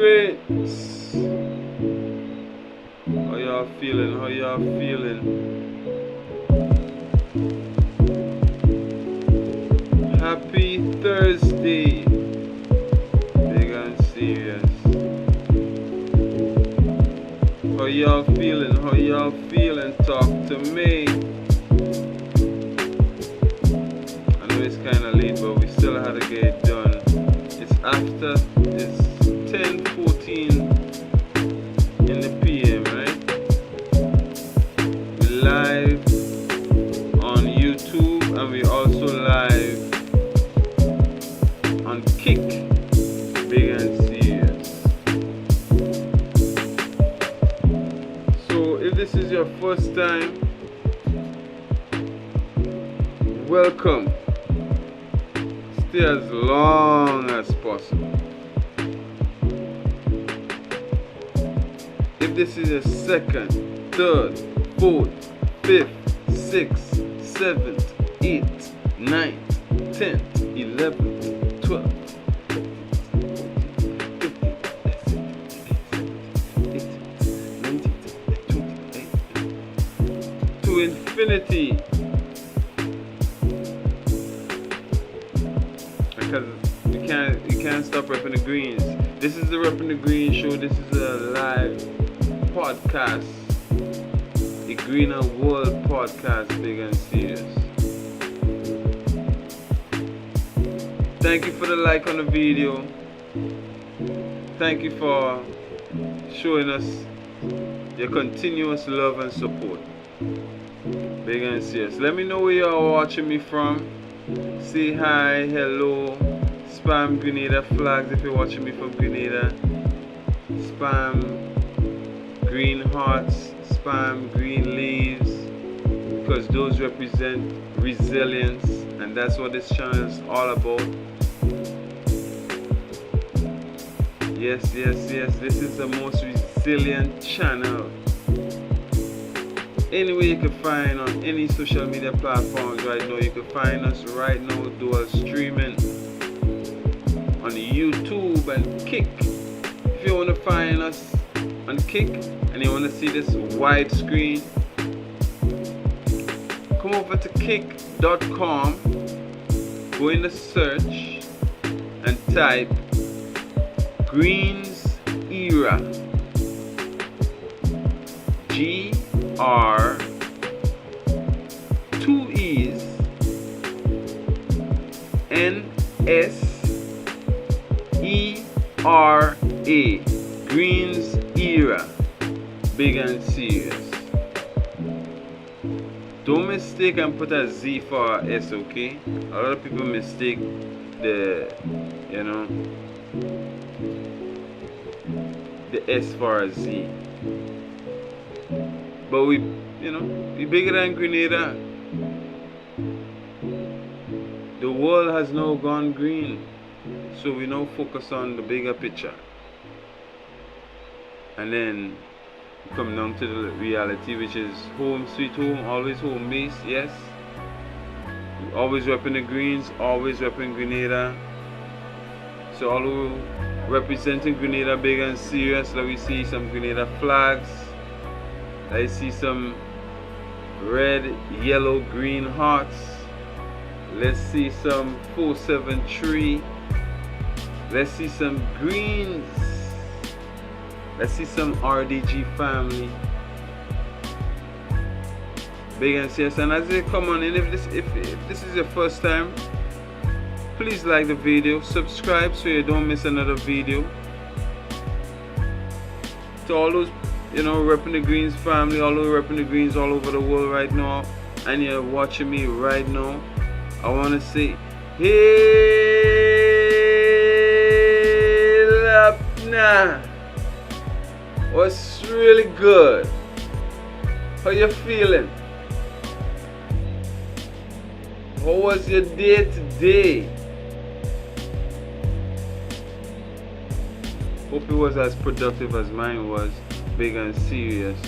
Greens. How y'all feeling? How y'all feeling? Happy Thursday. Big and serious. How y'all feeling? How y'all feeling? Talk to me. I know it's kind of late, but we still had to get it done. It's 10:14 in the PM, right? We're live on YouTube and we also live on Kick. Big and serious. So if this is your first time, welcome. Stay as long as possible. If this is your second, third, fourth, fifth, sixth, seventh, eighth, ninth, 10th, 11th, 12th, 13th, 14th, 15th, 16th, 17th, 18th, 19th, 20th, to infinity. Because you can't stop repping the greens. This is the Repping the Greens show. This is a live podcast, the Greener World podcast, big and serious. Thank you for the like on the video. Thank you for showing us your continuous love and support, big and serious. Let me know where you are watching me from. Say hi, hello, spam Grenada flags if you're watching me from Grenada, spam green hearts, spam green leaves, because those represent resilience, and that's what this channel is all about. Yes, this is the most resilient channel. Anyway, you can find on any social media platforms right now. You can find us right now dual streaming on YouTube and Kick. If you want to find us on Kick and you want to see this wide screen, come over to kick.com, go in the search and type Greens Era, GR 2 E's NSERA, Greens Era, big and serious. Don't mistake and put a Z for a S, okay? A lot of people mistake the S for a Z. But we bigger than Grenada. The world has now gone green, so we now focus on the bigger picture. And then come down to the reality, which is home sweet home, always home base. Yes, always repping the greens, always repping Grenada. So all who representing Grenada big and serious. Let me see some Grenada flags. I see some red, yellow, green hearts. Let's see some 473. Let's see some greens. Let's see some RDG family. Big and serious. And as they come on in, if this is your first time, please like the video, subscribe so you don't miss another video. To all those repping the Greens family, all those repping the Greens all over the world right now, and you're watching me right now, I want to say, hey, Lapna, what's really good? How you feeling? How was your day today? Hope it was as productive as mine was, big and serious.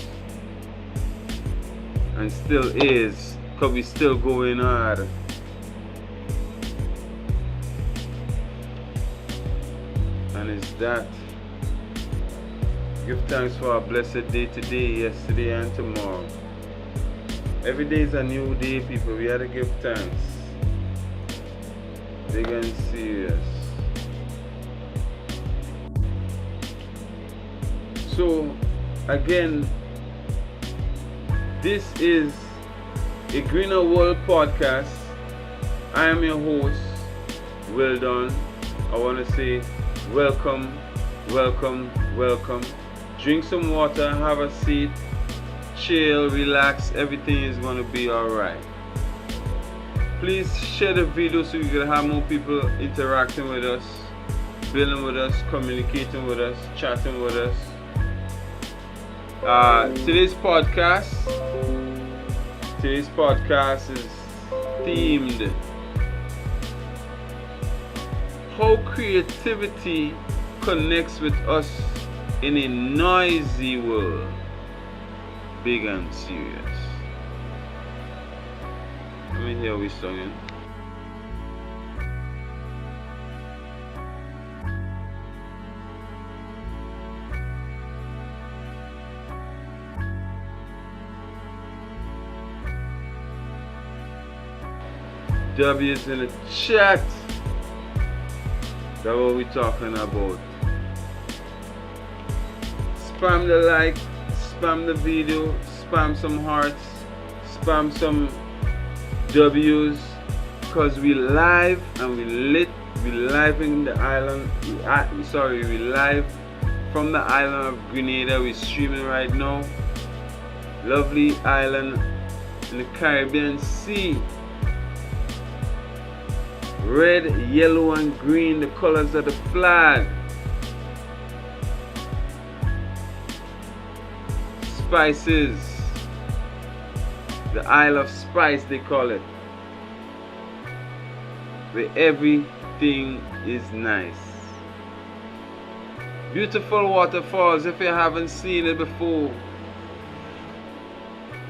And still is, because we still going hard. And it's that Give thanks for a blessed day today, yesterday, and tomorrow. Every day is a new day, people. We have to give thanks. Big and serious. So, again, this is a Greener World podcast. I am your host, Wildon. I want to say welcome, welcome, welcome. Drink some water, have a seat, chill, relax. Everything is going to be alright. Please share the video so we can have more people interacting with us, building with us, communicating with us, chatting with us. Today's podcast is themed how creativity connects with us in a noisy world. Big and serious. Let me hear we singing. W's in the chat. That's what we're talking about. Spam the like, spam the video, spam some hearts, spam some W's, because we live and we lit. We live in the island. We live from the island of Grenada. We're streaming right now. Lovely island in the Caribbean Sea. Red, yellow, and green, the colors of the flag. Spices, the Isle of Spice they call it, where everything is nice. Beautiful waterfalls. If you haven't seen it before,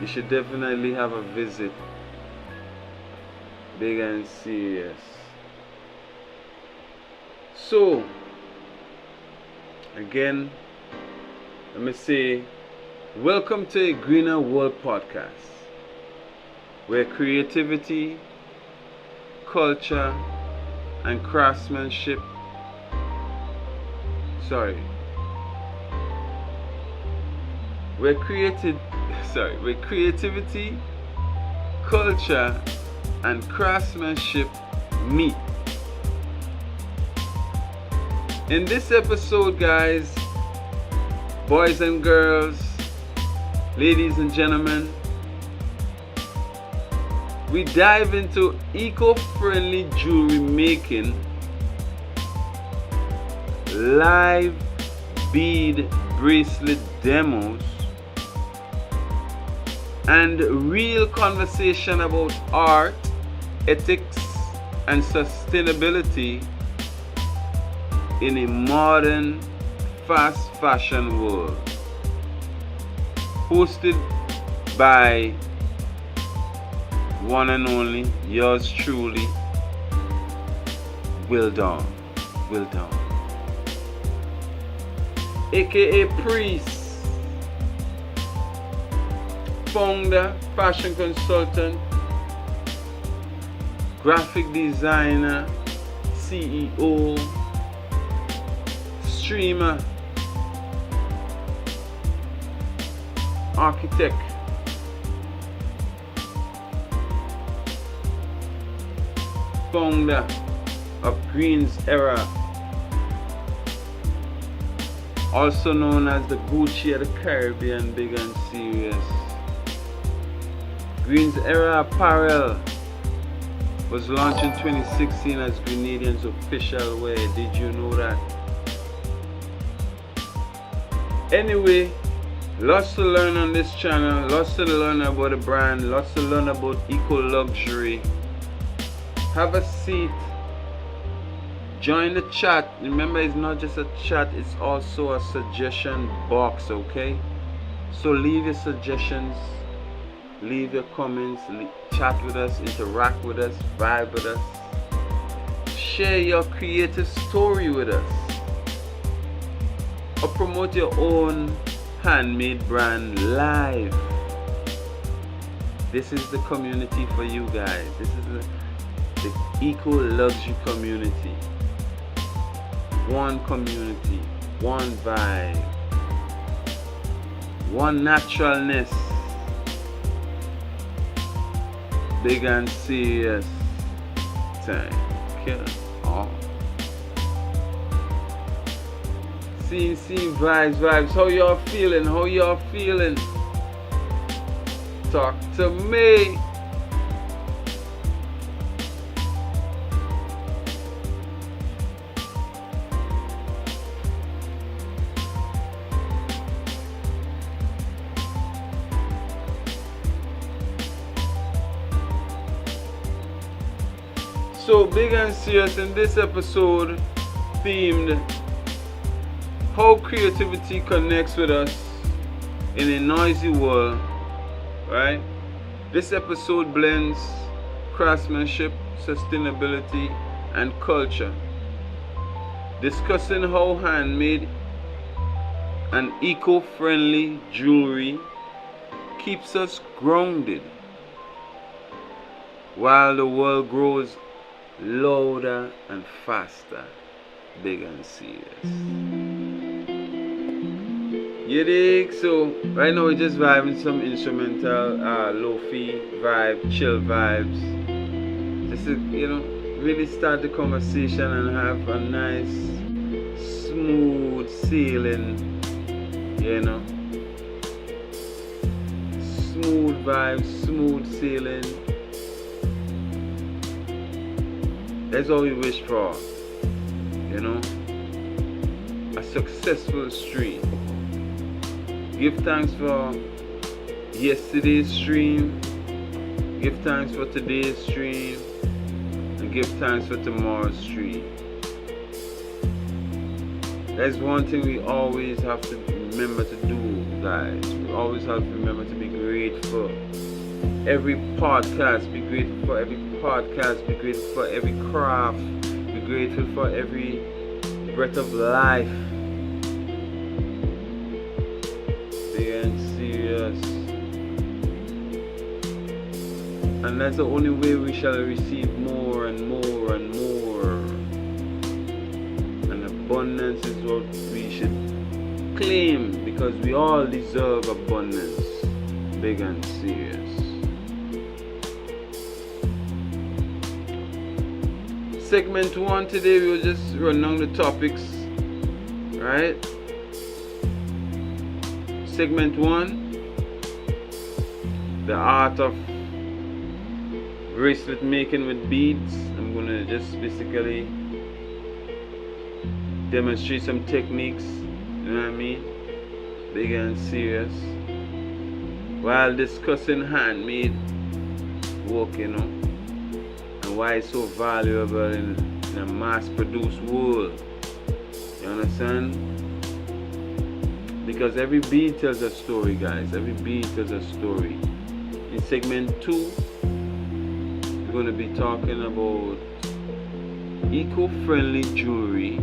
you should definitely have a visit. Big and serious. So again, let me say welcome to a Greener World podcast, where creativity, culture, and craftsmanship where creativity, culture, and craftsmanship meet. In this episode, guys, boys and girls, ladies and gentlemen, we dive into eco-friendly jewelry making, live bead bracelet demos, and real conversation about art, ethics, and sustainability in a modern fast fashion world. Hosted by one and only, yours truly, Wildon Aka Priest, founder, fashion consultant, graphic designer, CEO, streamer, architect, founder of Greens Era, also known as the Gucci of the Caribbean, big and serious. Greens Era Apparel was launched in 2016 as Grenadians' official wear. Did you know that? Anyway, lots to learn on this channel, lots to learn about the brand, lots to learn about eco luxury. Have a seat, join the chat. Remember, it's not just a chat, it's also a suggestion box, okay? So leave your suggestions, leave your comments, chat with us, interact with us, vibe with us, share your creative story with us. or promote your own handmade brand live. This is the community for you guys. This is the eco luxury community. One community, one vibe, one naturalness. Big and serious time. Killer. Oh. Scene, vibes. How y'all feeling? Talk to me. So big and serious in this episode, themed how creativity connects with us in a noisy world, right? This episode blends craftsmanship, sustainability, and culture, discussing how handmade and eco-friendly jewelry keeps us grounded while the world grows louder and faster. Big and serious. You dig? So right now we're just vibing some instrumental, lo-fi vibe, chill vibes. Just to, really start the conversation and have a nice, smooth sailing, smooth vibes, smooth sailing. That's all we wish for, a successful stream. Give thanks for yesterday's stream, give thanks for today's stream, and give thanks for tomorrow's stream. That's one thing we always have to remember to do, guys. We always have to remember to be grateful. Every podcast, be grateful for every podcast, be grateful for every craft, be grateful for every breath of life. Big and serious. And that's the only way we shall receive more and more and more. And abundance is what we should claim, because we all deserve abundance. Big and serious. Segment 1 today, we'll just run down the topics, right? Segment 1, the art of bracelet making with beads. I'm gonna just basically demonstrate some techniques, you know what I mean? Big and serious, while discussing handmade work, and why it's so valuable in a mass-produced world. You understand? Because every bead tells a story, guys. Every bead tells a story. In segment 2, we're going to be talking about eco-friendly jewelry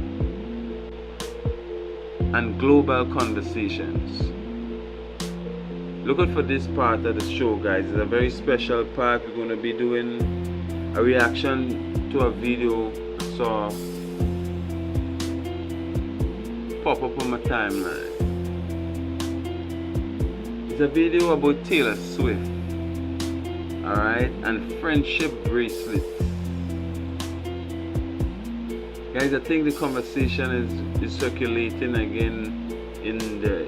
and global conversations. Look out for this part of the show, guys. It's a very special part. We're going to be doing a reaction to a video I saw pop up on my timeline. It's a video about Taylor Swift, alright, and friendship bracelets. Guys, I think the conversation is circulating again in the,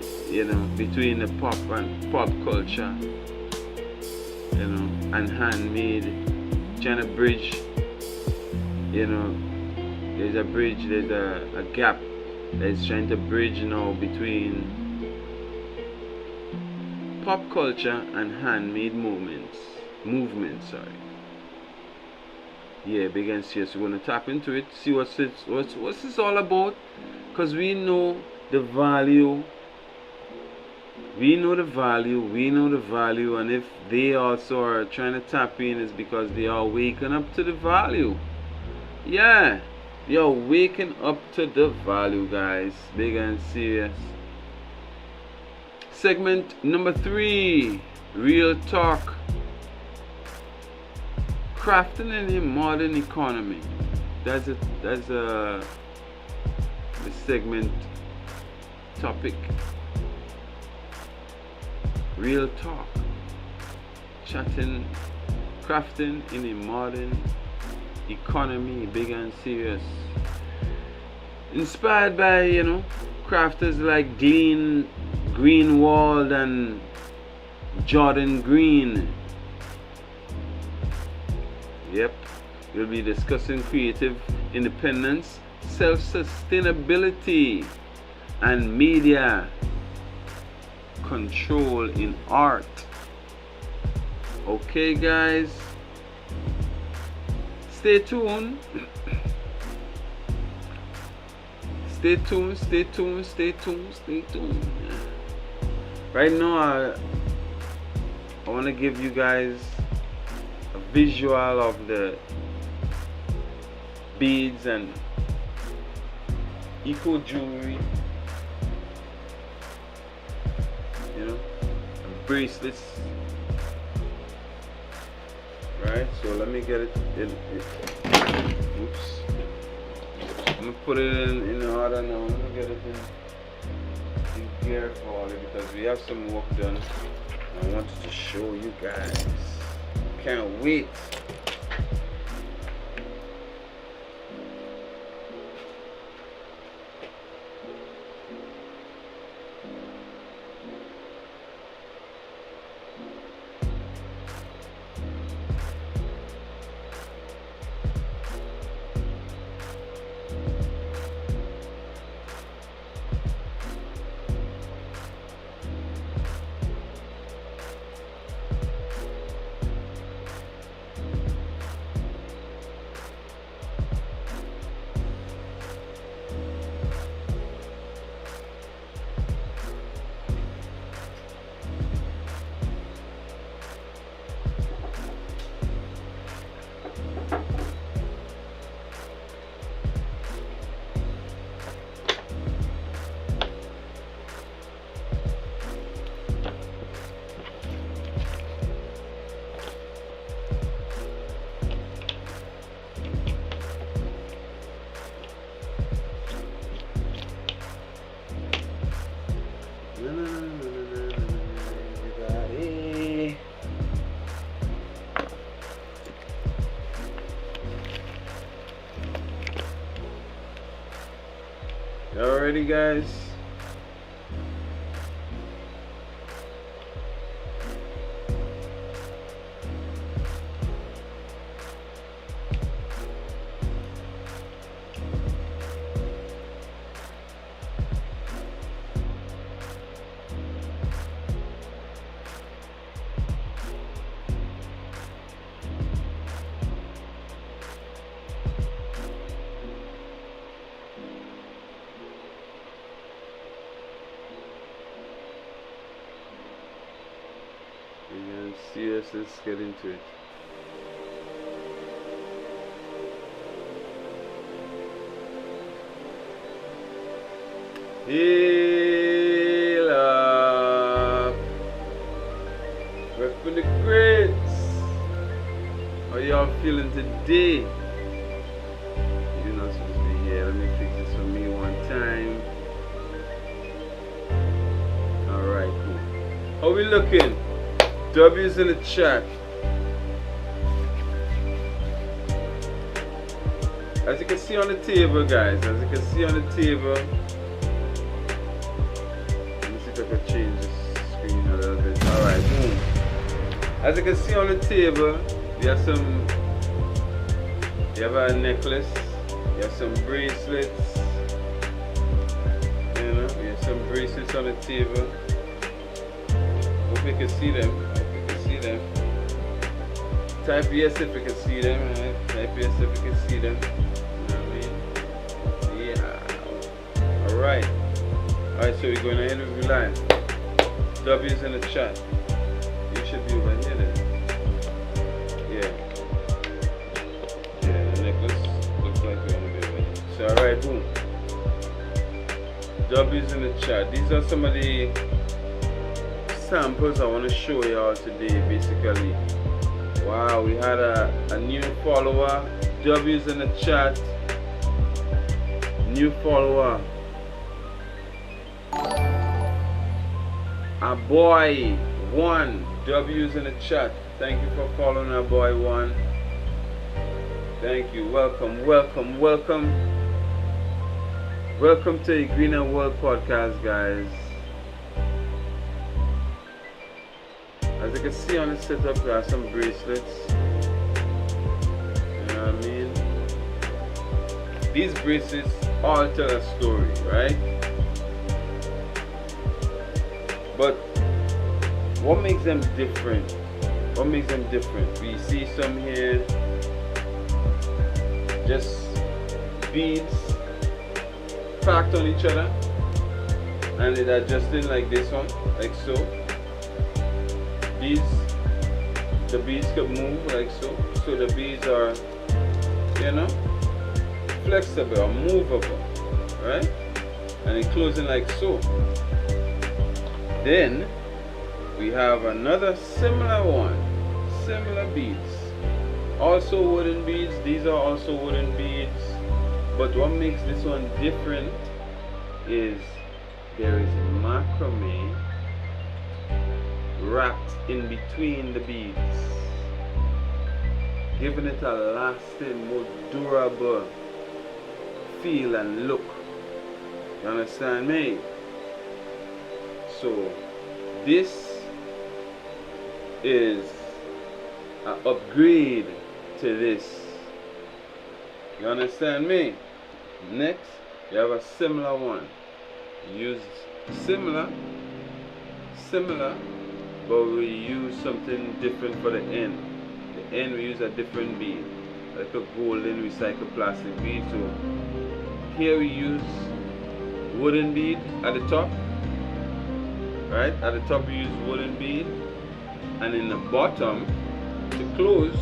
between the pop culture, and handmade. Trying to bridge, there's a bridge, there's a gap that's trying to bridge now between pop culture and handmade movements. Yeah, big and serious. We're gonna tap into it, see what's this all about, because we know the value. We know the value, and if they also are trying to tap in, it's because they are waking up to the value. Yeah, Yo, waking up to the value, guys. Big and serious. Segment number 3, real talk. Crafting in the modern economy. That's the segment topic. Real talk. Chatting, crafting in a modern economy, big and serious. Inspired by, crafters like Greenwald and Jordan Green. Yep, we'll be discussing creative independence, self-sustainability, and media control in art. Okay, guys, stay tuned. Stay tuned. Right now, I want to give you guys a visual of the beads and eco jewelry, and bracelets. Right, so let me get it oops. I'm gonna put it in order now. I'm gonna get it in gear quality because we have some work done. I wanted to show you guys. Can't wait. Alrighty, guys. Yes, let's get into it. Heal up. We're for the grits. How y'all feeling today? You're not supposed to be here. Let me fix this for me one time. Alright, cool. How we looking? W's in the chat. As you can see on the table, guys, let me see if I can change the screen a little bit. Alright, boom. As you can see on the table, you have a necklace, you have some bracelets, you have some bracelets on the table. Hope you can see them. Type yes if you can see them, right? Type yes if you can see them. You know what I mean? Yeah. Alright. Alright, so we're going to interview live. W's in the chat. You should be over here then. Yeah. Yeah, the necklace looks like we're going to be over here. who? W's in the chat. These are some of the samples I want to show y'all today, basically. Wow, we had a new follower. W's in the chat. New follower. A boy one. W's in the chat. Thank you for following our boy one. Thank you. Welcome, welcome, welcome. Welcome to the Greener World podcast, guys. As you can see on the setup, there are some bracelets. You know what I mean? These bracelets all tell a story, right? But what makes them different? What makes them different? We see some here, just beads packed on each other, and it adjusting like this one, like so. The beads can move like so. So the beads are, you know, flexible or movable, right? And it closing like so. Then we have another similar one, similar beads, also wooden beads. These are also wooden beads, but what makes this one different is there is macrame wrapped in between the beads, giving it a lasting, more durable feel and look. You understand me? So this is an upgrade to this. You understand me? Next, you have a similar one. Use similar, but we use something different for the end. The end we use a different bead, like a golden recycled plastic bead. So here we use wooden bead at the top. Right? At the top we use wooden bead, and in the bottom to close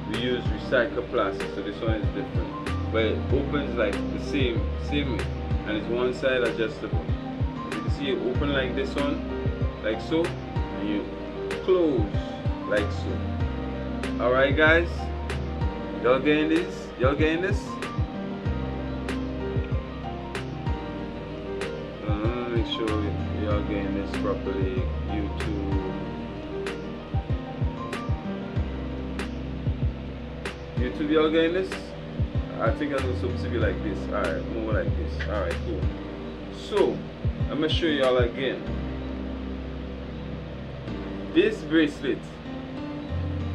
we use recycled plastic. So this one is different, but it opens like the same way, and it's one side adjustable. As you can see, you open like this one, like so, and you close like so. Alright guys, y'all getting this? Y'all getting this? Make sure y'all getting this properly. YouTube, y'all getting this? I think I'm supposed to be like this. Alright, more like this. Alright, cool. So I'm gonna show y'all again. This bracelet,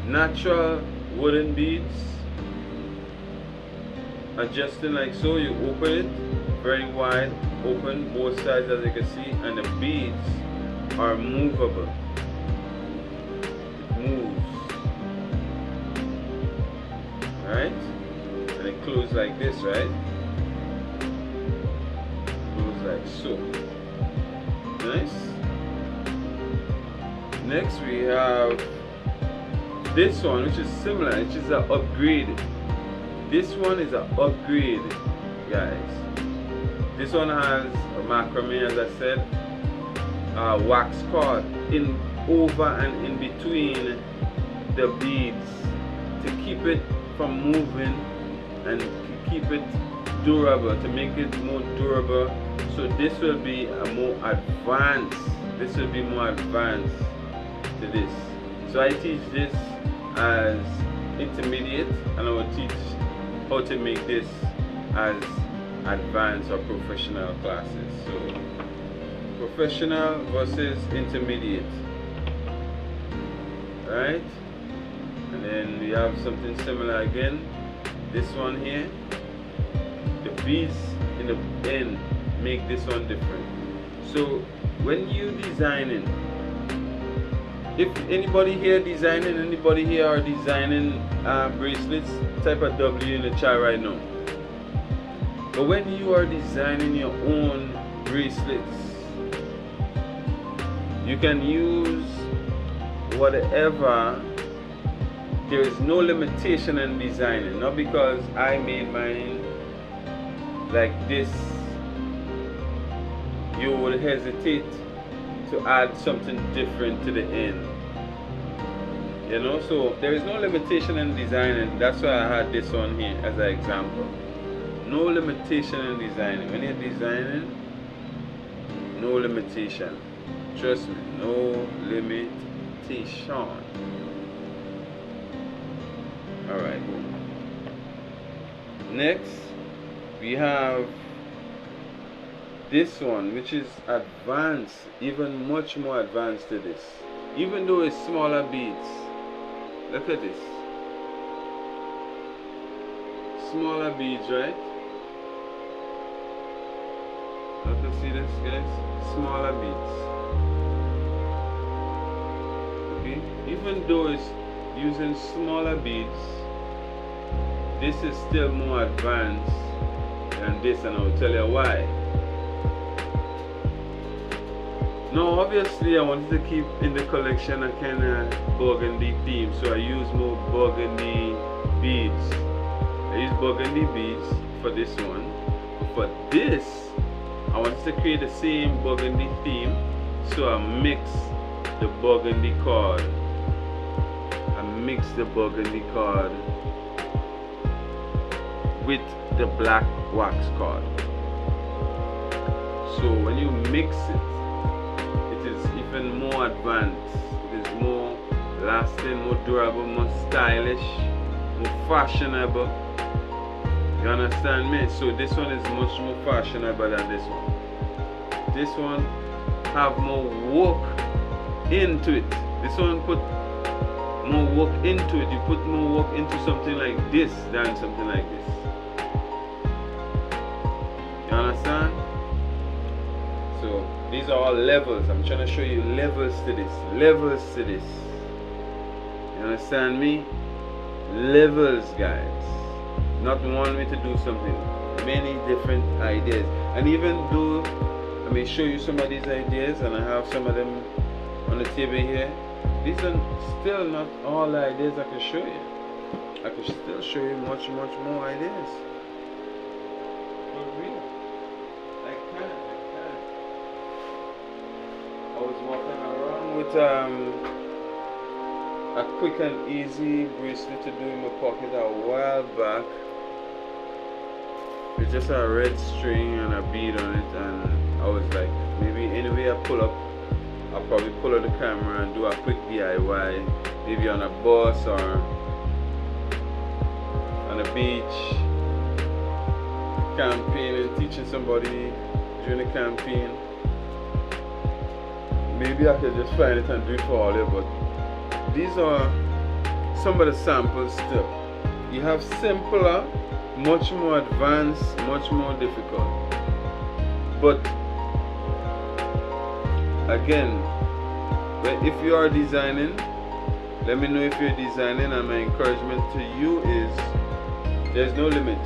natural wooden beads, adjusting like so. You open it very wide, open both sides as you can see, and the beads are movable. It moves, right? And it closes like this, right? Close like so. Nice. Next we have this one, which is similar, which is an upgrade. This one is an upgrade, guys. This one has a macrame, as I said, wax cord in over and in between the beads to keep it from moving and to keep it durable, to make it more durable. So this will be a more advanced. This will be more advanced to this. So I teach this as intermediate, and I will teach how to make this as advanced or professional classes. So professional versus intermediate, right? And then we have something similar again. This one here, the beads in the end make this one different. So when you designing, if anybody here designing, anybody here are designing bracelets, type a W in the chat right now. But when you are designing your own bracelets, you can use whatever. There is no limitation in designing. Not because I made mine like this, you will hesitate to add something different to the end. You know, so there is no limitation in designing. That's why I had this on here as an example. No limitation in designing. When you're designing, no limitation. Trust me, no limitation. Alright, next we have this one, which is advanced, even much more advanced to this, even though it's smaller beads. Look at this, smaller beads, right? You can see this, guys, smaller beads. Okay, even though it's using smaller beads, this is still more advanced than this, and I'll tell you why. Now obviously I wanted to keep in the collection a kind of burgundy theme, so I use more burgundy beads. I use burgundy beads for this one. For this, I wanted to create the same burgundy theme, so I mix the burgundy card. I mix the burgundy card with the black wax card. So when you mix it, it is even more advanced. It is more lasting, more durable, more stylish, more fashionable. You understand me? So this one is much more fashionable than this one. This one have more work into it. This one put more work into it. You put more work into something like this than something like this. You understand? So these are all levels. I'm trying to show you levels to this. Levels to this. You understand me? Levels, guys. Not one way to do something. Many different ideas. And even though I may show you some of these ideas, and I have some of them on the table here, these are still not all the ideas I can show you. I can still show you much more ideas. For real. I can. I was walking around with a quick and easy bracelet to do in my pocket a while back. With just a red string and a bead on it, and I was like, maybe anyway I pull up, I'll probably pull out the camera and do a quick DIY, maybe on a bus or on a beach, campaigning, teaching somebody during the campaign. Maybe I could just find it and do it for all of you, but these are some of the samples still. You have simpler, much more advanced, much more difficult. But again, if you are designing, let me know if you're designing, and my encouragement to you is there's no limit.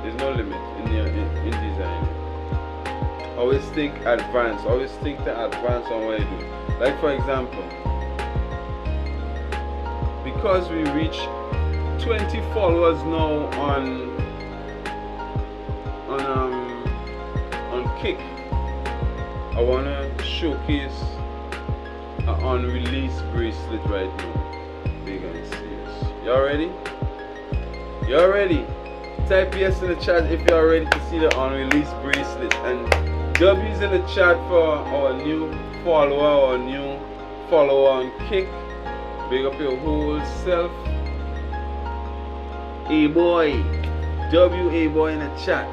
There's no limit in designing. Always think advance. Always think to advance on what you do. Like for example, because we reach 20 followers now on Kick, I wanna showcase an unreleased bracelet right now. Big and serious. Y'all ready? Y'all ready? Type yes in the chat if y'all ready to see the unreleased bracelet, and W's in the chat for our new follower or new follower on Kick. Big up your whole self. A-boy, W-A-boy in the chat.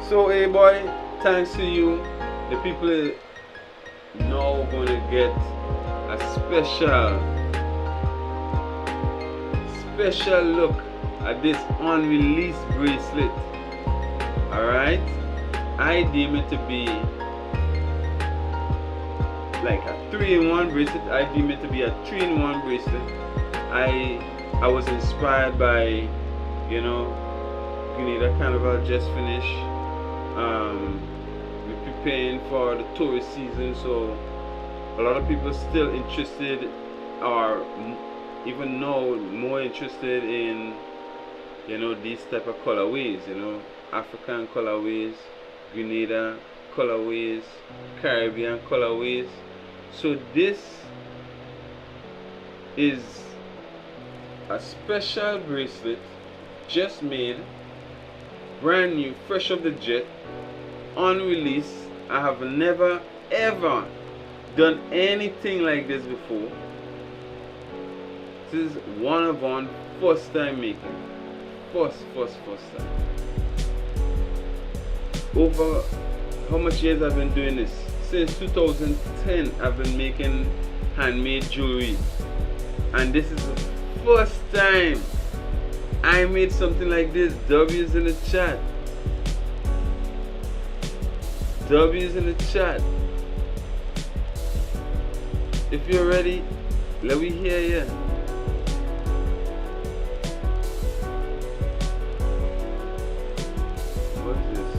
So A-boy, thanks to you, the people are now going to get a special look at this unreleased bracelet. Alright, I deem it to be like a 3-in-1 bracelet. I deem it to be a 3-in-1 bracelet. I was inspired by, you know, Greens Era Carnival just finished. We're preparing for the tourist season, so a lot of people still interested, or even now more interested in you know, these type of colorways, you know, African colorways, Grenada colorways, Caribbean colorways. So this is a special bracelet just made, brand new, fresh off the jet, on release. I have never ever done anything like this before. This is one of one, first time making. First time. Over how much years I've been doing this? Since 2010 I've been making handmade jewelry, and this is the first time I made something like this. W's in the chat. W's in the chat. If you're ready, let me hear you. What's this?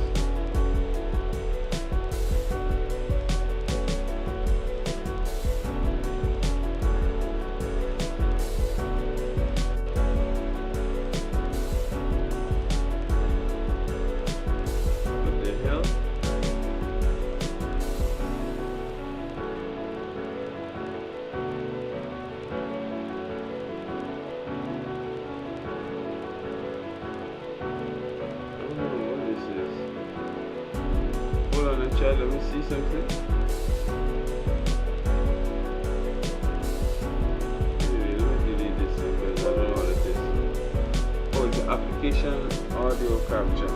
What the hell? Let me see something. Let me delete this because I don't know what it is. Oh, it's the application audio capture.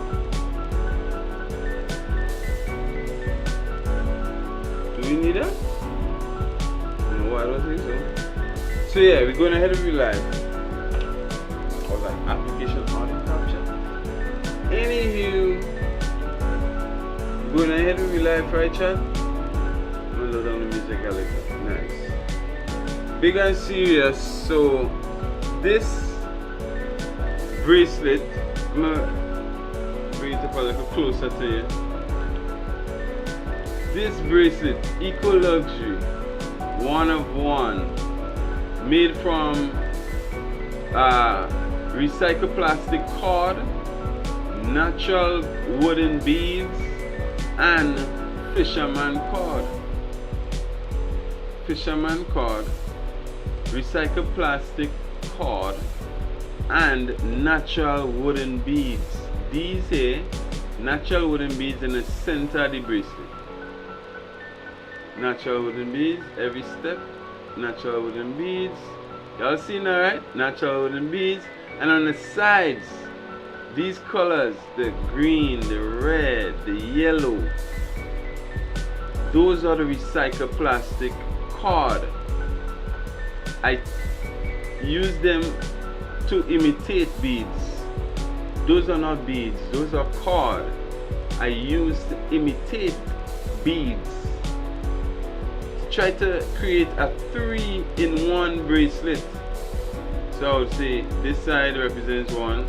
Do we need that? No, I don't think so. So yeah, we're going ahead and be live. Or like application audio capture. Anywho, going ahead and be live, right, chat? I'm gonna load down the music a little. Nice. Big and serious. So, this bracelet, I'm gonna bring it up a little closer to you. This bracelet, Eco Luxury, one of one, made from recycled plastic cord, natural wooden beads, and fisherman cord. Fisherman cord, recycled plastic cord, and natural wooden beads. These here, natural wooden beads in the center of the bracelet. Natural wooden beads, every step, natural wooden beads. Y'all seen that, right? Natural wooden beads. And on the sides, these colors, the green, the red, the yellow, those are the recycled plastic cord. I use them to imitate beads. Those are not beads, those are cord. I use to imitate beads. To try to create a 3-in-1 bracelet. So I would say this side represents one,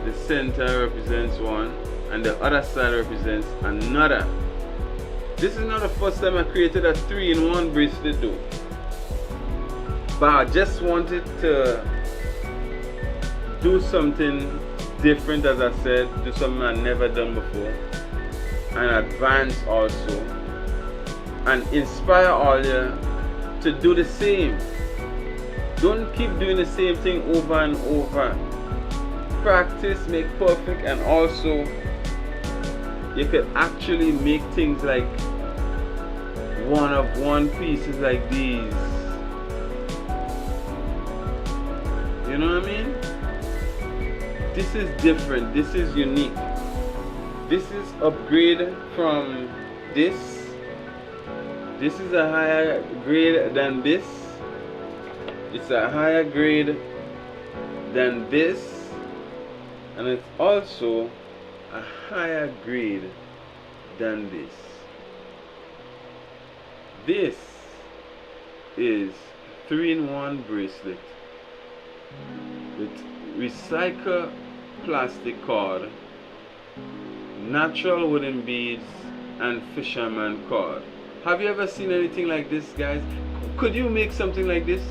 the center represents one, and the other side represents another. This is not the first time I created a 3-in-1 bracelet though, but I just wanted to do something different, as I said, do something I've never done before, and advance also, and inspire all you to do the same. Don't keep doing the same thing over and over. Practice make perfect, and also you can actually make things like one-of-one pieces like these. You know what I mean? This is different, this is unique. This is upgrade from this. This is a higher grade than this. It's a higher grade than this. And it's also a higher grade than this. This is 3-in-1 bracelet with recycled plastic cord, natural wooden beads, and fisherman cord. Have you ever seen anything like this, guys? Could you make something like this?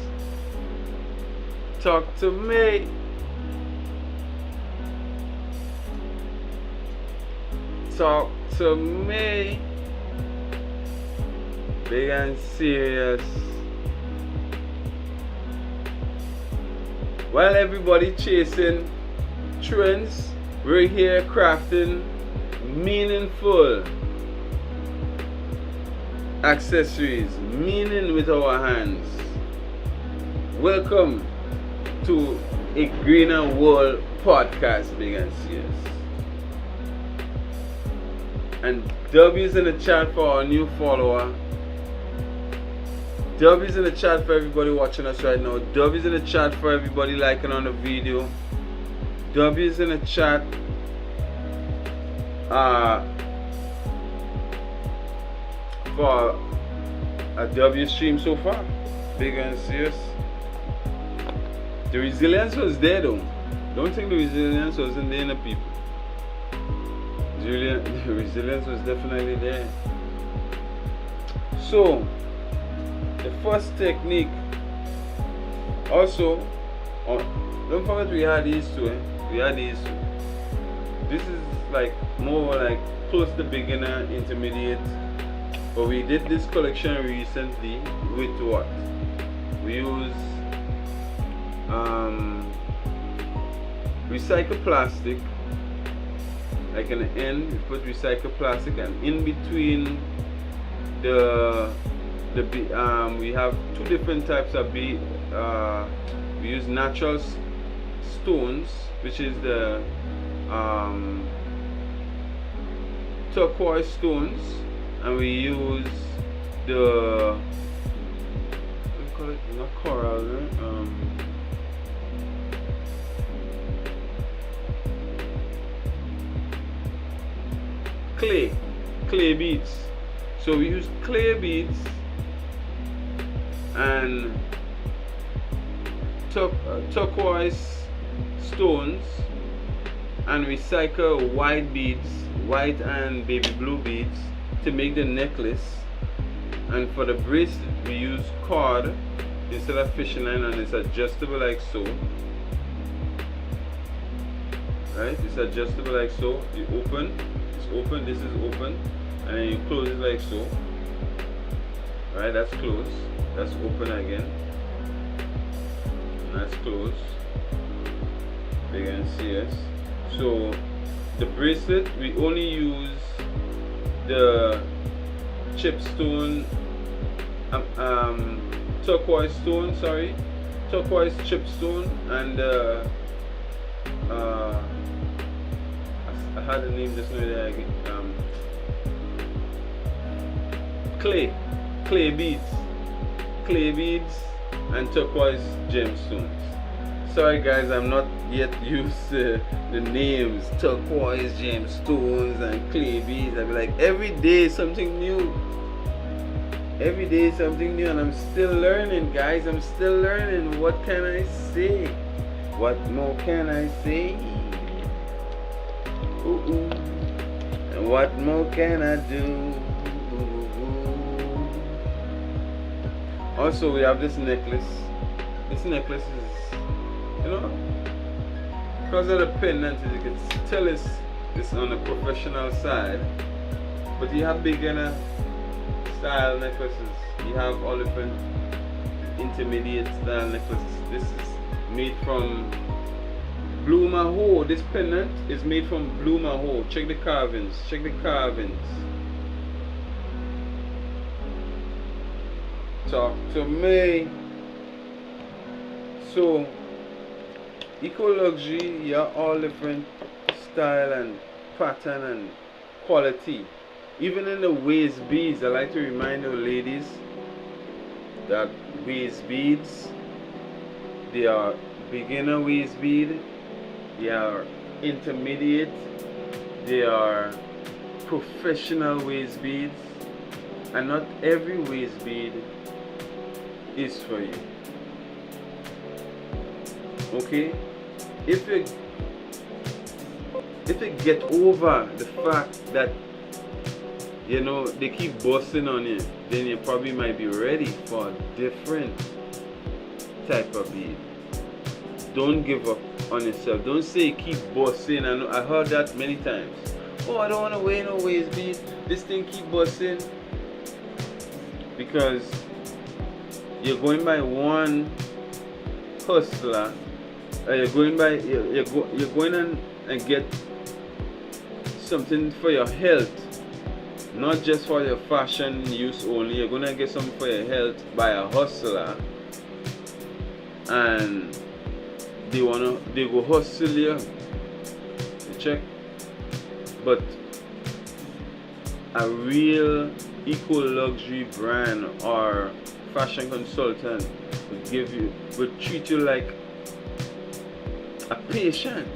Talk to me. Talk to me. Big and serious. While everybody chasing trends, we're here crafting meaningful accessories, meaning with our hands. Welcome to a Greener World podcast, big and serious. And W's in the chat for our new follower. W's in the chat for everybody watching us right now. W's in the chat for everybody liking on the video. W's in the chat for a W stream so far. Big and serious. The resilience was there though. Don't think the resilience wasn't there in the people. The resilience was definitely there. So the first technique also, don't forget we had these two. We had these two. This is like more like close to beginner, intermediate. But we did this collection recently with what? We use recycled plastic. Like in the end, we put recycled plastic, and in between we have two different types of bead. We use natural stones, which is the turquoise stones, and we use the, what do you call it? Not coral, right? clay beads. So we use clay beads and turquoise stones, and recycle white beads, white and baby blue beads, to make the necklace. And for the bracelet we use cord instead of fishing line, and it's adjustable like so. Right, it's adjustable like so. You open, it's open, this is open, and then you close it like so. Right, that's closed, that's open again, and that's closed. Big and serious. So the bracelet, we only use the chipstone, turquoise stone, turquoise chipstone, and I had the name just now there again. Clay beads, and turquoise gemstones. Sorry guys, I'm not yet used to the names turquoise gemstones and clay beads. I'll be like, every day something new. Every day something new, and I'm still learning, guys. I'm still learning. What can I say? What more can I say? Ooh. And what more can I do? Also, we have this necklace. This necklace is, because of the pendant, you can tell it's on the professional side. But you have beginner style necklaces. You have all different intermediate style necklaces. This is made from blue maho. This pendant is made from blue maho. Check the carvings. Check the carvings. Talk to me. So eco luxury, you have all different style and pattern and quality. Even in the waist beads, I like to remind the ladies that waist beads, they are beginner waist bead, they are intermediate, they are professional waist beads, and not every waist bead is for you. Okay, if you get over the fact that they keep busting on you, then you probably might be ready for a different type of bead. Don't give up on yourself. Don't say keep busting. I heard that many times. oh, I don't want to wear no waist bead, this thing keep busting. Because you're going by one hustler, you're going by you're going and get something for your health, not just for your fashion use only. You're gonna get something for your health by a hustler, and they go hustle you. You check, but a real eco luxury brand or fashion consultant would treat you like a patient.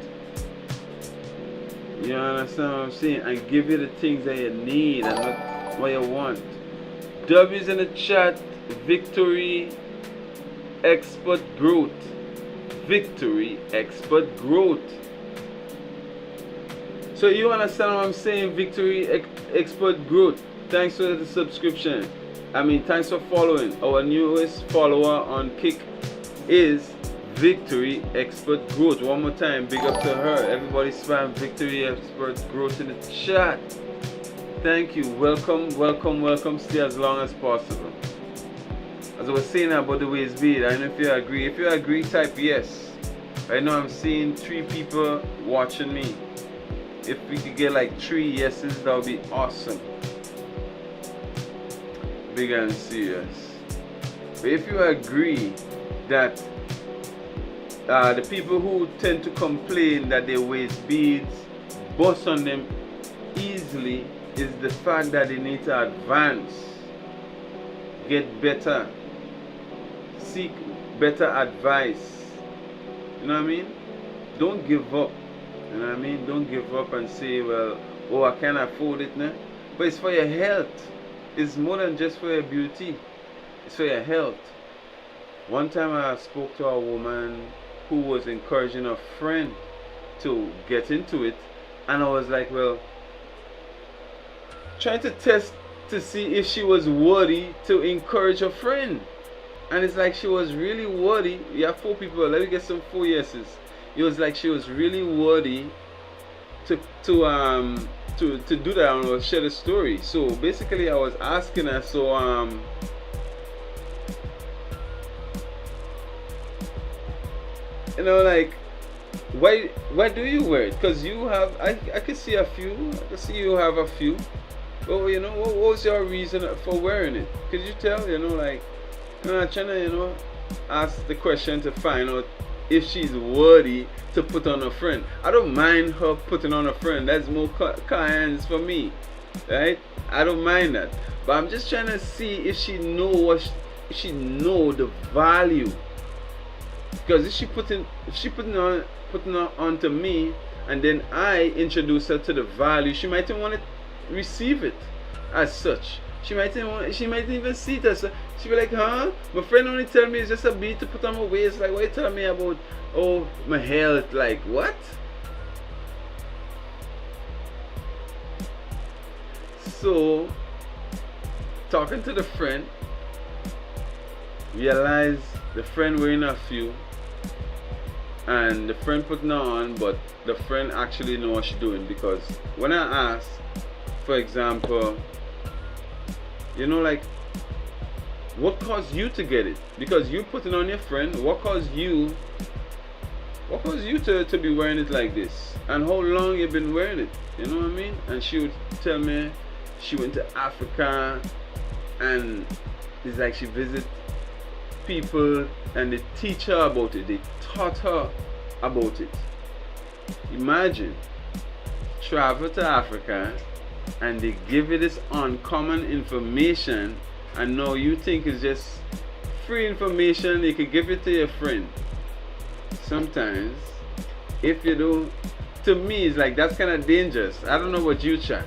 You understand what I'm saying? And give you the things that you need and not what you want. W's in the chat. Victory Expert Growth. Victory Expert Growth. So you understand what I'm saying? Victory Expert Growth. Thanks for the subscription. Thanks for following. Our newest follower on Kick is Victory Expert Growth. One more time, big up to her. Everybody spam Victory Expert Growth in the chat. Thank you. Welcome, welcome, welcome. Stay as long as possible. As I was saying about the waist bead, I don't know if you agree. If you agree, type yes. Right now I'm seeing 3 people watching me. If we could get like 3 yeses, that would be awesome. Big and serious. But if you agree that the people who tend to complain that their waist beads bust on them easily is the fact that they need to advance, get better, seek better advice. You know what I mean? Don't give up. You know what I mean? Don't give up and say, well, oh, I can't afford it now. But it's for your health. It's more than just for your beauty. It's for your health. One time I spoke to a woman who was encouraging a friend to get into it, and I was like, well, trying to test to see if she was worthy to encourage a friend. And it's like she was really worthy. We have 4 people. Let me get some 4 yeses. It was like she was really worthy to do that and share the story. So basically I was asking her, so you know, like, why do you wear it? Because you have, I could see a few. I could see you have a few. Well, you know, what was your reason for wearing it? Could you tell? You know, like, I'm trying to, you know, ask the question to find out if she's worthy to put on a friend. I don't mind her putting on a friend. That's more kinds for me, right? I don't mind that. But I'm just trying to see if she know the value. Because if she putting on onto me, and then I introduce her to the value, she might even want to receive it as such. She might even see it as she be like, huh? My friend only tell me it's just a bead to put on my waist. Like, what you tell me about, oh, my health? Like, what? So, talking to the friend, realize the friend wearing a few, and the friend putting on, but the friend actually know what she's doing. Because when I ask, for example, you know, like, what caused you to get it? Because you put it on your friend. What caused you to be wearing it like this? And how long you been wearing it? You know what I mean? And she would tell me she went to Africa, and it's like she visit people and they teach her about it. They taught her about it. Imagine, travel to Africa and they give you this uncommon information, and now you think it's just free information you can give it to your friend. Sometimes, if you do, to me it's like that's kind of dangerous. I don't know what you chat.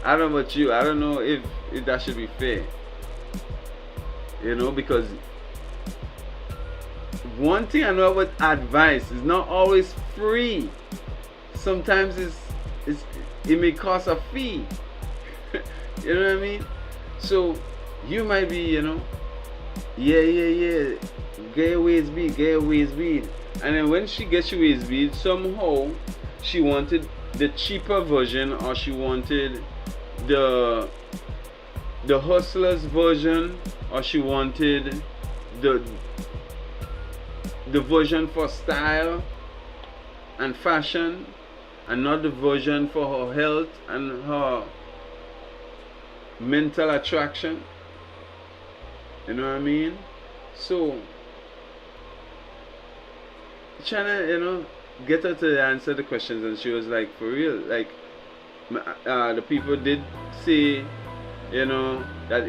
I don't know about you. I don't know if that should be fair. You know, because one thing I know about advice is not always free. Sometimes it may cost a fee. You know what I mean? So you might be, you know, yeah, get a waist bead. And then when she gets your waist bead, somehow she wanted the cheaper version, or she wanted the hustler's version, or she wanted the version for style and fashion, and not the version for her health and her mental attraction. You know what I mean? So trying to, you know, get her to answer the questions, and she was like, for real, like the people did say, you know, that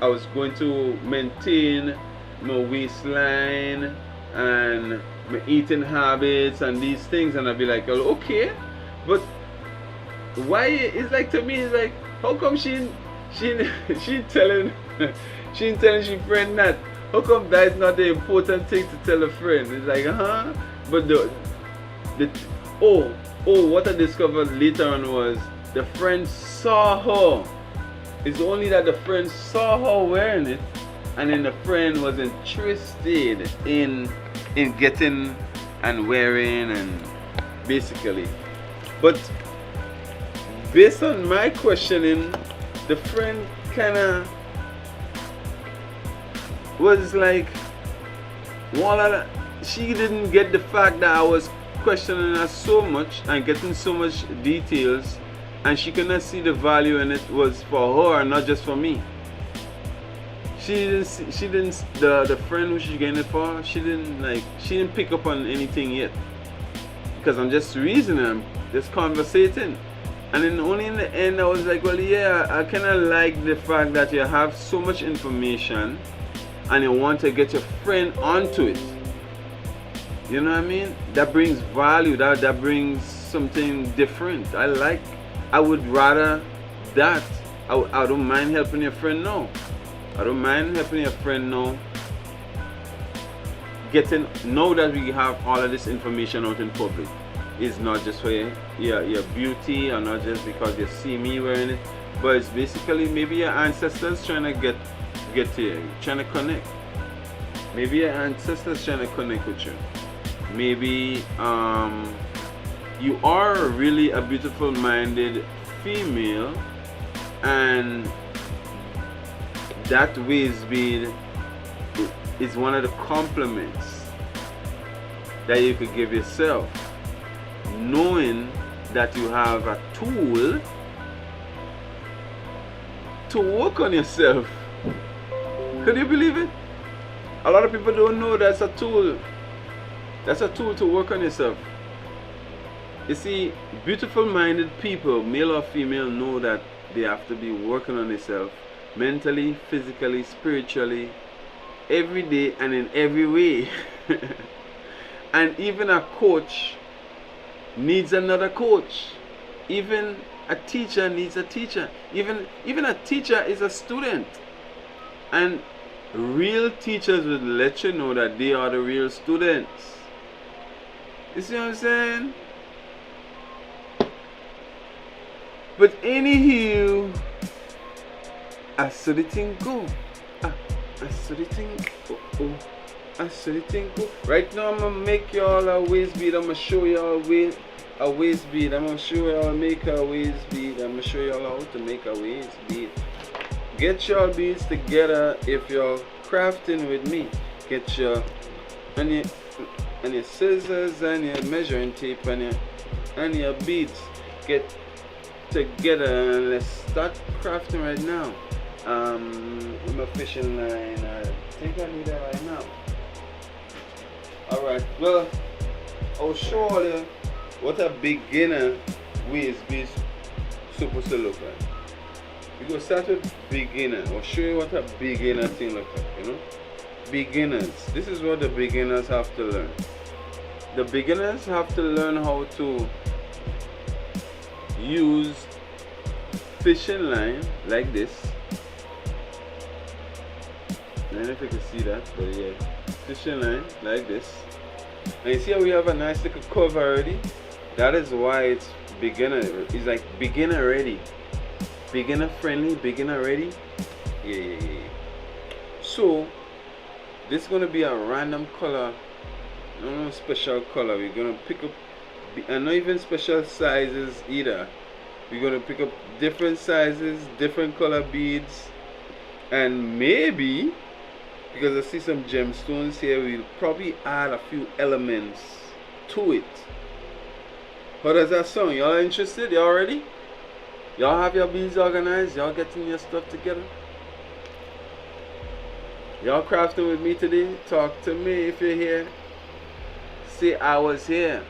I was going to maintain my waistline and my eating habits and these things, and I'd be like, oh, okay, but why? It's like, to me, it's like, how come she telling she friend that? How come that is not the important thing to tell a friend? It's like, but what I discovered later on was the friend saw her. It's only that the friend saw her wearing it, and then the friend was interested in getting and wearing, and basically. But based on my questioning, the friend kinda was like, she didn't get the fact that I was questioning her so much and getting so much details, and she could not see the value in it was for her and not just for me. The friend who she getting it for, she didn't pick up on anything yet, because I'm just reasoning, I'm just conversating. And then only in the end I was like, well, yeah, I kind of like the fact that you have so much information and you want to get your friend onto it. You know what I mean? That brings value, that brings something different. I would rather that. I don't mind helping your friend now. I don't mind helping your friend now. Know that we have all of this information out in public. It's not just for your beauty, or not just because you see me wearing it, but it's basically maybe your ancestors trying to get to you, trying to connect. Maybe your ancestors trying to connect with you. Maybe you are really a beautiful minded female, and that waist bead is one of the compliments that you could give yourself, knowing that you have a tool to work on yourself. Could you believe it? A lot of people don't know that's a tool. That's a tool to work on yourself. You see, beautiful minded people, male or female, know that they have to be working on themselves mentally, physically, spiritually, every day and in every way. And even a coach needs another coach. Even a teacher needs a teacher. Even a teacher is a student. And real teachers would let you know that they are the real students. You see what I'm saying? But anywho, I saw the thing go. I saw the thing go. I saw the thing go. Right now I'm gonna make y'all a waist bead. I'm gonna show y'all a waist bead. I'm gonna show y'all make a waist bead. I'm gonna show y'all how to make a waist bead. Get your beads together if you're crafting with me. Get your scissors and your measuring tape and your beads. Get together and let's start crafting right now. With my fishing line, I think I need that right now. Alright, well, I'll show you what a beginner waist bead supposed to look like. We go start with beginner. I'll show you what a beginner thing looks like, you know. Beginners. This is what the beginners have to learn. The beginners have to learn how to use fishing line like this. I don't know if you can see that, but yeah, fishing line like this. And you see how we have a nice little curve already? That is why it's beginner. It's like beginner ready. Beginner friendly, beginner ready. Yeah. So this is gonna be a random color, no special color. We're gonna pick up and not even special sizes either. We're gonna pick up different sizes, different color beads, and maybe, because I see some gemstones here, we'll probably add a few elements to it. How does that sound? Y'all interested? Y'all ready? Y'all have your beads organized? Y'all getting your stuff together? Y'all crafting with me today? Talk to me if you're here. Say I was here.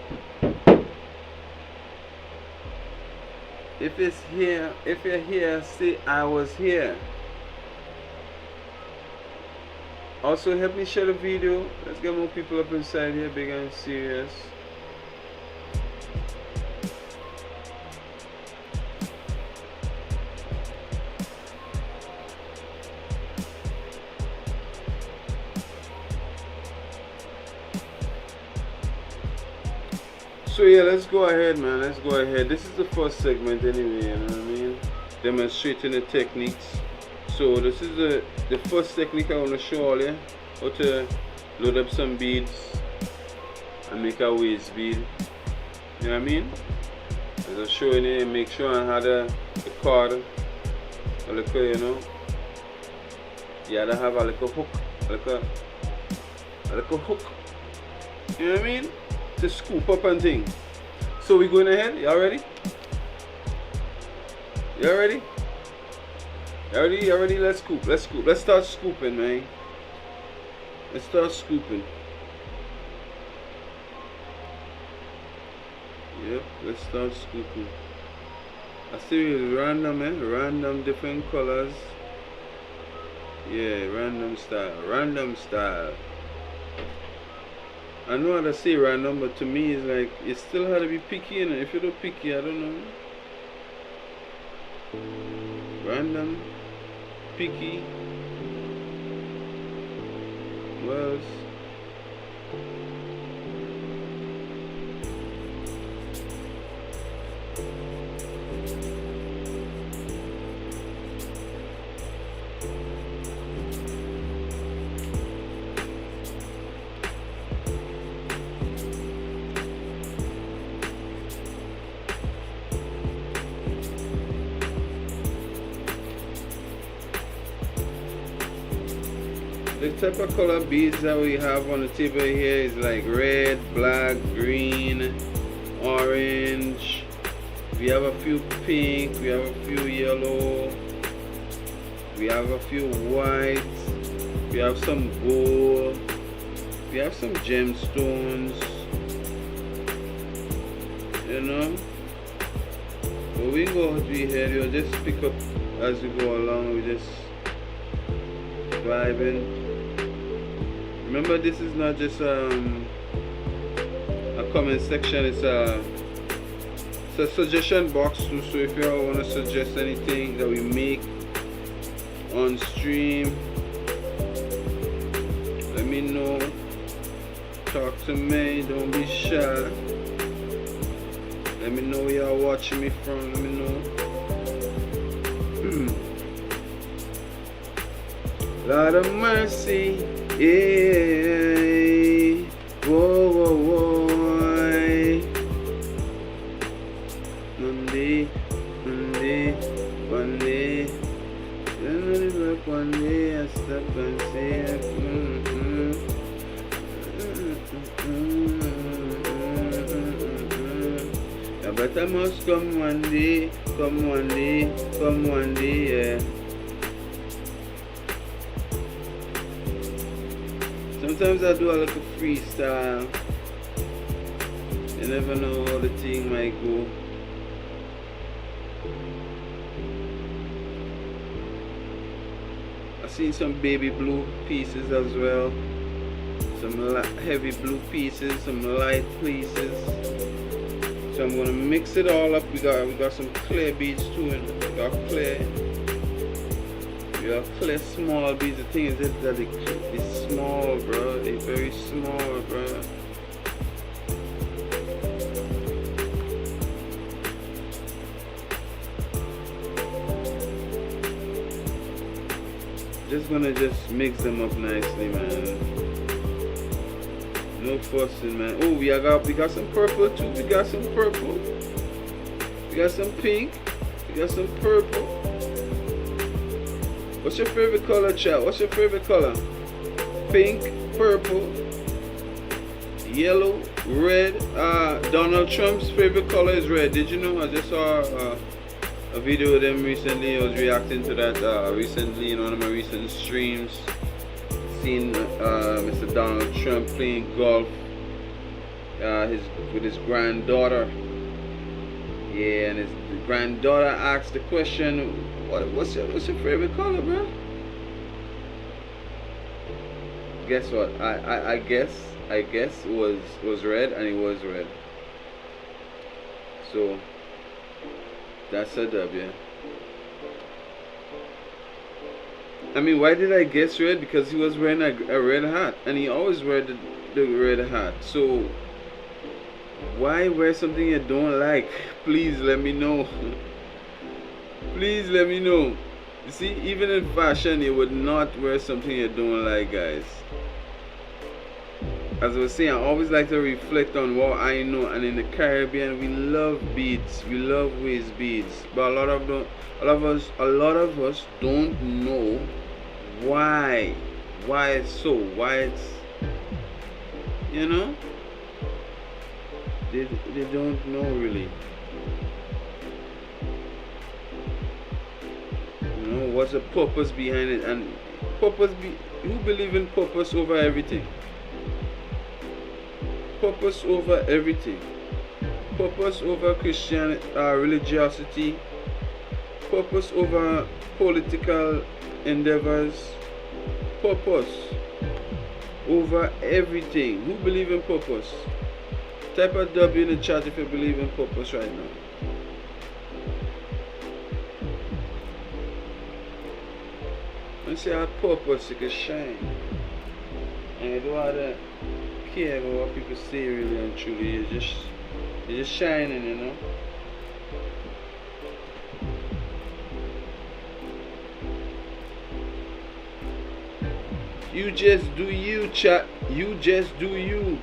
If it's here, if you're here, say I was here. Also help me share the video. Let's get more people up inside here, big and serious. So yeah, let's go ahead, man. Let's go ahead. This is the first segment anyway, you know what I mean? Demonstrating the techniques. So this is the first technique I want to show all you. How to load up some beads and make a waist bead. You know what I mean? As I'm showing you, make sure I had the cord, a little, you know. You had to have a little hook, a little hook. You know what I mean? To scoop up and thing. So we going ahead. Y'all ready? Y'all ready? Y'all ready? Y'all ready? Let's scoop. Let's scoop. Let's start scooping, man. Let's start scooping. Yep. Let's start scooping. I see it's random, man. Random different colors. Yeah, random style. Random style. I know how to say random, but to me it's like it still had to be picky, and if you don't picky, I don't know. Random, picky. What else? The type of color beads that we have on the table here is like red, black, green, orange. We have a few pink, we have a few yellow, we have a few white, we have some gold, we have some gemstones, you know. But we go what we had, you'll just pick up as we go along, we just vibing. Remember, this is not just a comment section, it's a suggestion box too. So if you all want to suggest anything that we make on stream, let me know. Talk to me, don't be shy. Let me know where y'all watching me from, let me know. Lord of mercy, yeah. Whoa, whoa, whoa. Monday, Monday, one day. One day I stop and say, but I must come one day, come one day, come one day, yeah. Sometimes I do a little freestyle. You never know how the thing might go. I've seen some baby blue pieces as well. Some heavy blue pieces, some light pieces. So I'm gonna mix it all up. We got some clear beads too. We got clear. We got clear small beads. The thing is that it's small, bro. They're very small, bro. Just gonna mix them up nicely, man. No fussing, man. Oh, we got some purple too. We got some purple. We got some pink. We got some purple. What's your favorite color, chat? What's your favorite color? Pink, purple, yellow, red. Donald Trump's favorite color is red. Did you know? I just saw a video of them recently. I was reacting to that recently in one of my recent streams. Seen Mr. Donald Trump playing golf with his granddaughter. Yeah, and his granddaughter asked the question, what's your favorite color, bro? Guess what? I guess was red, and it was red. So that's a W. I mean, why did I guess red? Because he was wearing a red hat, and he always wear the red hat. So why wear something you don't like? Please let me know. Please let me know. You see, even in fashion, you would not wear something you don't like, guys. As I was saying, I always like to reflect on what I know, and in the Caribbean, we love beads. We love waist beads, but a lot of us don't know why it's so. Why it's, you know, they don't know really. You know, what's the purpose behind it? And who believe in purpose over everything? Purpose over everything. Purpose over Christian religiosity. Purpose over political endeavors. Purpose over everything. Who believe in purpose? Type a W in the chat if you believe in purpose right now. When you have purpose, you can shine. And you don't have to care about what people say really and truly. You're just shining, you know. You just do you, chat. You just do you.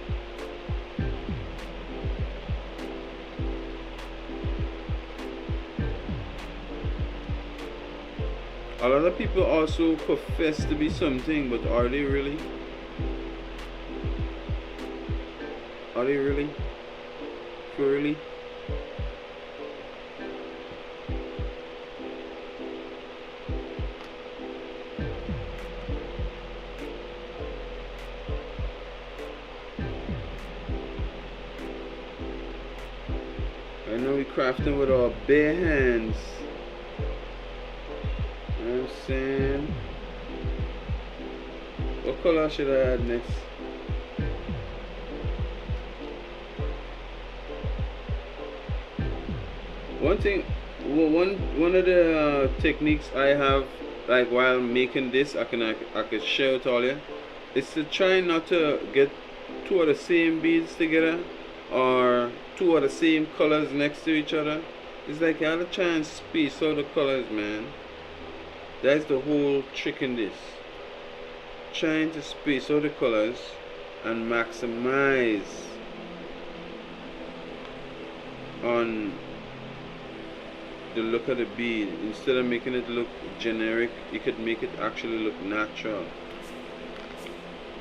A lot of people also profess to be something, but are they really? Are they really? For really? I know we crafting with our bare hands. You know what I'm saying? What color should I add next? One of the techniques I have, like while making this, I could share with all you, is to try not to get two of the same beads together or two of the same colors next to each other. It's like you have to try and space out the colors, man. That's the whole trick in this. Trying to space out the colors and maximize on the look of the bead. Instead of making it look generic, you could make it actually look natural.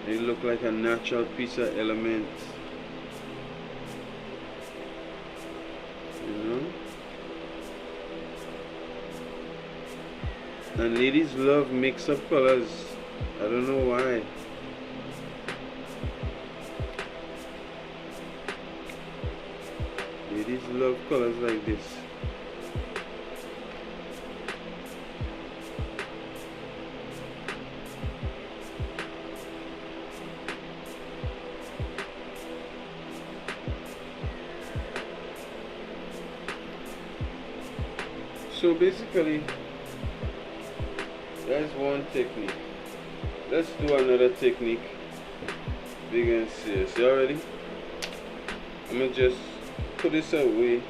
It look like a natural piece of element, you know. And ladies love mix-up colors. I don't know why. Ladies love colors like this. So basically, that's one technique. Let's do another technique. Big and serious. You ready? I'm gonna just put this away.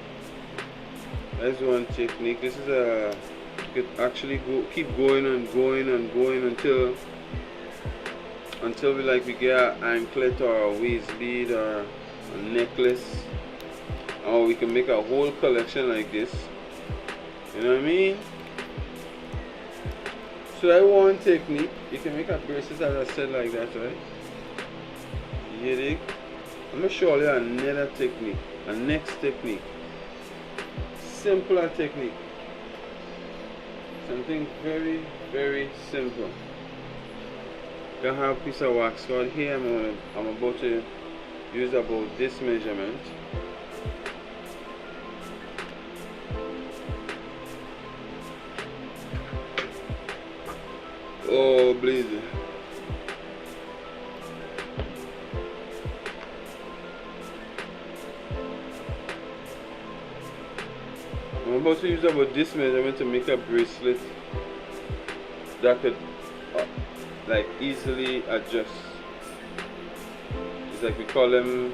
That's one technique. This is a, you could actually keep going and going and going until until we get an anklet or a waist bead or a necklace, or we can make a whole collection like this. You know what I mean? So that one technique, you can make a bracelet as I said like that, right? You get it? I'm gonna show you another technique, a next technique, simpler technique, something very, very simple. I have a piece of wax cord here. I'm about to use about this measurement. Oh, blazing. I'm about to use about this measurement to make a bracelet that could like easily adjust. It's like we call them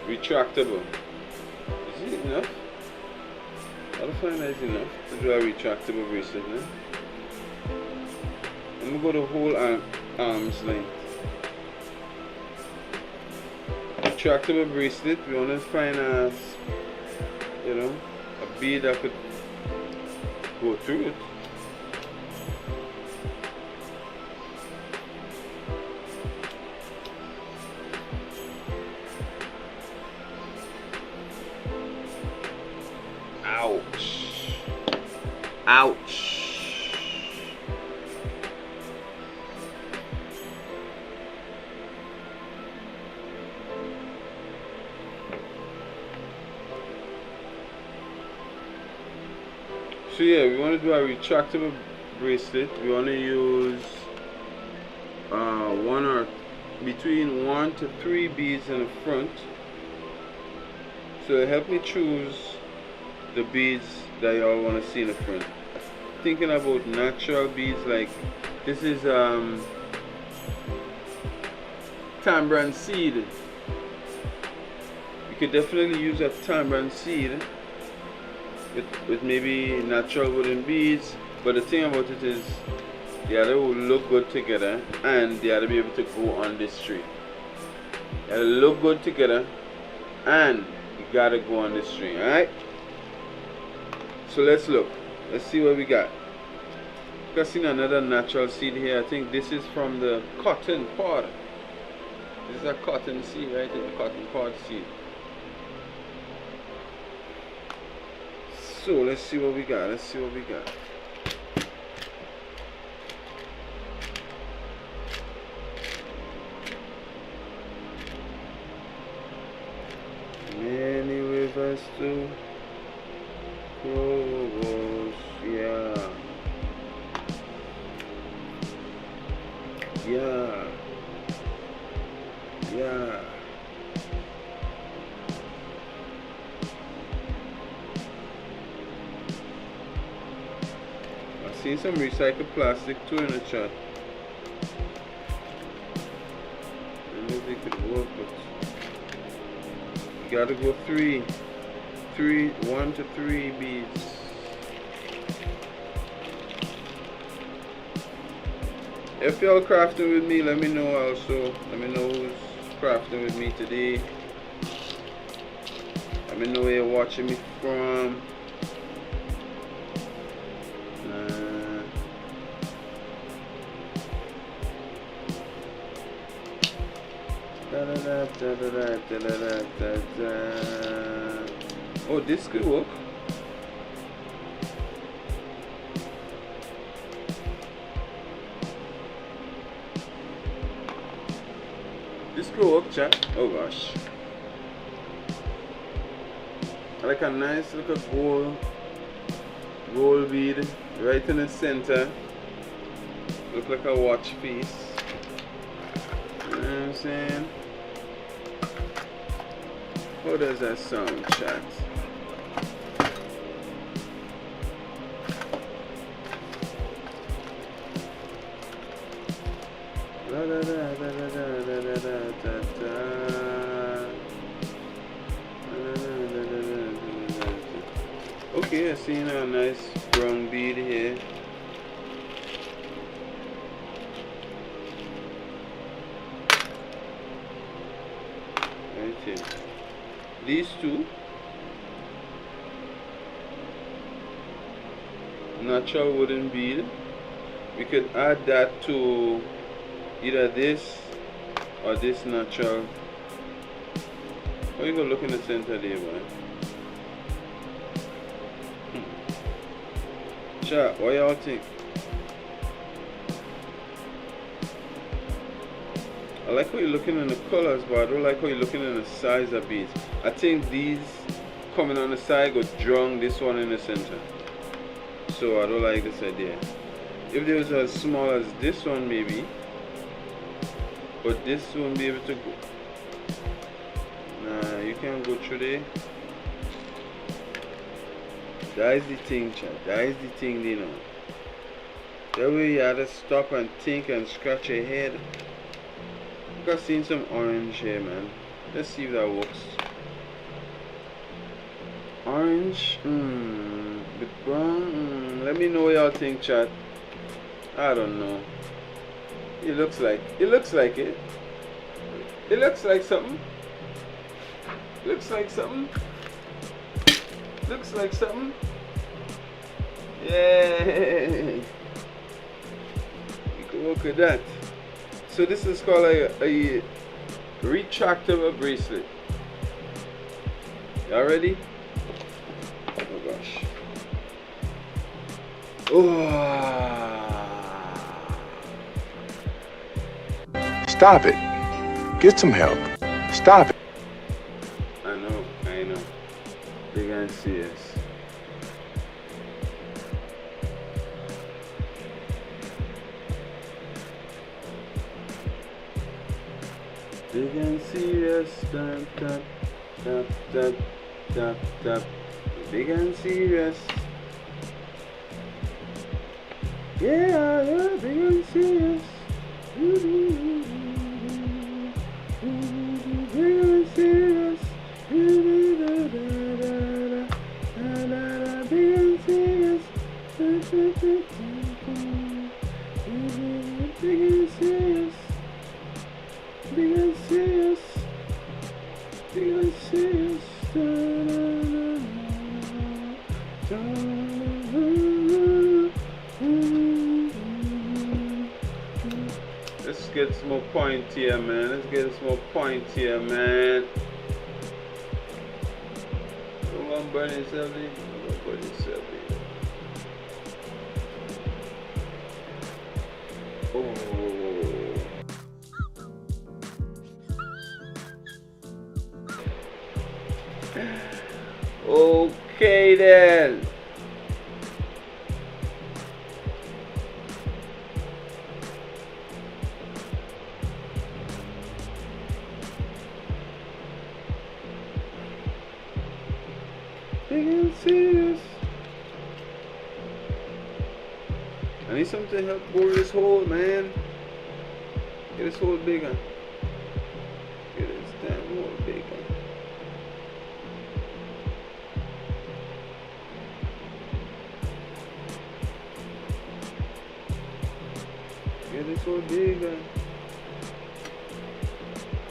retractable. Is it enough? I don't find that is enough to do a retractable bracelet. I'm gonna go the whole arm's length. Retractable bracelet, we want to find a bead that could go through it. Ouch. Ouch. So yeah, we want to do a retractable bracelet. We want to use between 1 to 3 beads in the front. So help me choose the beads that y'all want to see in the front. Thinking about natural beads, like this is tamarind seed. You could definitely use a tamarind seed with maybe natural wooden beads, but the thing about it is the other will look good together and the other be able to go on this tree. They look good together and you gotta go on this tree. Alright? So let's look. Let's see what we got. I've seen another natural seed here. I think this is from the cotton pod. This is a cotton seed, right? It's a cotton pod seed. So let's see what we got. Let's see what we got. Many rivers to cross, yeah. Yeah. Yeah. I've seen some recycled plastic too in the chat. I don't know if they could work, but you gotta go 1 to 3 beads. If y'all crafting with me, let me know also. Let me know who's crafting with me today. Let me know where you're watching me from. Oh, this could work. This could work, chat. Oh gosh. I like a nice little gold bead right in the center. Look like a watch piece. You know what I'm saying? How does that sound, chat? Okay, I see a nice brown bead here. these two natural wooden bead. We could add that to either this or this natural. Or you go look in the center there, man. Chat, what y'all think? I like how you're looking in the colors, but I don't like how you're looking in the size of beads. I think these coming on the side go drunk this one in the center. So I don't like this idea. If there was as small as this one maybe, but this won't be able to go. Nah, you can't go through there. That is the thing, chat. That is the thing, you know. That way you have to stop and think and scratch your head. I've seen some orange here, man. Let's see if that works. Orange, the brown. Let me know what y'all think, chat. I don't know. It looks like it. It looks like something. Looks like something. Looks like something. Yeah. You can work with that. So this is called a retractable bracelet. Y'all ready? Oh gosh. Stop it. Get some help. Stop it. I know. Big and serious. Big and serious. Tap, tap, tap, tap, tap, tap. Big and serious. Yeah, big and serious. Big and serious. Big and serious. Big and serious. Big and serious. Big and serious. Let's get some more point here, man. Let's get some more point here, man. Don't want to burn yourself in. Don't want to burn yourself in. Okay then. Big and serious. I need something to help bore this hole, man. Get this hole bigger. Get this damn hole bigger. Get this hole bigger.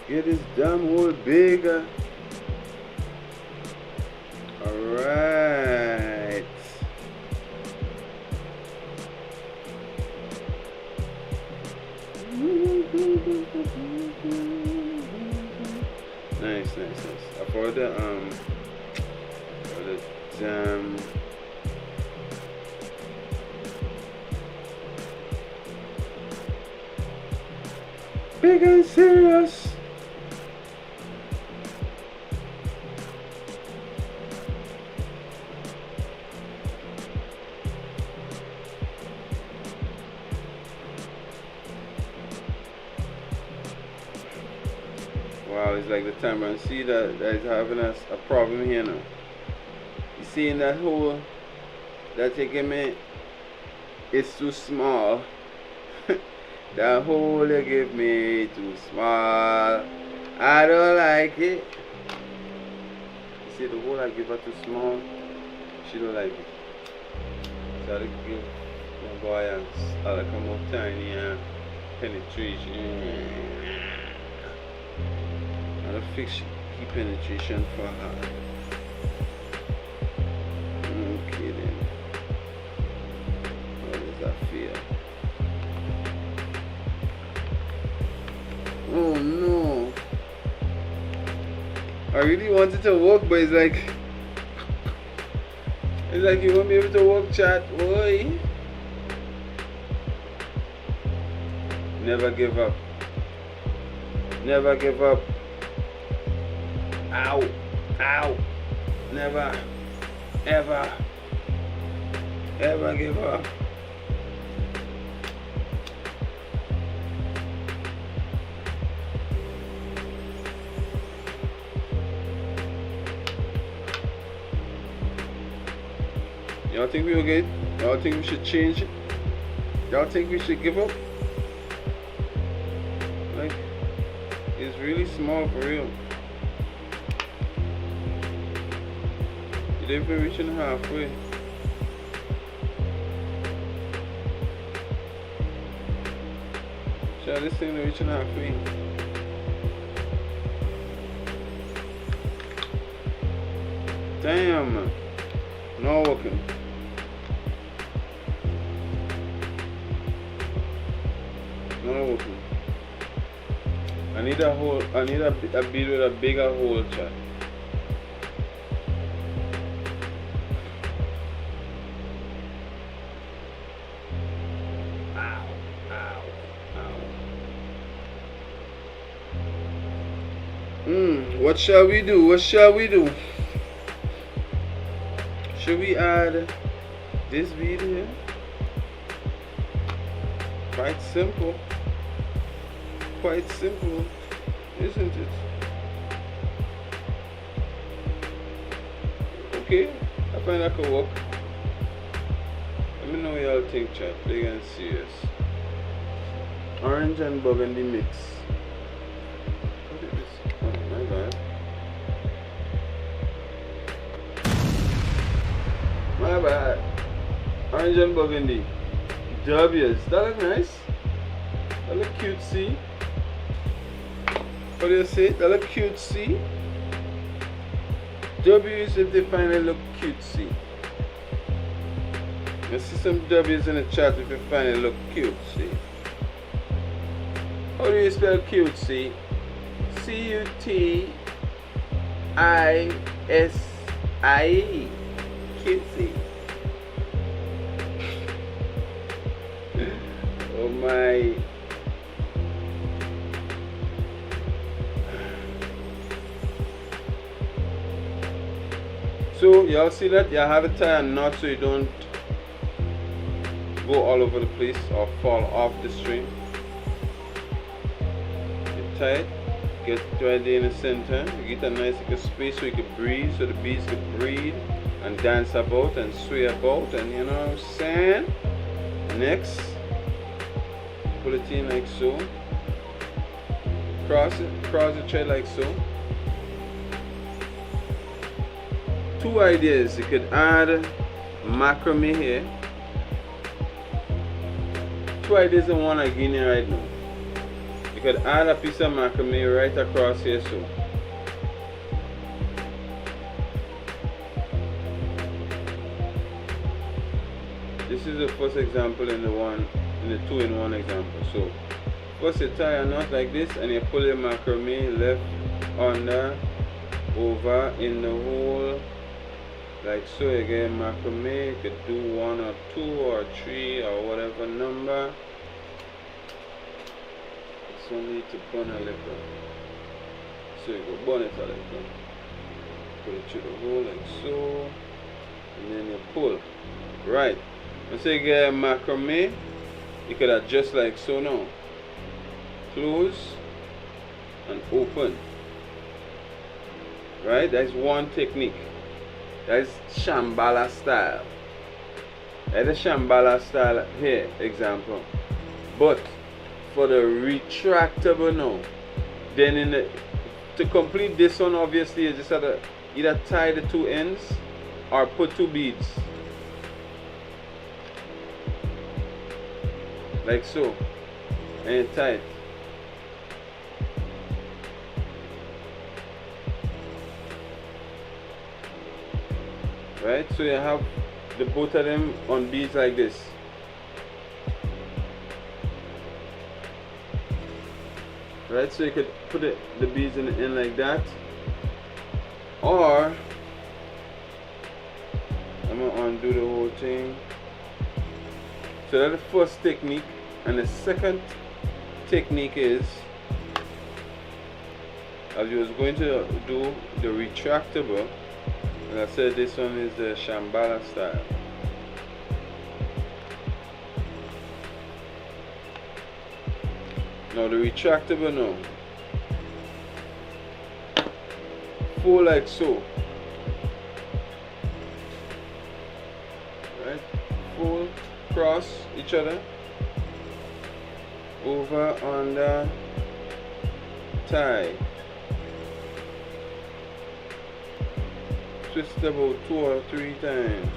Get this damn hole bigger. Alright. Nice. For the jam. Big and serious. Wow, it's like the timer. And see that is having a problem here now. You see in that hole that you give me, it's too small. That hole you give me too small. I don't like it. You see the hole I give her too small. She don't like it. So I give my boy and I'll come up tiny and penetration. I'll fix Deep penetration for her. Okay then. How does that feel? Oh no. I really want it to work, but it's like you won't be able to work, chat. Boy. Never give up. Never give up. Ow. Ow. Never. Ever. Ever give up. Y'all think we will get? Y'all think we should change it? Y'all think we should give up? Like, it's really small for real. You didn't even reaching halfway. Shall this thing reaching halfway? Damn, man. Not working. Not working. I need a hole. I need a bead with a bigger hole, chat. Ow, ow, ow. What shall we do? What shall we do? Should we add this bead here? Quite simple. Quite simple, isn't it? Okay, I find that could work. Let me know what y'all think, chat. Big and serious. Orange and burgundy mix. What is this? Oh my god. My bad. Orange and burgundy. W's. That look nice. That look cutesy. What do you say? That look cutesy. W's if they finally look cutesy. I see some W's in the chat if they finally look cutesy. How do you spell cutesy? C-U-T-I-S-I-E. Cutesy. Oh my. So y'all see that? You have it tie a knot so you don't go all over the place or fall off the string. You tie it, get it right there in the center. You get a nice little space so you can breathe, so the beads can breathe and dance about and sway about, and you know what I'm saying? Next, pull it in like so. Cross the thread like so. Two ideas. You could add macrame here. Two ideas in one I'm getting right now. You could add a piece of macrame right across here so. This is the first example in the two-in-one example. So first you tie a knot like this and you pull your macrame left, under, over in the hole. Like so. Again, macrame, you could do 1 or 2 or 3 or whatever number. This one need to burn a little. So you go burn it a little. Put it through the hole like so. And then you pull. Right. Once you get macrame, you could adjust like so now. Close and open. Right? That's one technique. That's Shambhala style. That's the Shambhala style here, example. But for the retractable now, then to complete this one, obviously you just have to either tie the two ends or put 2 beads. Like so. And you tie it. right? So you have the both of them on beads like this. Right, so you could put the beads in the end like that, or I'm gonna undo the whole thing. So that's the first technique, and the second technique is, as you was going to do the retractable, and I said this one is the Shambhala style. Now the retractable now, fold like so, right? Fold, cross each other, over, under, tie, twist about 2 or 3 times.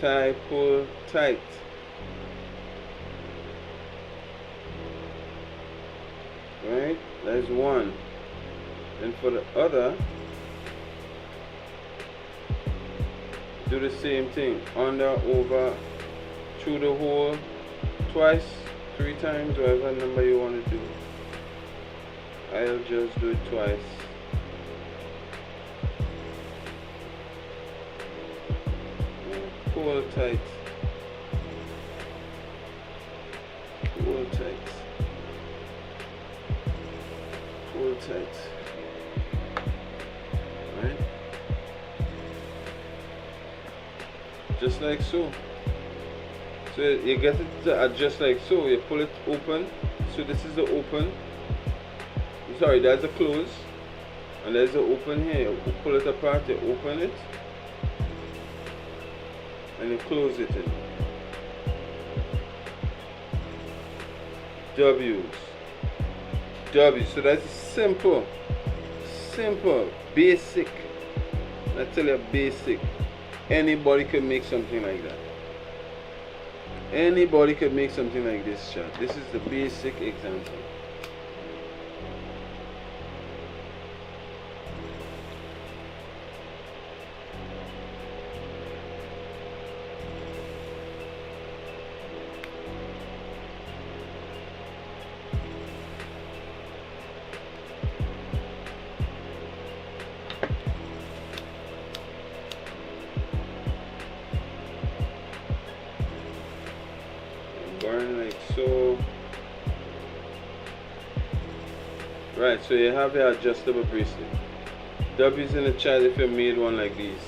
Tie, pull tight. Right? That's one. And for the other, do the same thing. Under, over, through the hole, twice, 3 times, whatever number you want to do. I'll just do it twice. Pull tight. Pull tight. Pull tight. Right? Just like so. So you get it to adjust like so. You pull it open. So this is the open. Sorry, that's the close. And there's the open here. You pull it apart, you open it. And you close it in. W's. W's. So that's simple. Simple. Basic. I tell you, basic. Anybody can make something like that. Anybody can make something like this, chat. This is the basic example. Burn like so. Right, so you have your adjustable bracelet. W's in the chat if you made one like these.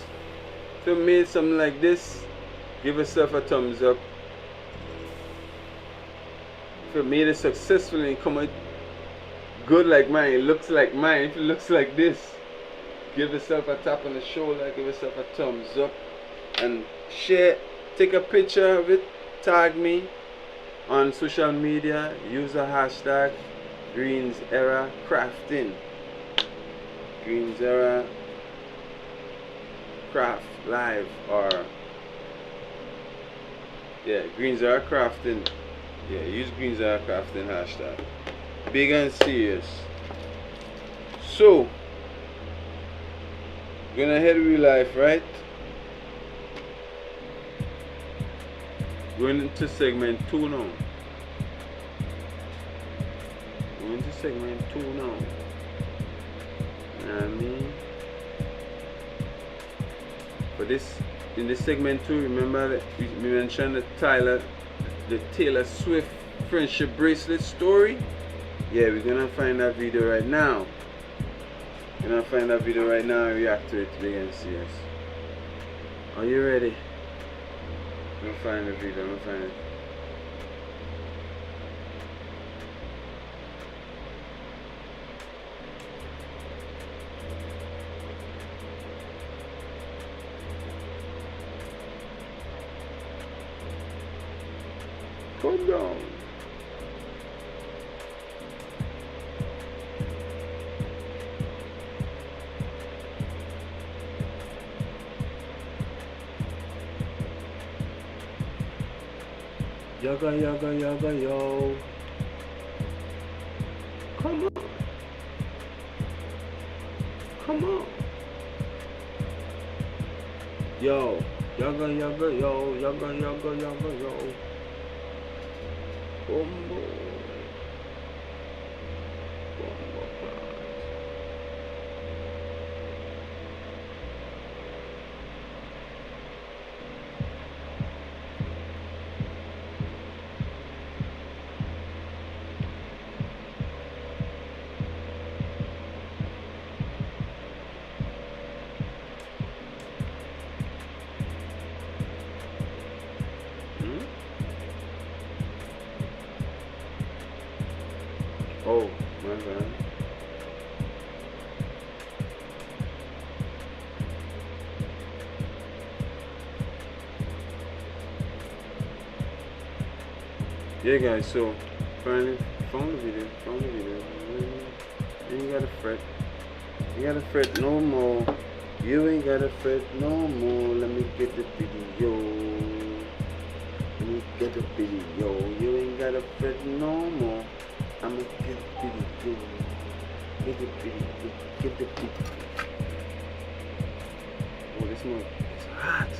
If you made something like this, give yourself a thumbs up. If you made it successfully and come out good like mine, it looks like mine. If it looks like this, give yourself a tap on the shoulder, give yourself a thumbs up, and share, take a picture of it, tag me on social media, use the hashtag Greens Era Crafting. Greens Era Craft Live, or yeah, Greens Era Crafting. Yeah, use Greens Era Crafting hashtag. Big and serious. So, gonna head real life, right? Going into segment 2 now. Going into segment 2 now. You know what I mean? But this, in this segment 2, remember that we mentioned the Taylor Swift friendship bracelet story. Yeah, we're gonna find that video right now. We're gonna find that video right now and react to it. Big and serious. Are you ready? I'm gonna find the video, I'm gonna find it. Calm down. Yaga, yaga, yaga, yo. Come on. Come on. Yo. Yaga, yaga, yo. Yaga, yaga, yaga, yo. Bombo. Bombo cloud. Oh, my bad. Yeah, guys, so finally found the video. You ain't gotta fret. You gotta fret no more. You ain't gotta fret no more. Let me get the video. Let me get the video. You ain't gotta fret no more. I'ma get the video. Get the video. Get the video. Oh, this one is hot.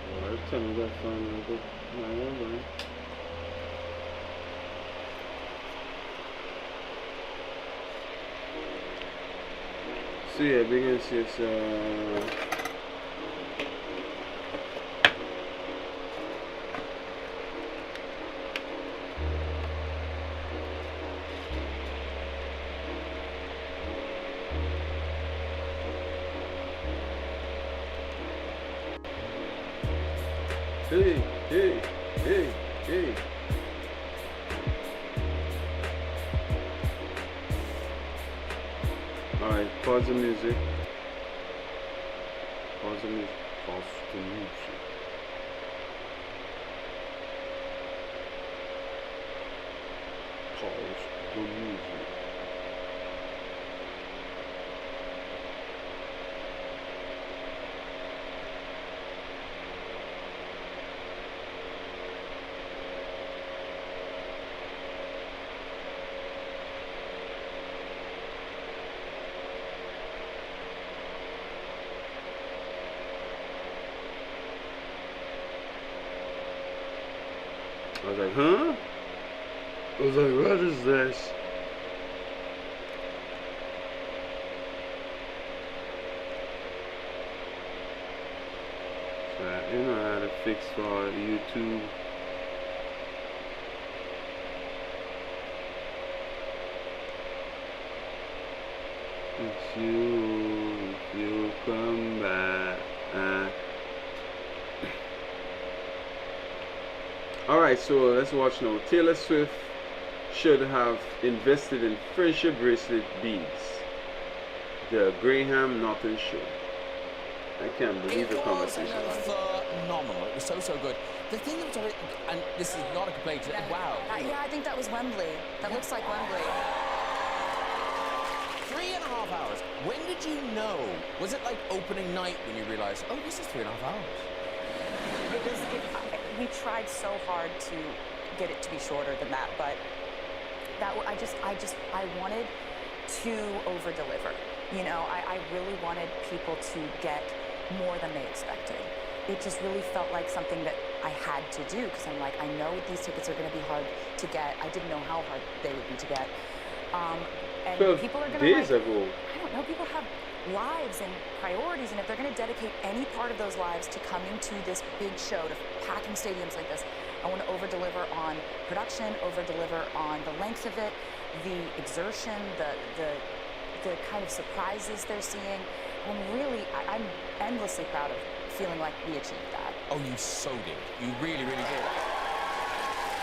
Oh, every time I got fun, I go my own way. So yeah, begin this hey. Alright, pause the music. Pause the music. Pause the music. Pause the music. I was like, huh? I was like, what is this? So, you know how to fix for YouTube. It's you come back. Alright, so let's watch now. Taylor Swift should have invested in friendship bracelet beads. The Graham Norton show. I can't believe the conversation. It was phenomenal. It was so good. The thing that was, and this is not a complaint, wow. Yeah, I think that was Wembley. That looks like Wembley. 3.5 hours. When did you know? Was it like opening night when you realized, oh, this is 3.5 hours? We tried so hard to get it to be shorter than that, but I wanted to over deliver. You know, I really wanted people to get more than they expected. It just really felt like something that I had to do, because I'm like, I know these tickets are going to be hard to get. I didn't know how hard they would be to get. And 12 people are going to days ago. I don't know, people have lives and priorities, and if they're going to dedicate any part of those lives to coming to this big show, to packing stadiums like this, I want to over-deliver on production, over-deliver on the length of it, the exertion, the kind of surprises they're seeing. I'm endlessly proud of feeling like we achieved that. Oh, you so did. You really did.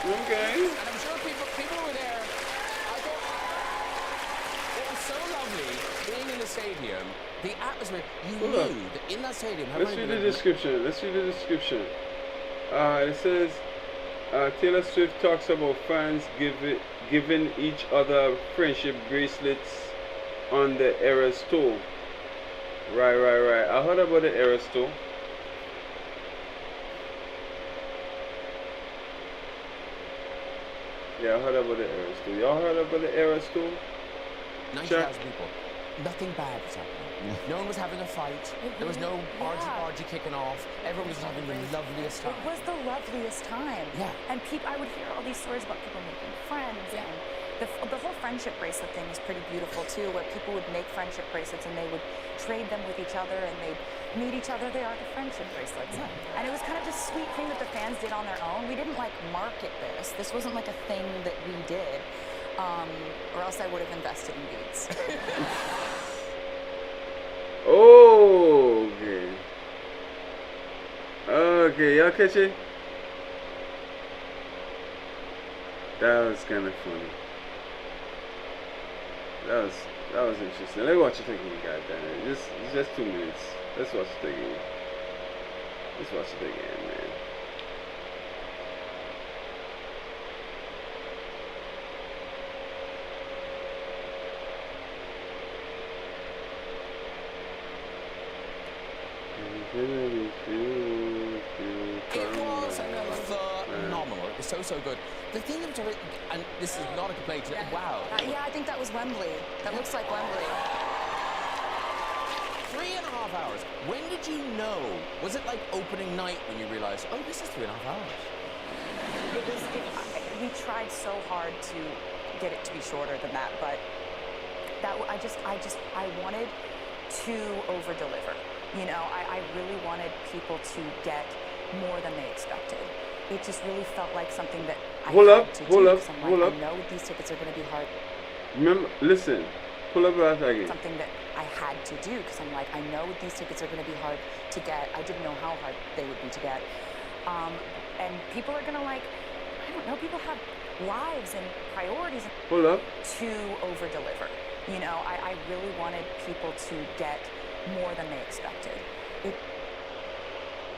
Okay. And I'm sure people who were there, I thought, it was so lovely being in the stadium, the atmosphere. You knew that in that stadium. Let's read the description. It says, Taylor Swift talks about fans giving each other friendship bracelets on the Eras tour. Right. I heard about the Eras tour. Yeah, I heard about the Eras too. Y'all heard about the Eras too? 90,000 people. Nothing bad was happening. No one was having a fight. There was no argy-bargy kicking off. Everyone was having the loveliest time. It was the loveliest time. Yeah. And I would hear all these stories about people making friends. Yeah. And the whole friendship bracelet thing was pretty beautiful too, where people would make friendship bracelets and they would trade them with each other and they'd meet each other. They are the friendship bracelets. Yeah. And it was kind of this sweet thing that the fans did on their own. We didn't like market this. This wasn't like a thing that we did. Or else I would have invested in beads. Oh, okay. Okay, y'all catch it? That was kind of funny. That was interesting. Let's watch it again, guys. Just 2 minutes. Let's watch it again. Let's watch it again, man. It was phenomenal. It was so good. The thing that was, and this is not a complaint, wow. Yeah, I think that was Wembley. That looks like Wembley. 3.5 hours. When did you know? Was it like opening night when you realized, oh, this is 3.5 hours? We tried so hard to get it to be shorter than that, but I wanted to over-deliver. You know, I really wanted people to get more than they expected. It just really felt like something that I had to do. Hold up. I know these tickets are going to be hard. Remember, listen, pull up that again. Something that I had to do because I'm like, I know these tickets are going to be hard to get. I didn't know how hard they would be to get. And people are going to like, I don't know, people have lives and priorities to over-deliver. You know, I really wanted people to get more than they expected.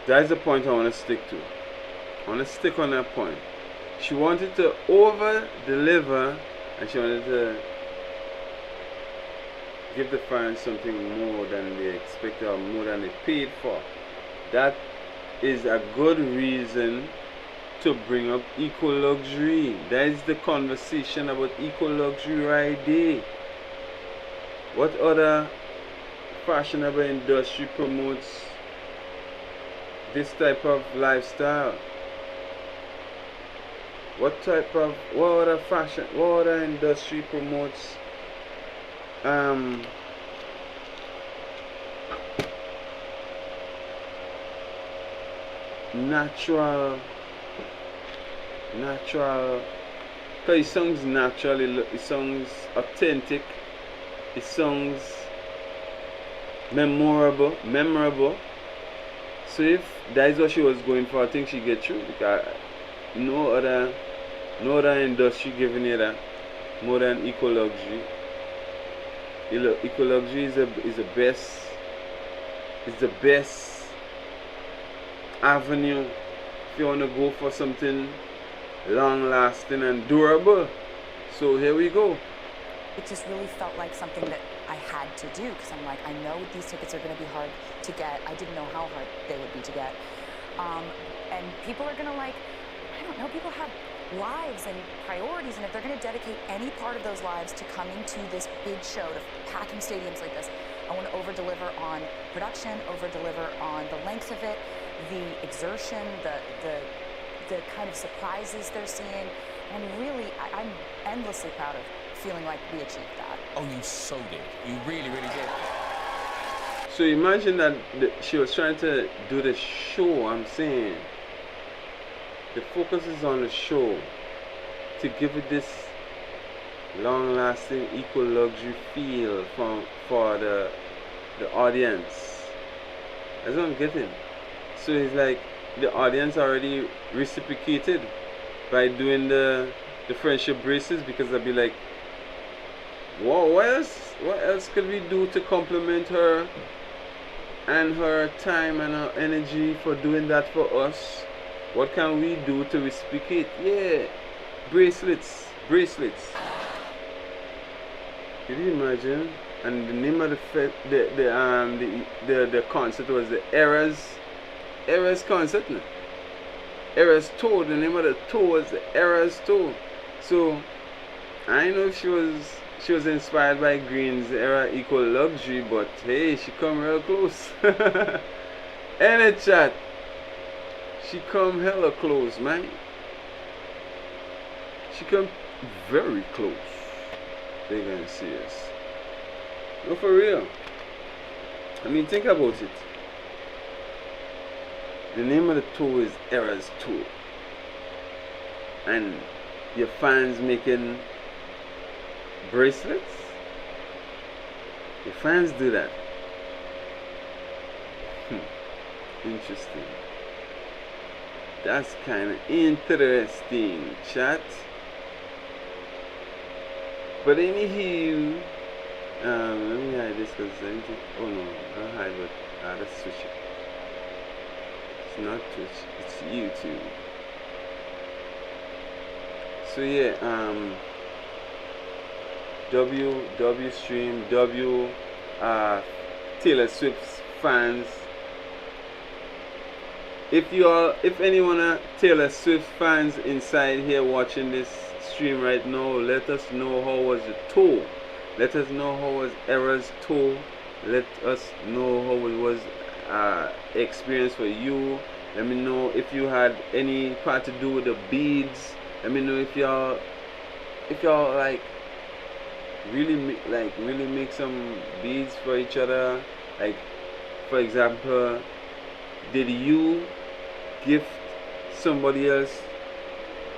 That's the point I want to stick to. I want to stick on that point. She wanted to over-deliver and she wanted to give the fans something more than they expected or more than they paid for. That is a good reason to bring up eco-luxury. That is the conversation about eco-luxury right there. What other fashionable industry promotes this type of lifestyle? What other industry promotes natural, because it sounds natural, it sounds authentic, it sounds memorable. So if that is what she was going for, I think she get through, because no other industry giving you that more than eco-luxury. Eco-luxury is the best avenue if you want to go for something long-lasting and durable. So here we go. It just really felt like something that I had to do because I'm like, I know these tickets are going to be hard to get. I didn't know how hard they would be to get. And people are going to like, I don't know, people have lives and priorities, and if they're going to dedicate any part of those lives to coming to this big show, to packing stadiums like this, I want to over-deliver on production, over-deliver on the length of it, the exertion, the kind of surprises they're seeing, and really, I'm endlessly proud of feeling like we achieved that. Oh, you so did. You really, really did. So imagine that she was trying to do the show, I'm saying. The focus is on the show to give it this long-lasting eco-luxury feel for the audience. That's what I'm getting. So it's like the audience already reciprocated by doing the friendship bracelets, because they'll be like, whoa, what else could we do to compliment her and her time and her energy for doing that for us? What can we do to reciprocate? Yeah, bracelets. Can you imagine? And the name of the concert was the Eras concert. Eras Tour. The name of the tour was the Eras Tour. So I know she was inspired by Greens Era Eco Luxury, but hey, she come real close. Any chat, she come hella close, man. She come very close. They're gonna see us. No, for real. I mean, think about it. The name of the toe is Era's Toe, and your fans making bracelets. Your fans do that. Interesting. That's kind of interesting, chat. But anywho, let me hide this because I think. Oh no, I'll hide, but let's switch it. It's not Twitch, it's YouTube. So yeah, W stream, Taylor Swift's fans. If anyone are Taylor Swift fans inside here watching this stream right now, let us know how was the tour. Let us know how was Era's tour. Let us know how it was experience for you. Let me know if you had any part to do with the beads. Let me know if y'all like really make some beads for each other. Like, for example, did you gift somebody else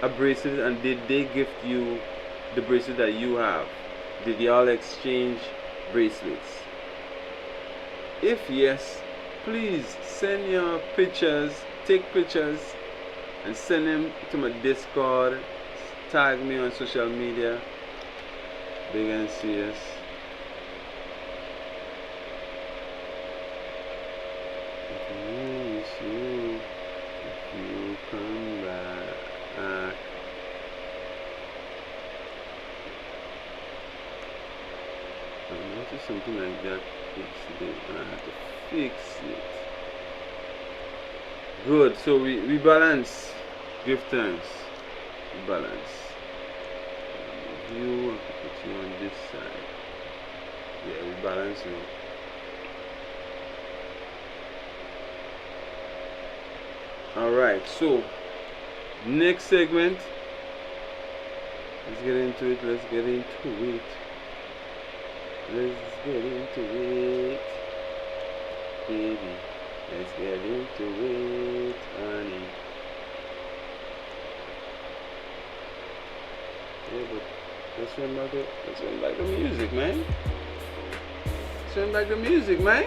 a bracelet, and did they gift you the bracelet that you have? Did y'all exchange bracelets? If yes, please send your pictures, take pictures and send them to my Discord. Tag me on social media. Big and serious. If you come back. I noticed something like that yesterday and I had to fix it. Good, so we balance. Give thanks. We balance. You want to put you on this side. Yeah, we balance now. Alright, so next segment. Let's get into it. Let's get into it. Baby. Let's get into it, honey. Yeah, but let's run back the music, man. Let's run back the music, man.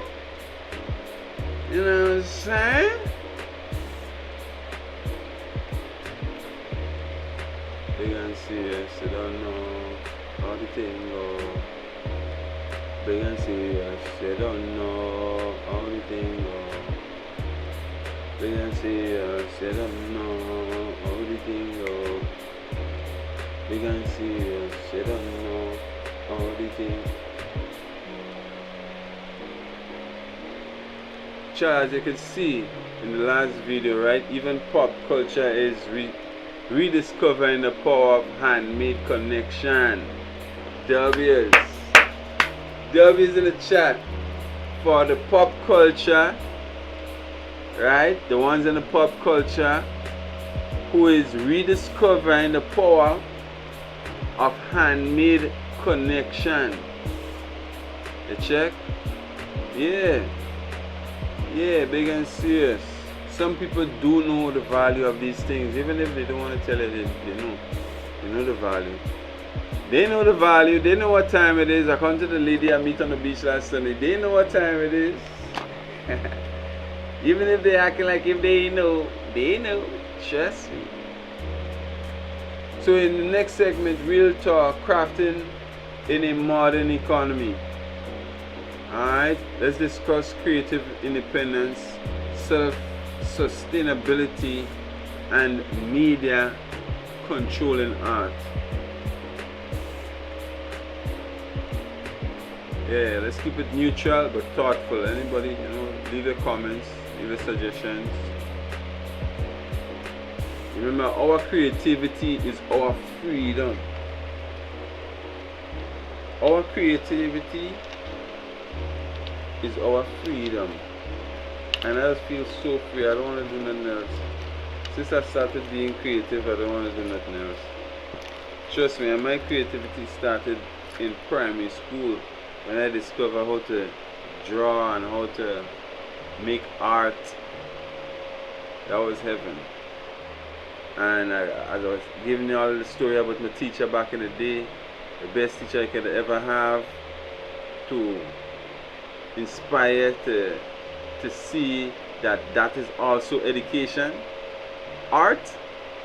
You know what I'm saying? Big and serious, you don't know how the thing go. Big and serious, you don't know how the thing go. Big and serious, you don't know how the thing go. Big and serious, you don't know how the thing. Child, as you can see in the last video, right? Even pop culture is rediscovering the power of handmade connection. W's in the chat for the pop culture, right? The ones in the pop culture who is rediscovering the power of handmade connection. You check? Yeah, big and serious. Some people do know the value of these things, even if they don't want to tell it. They know the value. They know the value. They know what time it is. According to the lady I met on the beach last Sunday, they know what time it is. Even if they acting like if they know, they know. Trust me. So in the next segment, we'll talk crafting in a modern economy. Alright, let's discuss creative independence, self-sustainability, and media controlling art. Yeah, let's keep it neutral but thoughtful. Anybody, leave your comments, leave your suggestions. Remember, our creativity is our freedom. Our creativity is our freedom. And I just feel so free. I don't want to do nothing else. Since I started being creative, I don't want to do nothing else. Trust me, my creativity started in primary school when I discovered how to draw and how to make art. That was heaven. And as I was giving you all the story about my teacher back in the day, the best teacher I could ever have, to inspire to see that that is also education. Art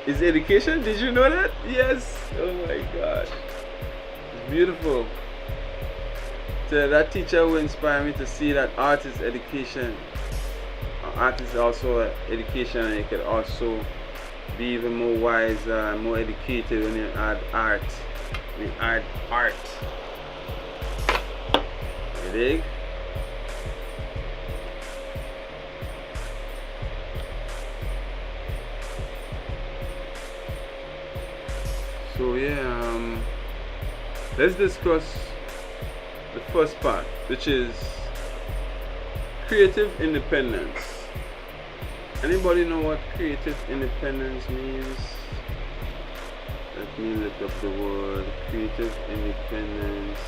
is education. Did you know that? Yes. Oh my gosh, it's beautiful. So that teacher who inspired me to see that art is education. Art is also education, and you can also be even more wiser and more educated when you add art. We add art. You dig? So yeah, let's discuss the first part, which is creative independence. Anybody know what creative independence means? Let me look up the word creative independence.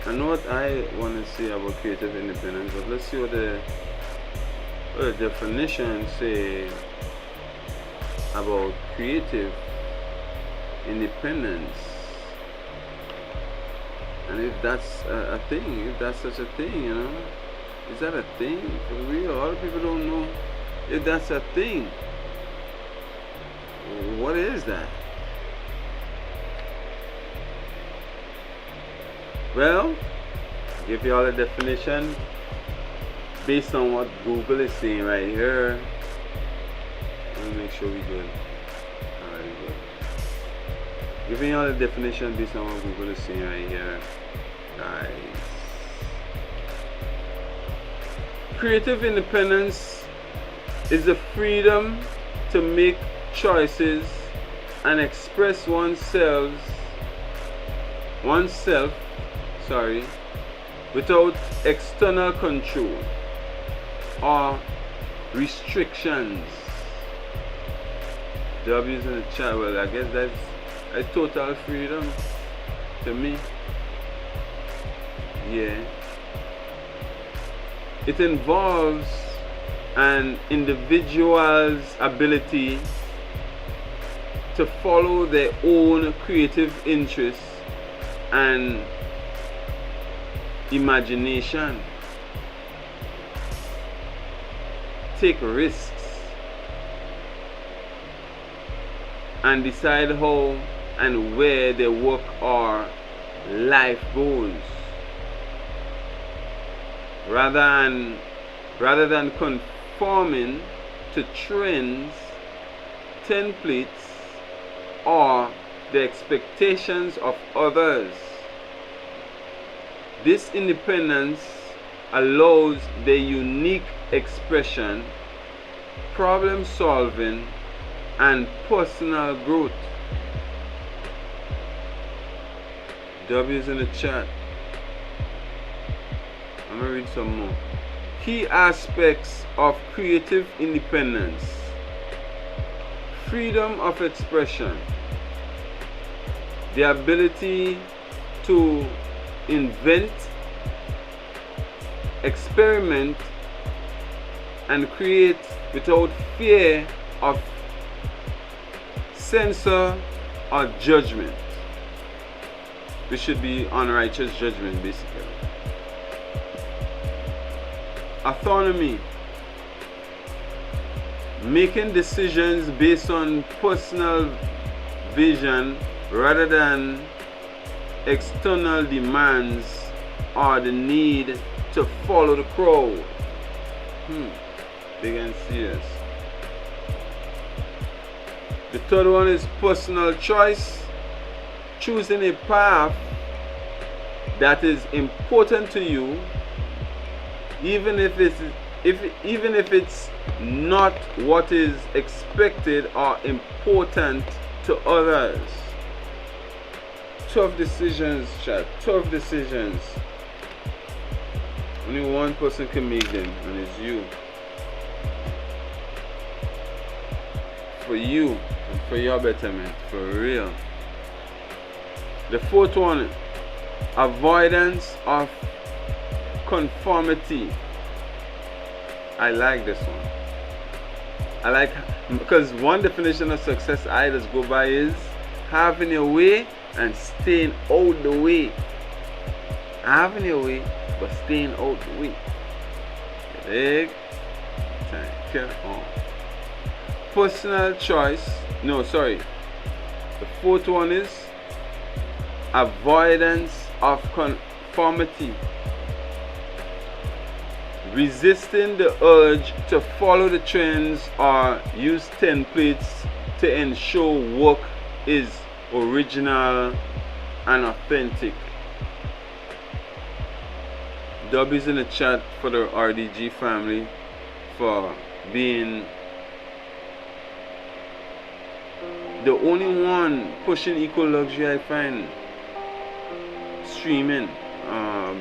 I know what I want to say about creative independence, but let's see what the definition say about creative independence, and if that's a thing, if that's such a thing, you know. Is that a thing for real? A lot of people don't know if that's a thing. What is that? Well, I'll give you all the definition based on what Google is saying right here. Let me make sure we good. Alright, good. Giving you all the definition based on what Google is saying right here, guys. Creative independence is the freedom to make choices and express oneself, without external control or restrictions. W's in the chat. Well, I guess that's a total freedom to me. Yeah. It involves an individual's ability to follow their own creative interests and imagination, take risks, and decide how and where their work or life goes, rather than conforming to trends, templates, or the expectations of others. This independence allows their unique expression, problem solving, and personal growth. W's in the chat. I'm gonna read some more. Key aspects of creative independence: freedom of expression, the ability to invent, experiment, and create without fear of censor or judgment, which should be unrighteous judgment, basically. Autonomy, making decisions based on personal vision rather than external demands or the need to follow the crowd. Big and serious. The third one is personal choice, choosing a path that is important to you, even if even if it's not what is expected or important to others. Tough decisions, chat. Tough decisions. Only one person can make them, and it's you. For you and for your betterment, for real. The fourth one, avoidance of conformity. I like this one. I like, because one definition of success I just go by is having your way and staying out the way. Having your way but staying out the way. Big thank you. Personal choice. No, sorry. The fourth one is avoidance of conformity. Resisting the urge to follow the trends or use templates to ensure work is original and authentic. W's in the chat for the RDG family for being the only one pushing eco luxury. I find streaming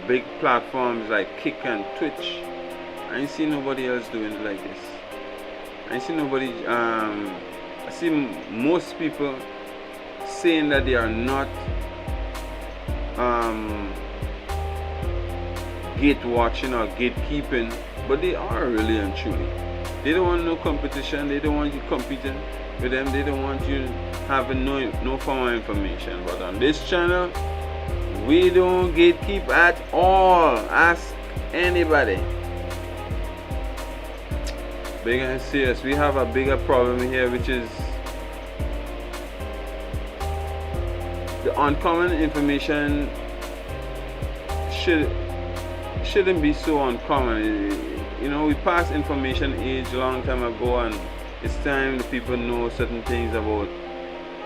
big platforms like Kick and Twitch. I ain't seen nobody else doing it like this. I ain't seen nobody. I see most people saying that they are not gate watching or gatekeeping, but they are really and truly. They don't want no competition. They don't want you competing with them. They don't want you having no form of information. But on this channel, we don't gatekeep at all. Ask anybody. Big and serious. We have a bigger problem here, which is the uncommon information shouldn't be so uncommon. You know, we passed information age a long time ago, and it's time the people know certain things about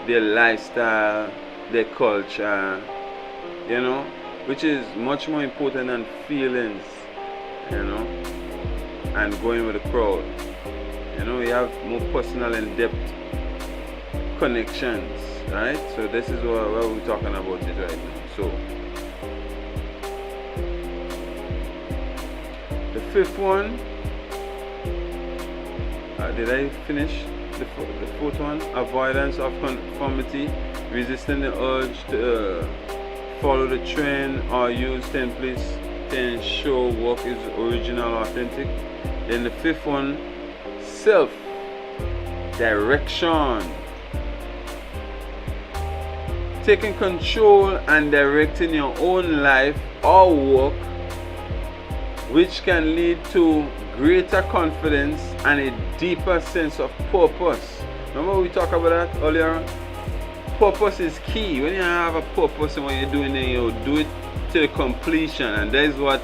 their lifestyle, their culture, you know, which is much more important than feelings, you know, and going with the crowd. You know, we have more personal and depth connections, right? So this is what we're talking about it right now. So the fifth one, did I finish the fourth one? Avoidance of conformity, resisting the urge to follow the trend or use templates to ensure work is original, authentic. Then the fifth one, self-direction, taking control and directing your own life or work, which can lead to greater confidence and a deeper sense of purpose. Remember we talked about that earlier? Purpose is key. When you have a purpose in what you're doing, then you do it to the completion, and that is what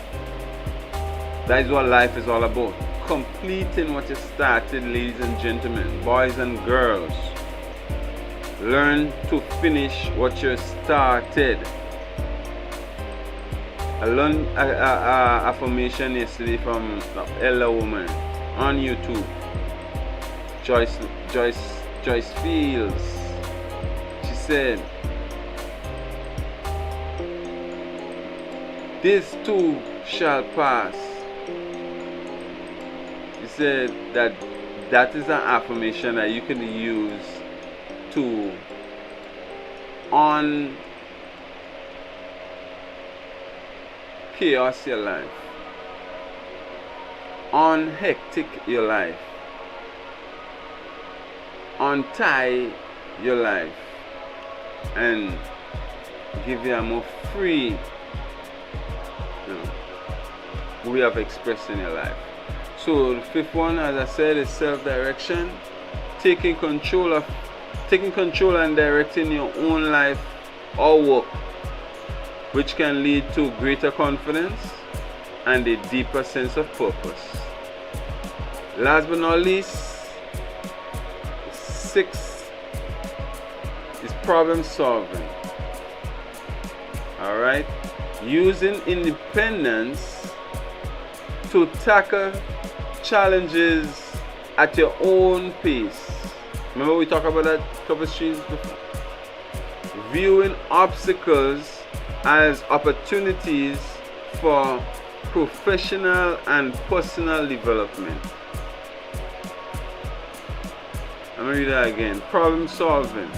life is all about. Completing what you started, ladies and gentlemen, boys and girls. Learn to finish what you started. I learned an affirmation yesterday from an elder woman on YouTube, Joyce Fields. She said, "This too shall pass." She said that is an affirmation that you can use to chaos your life, hectic your life, untie your life, and give you a more free way of expressing your life. So the fifth one, as I said, is self-direction, taking control and directing your own life or work, which can lead to greater confidence and a deeper sense of purpose. Last but not least, sixth is problem solving. Alright? Using independence to tackle challenges at your own pace. Remember we talked about that couple streams before? Viewing obstacles as opportunities for professional and personal development. I'm going to read that again. Problem solving.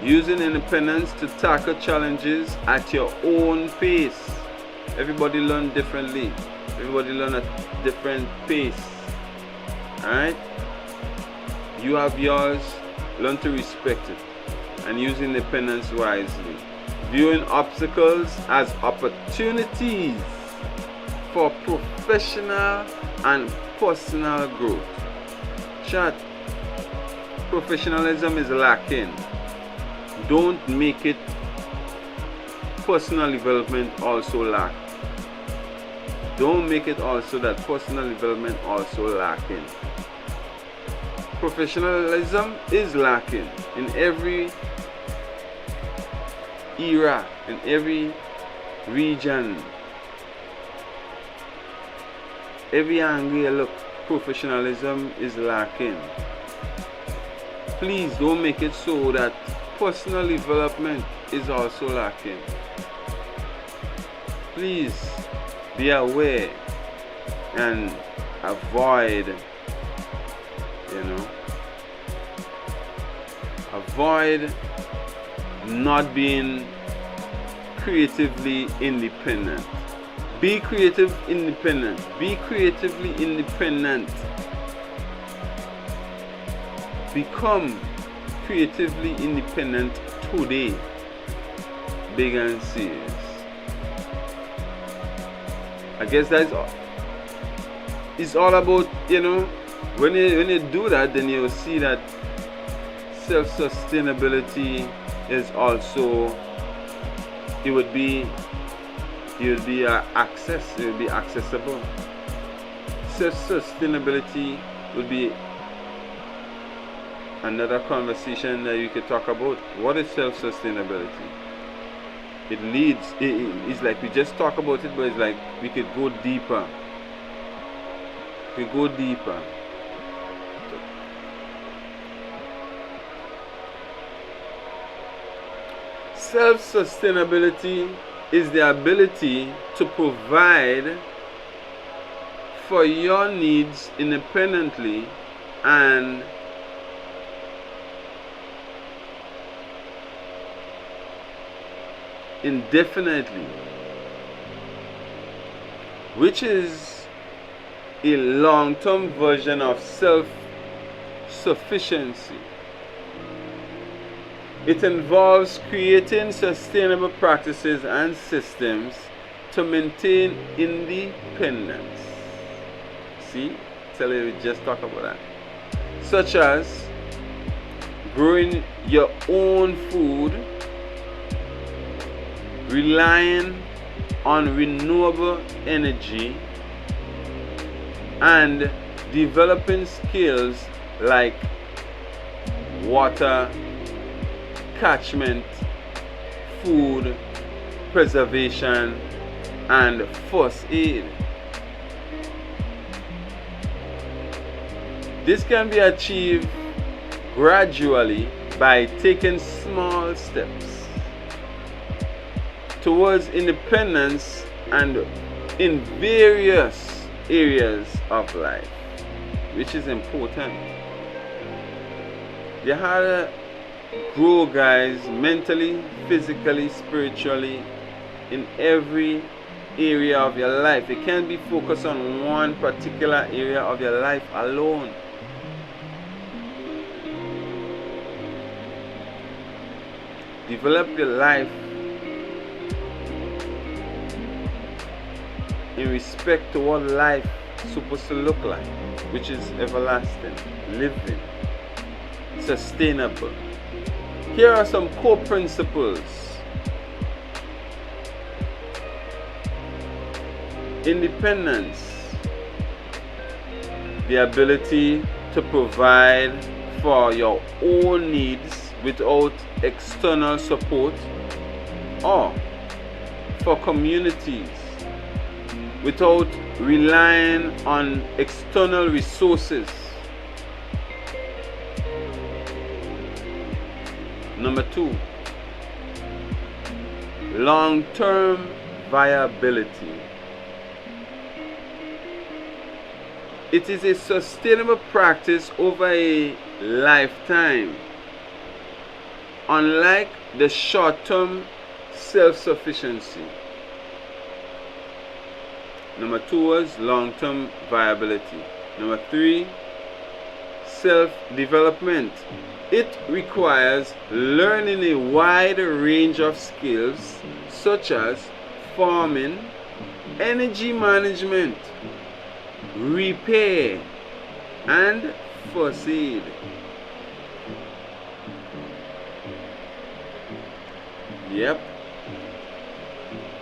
Using independence to tackle challenges at your own pace. Everybody learn differently. Everybody learn at different pace. Alright? You have yours. Learn to respect it. And use independence wisely. Viewing obstacles as opportunities for professional and personal growth. Chat. Professionalism is lacking. Don't make it personal development also lack. Don't make it also that personal development also lacking. Professionalism is lacking in every era, in every region. Every angle you look, professionalism is lacking. Please don't make it so that personal development is also lacking. Please be aware and avoid, avoid not being creatively independent. Be creative independent. Be creatively independent. Become creatively independent today. Big and serious. I guess that's all. It's all about, when you do that, then you'll see that self-sustainability is also, it would be accessible. Self-sustainability would be another conversation that you could talk about. What is self-sustainability? It's like we just talk about it, but it's like we could go deeper. Self-sustainability is the ability to provide for your needs independently and indefinitely, which is a long-term version of self-sufficiency. It involves creating sustainable practices and systems to maintain independence. See, tell you, we just talked about that. Such as growing your own food, relying on renewable energy, and developing skills like water catchment, food preservation, and first aid. This can be achieved gradually by taking small steps towards independence and in various areas of life, which is important. You have to grow, guys, mentally, physically, spiritually, in every area of your life. You can't be focused on one particular area of your life alone. Develop your life in respect to what life is supposed to look like, which is everlasting, living, sustainable. Here are some core principles. Independence, the ability to provide for your own needs without external support, or for communities without relying on external resources. Number 2, long-term viability. It is a sustainable practice over a lifetime, unlike the short-term self-sufficiency. Number 2 was long-term viability. Number 3, self-development. It requires learning a wide range of skills such as farming, energy management, repair, and first aid. Yep.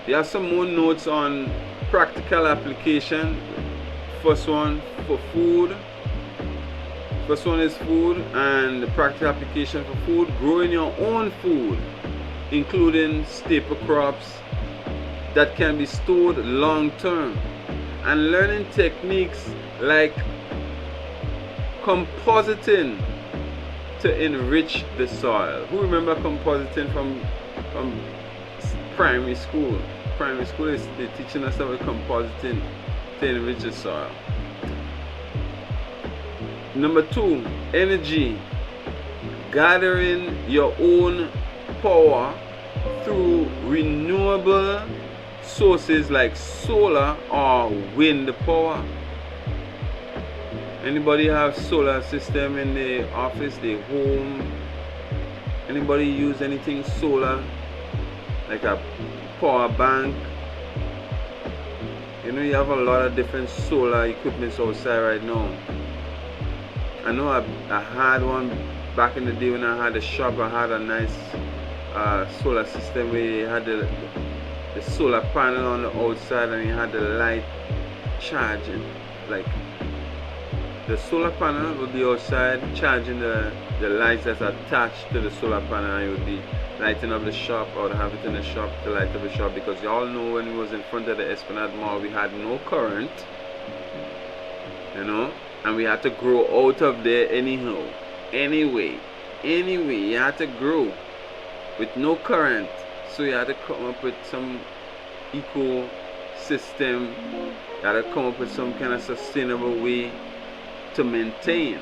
There are some more notes on practical application. First one for food. First one is food, and the practical application for food: growing your own food, including staple crops that can be stored long term, and learning techniques like compositing to enrich the soil. Who remember compositing from primary school? Primary school is they're teaching us about compositing to enrich the soil. Number 2, energy. Gathering your own power through renewable sources like solar or wind power. Anybody have solar system in the office, the home? Anybody use anything solar, like a power bank? You know, you have a lot of different solar equipments outside right now. I know I had one back in the day when I had a shop. I had a nice solar system where you had the solar panel on the outside and you had the light charging. Like the solar panel would be outside charging the lights that's attached to the solar panel, and you would be lighting up the shop. I would have it in the shop to light up the shop, because you all know when we was in front of the Esplanade Mall, we had no current, you know, and we had to grow out of there anyhow. Anyway, you had to grow with no current, so you had to come up with some eco system. You had to come up with some kind of sustainable way to maintain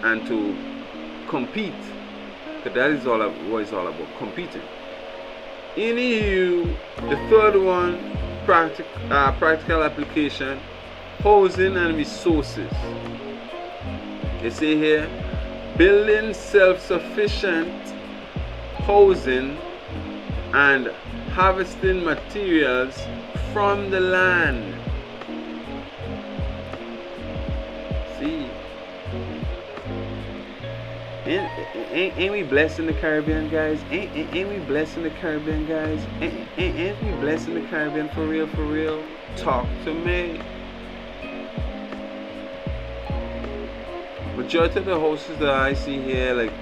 and to compete, because that is what it's all about, competing. Anywho, the third one, practical application: housing and resources. They say here, building self-sufficient housing and harvesting materials from the land. See, ain't we blessed in the Caribbean, guys? Ain't we blessed in the Caribbean, guys? Ain't we blessed in the Caribbean, for real, for real? Talk to me. Majority of the houses that I see here, like,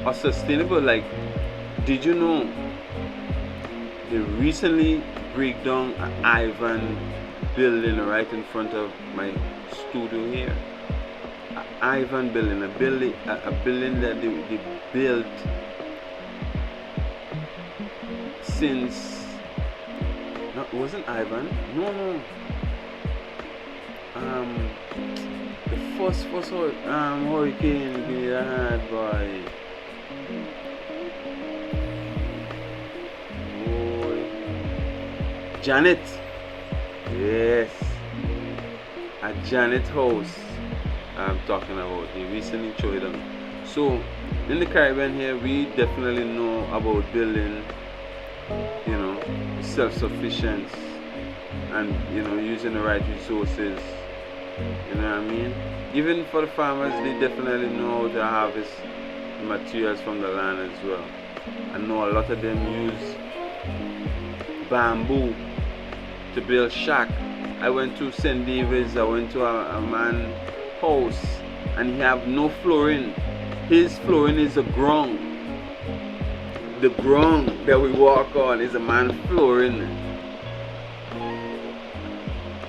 are sustainable. Like, did you know they recently break down an Ivan building right in front of my studio here? An Ivan building, a building that they built since. No, it wasn't Ivan. No. The first hurricane we had, boy. Janet. Yes. A Janet house I'm talking about. They recently showed them. So in the Caribbean here, we definitely know about building, you know, self-sufficient, and, you know, using the right resources. You know what I mean? Even for the farmers, they definitely know how to harvest the materials from the land as well. I know a lot of them use bamboo to build shack. I went to St. David's, I went to a man's house, and he have no flooring. His flooring is the ground. The ground that we walk on is a man's flooring.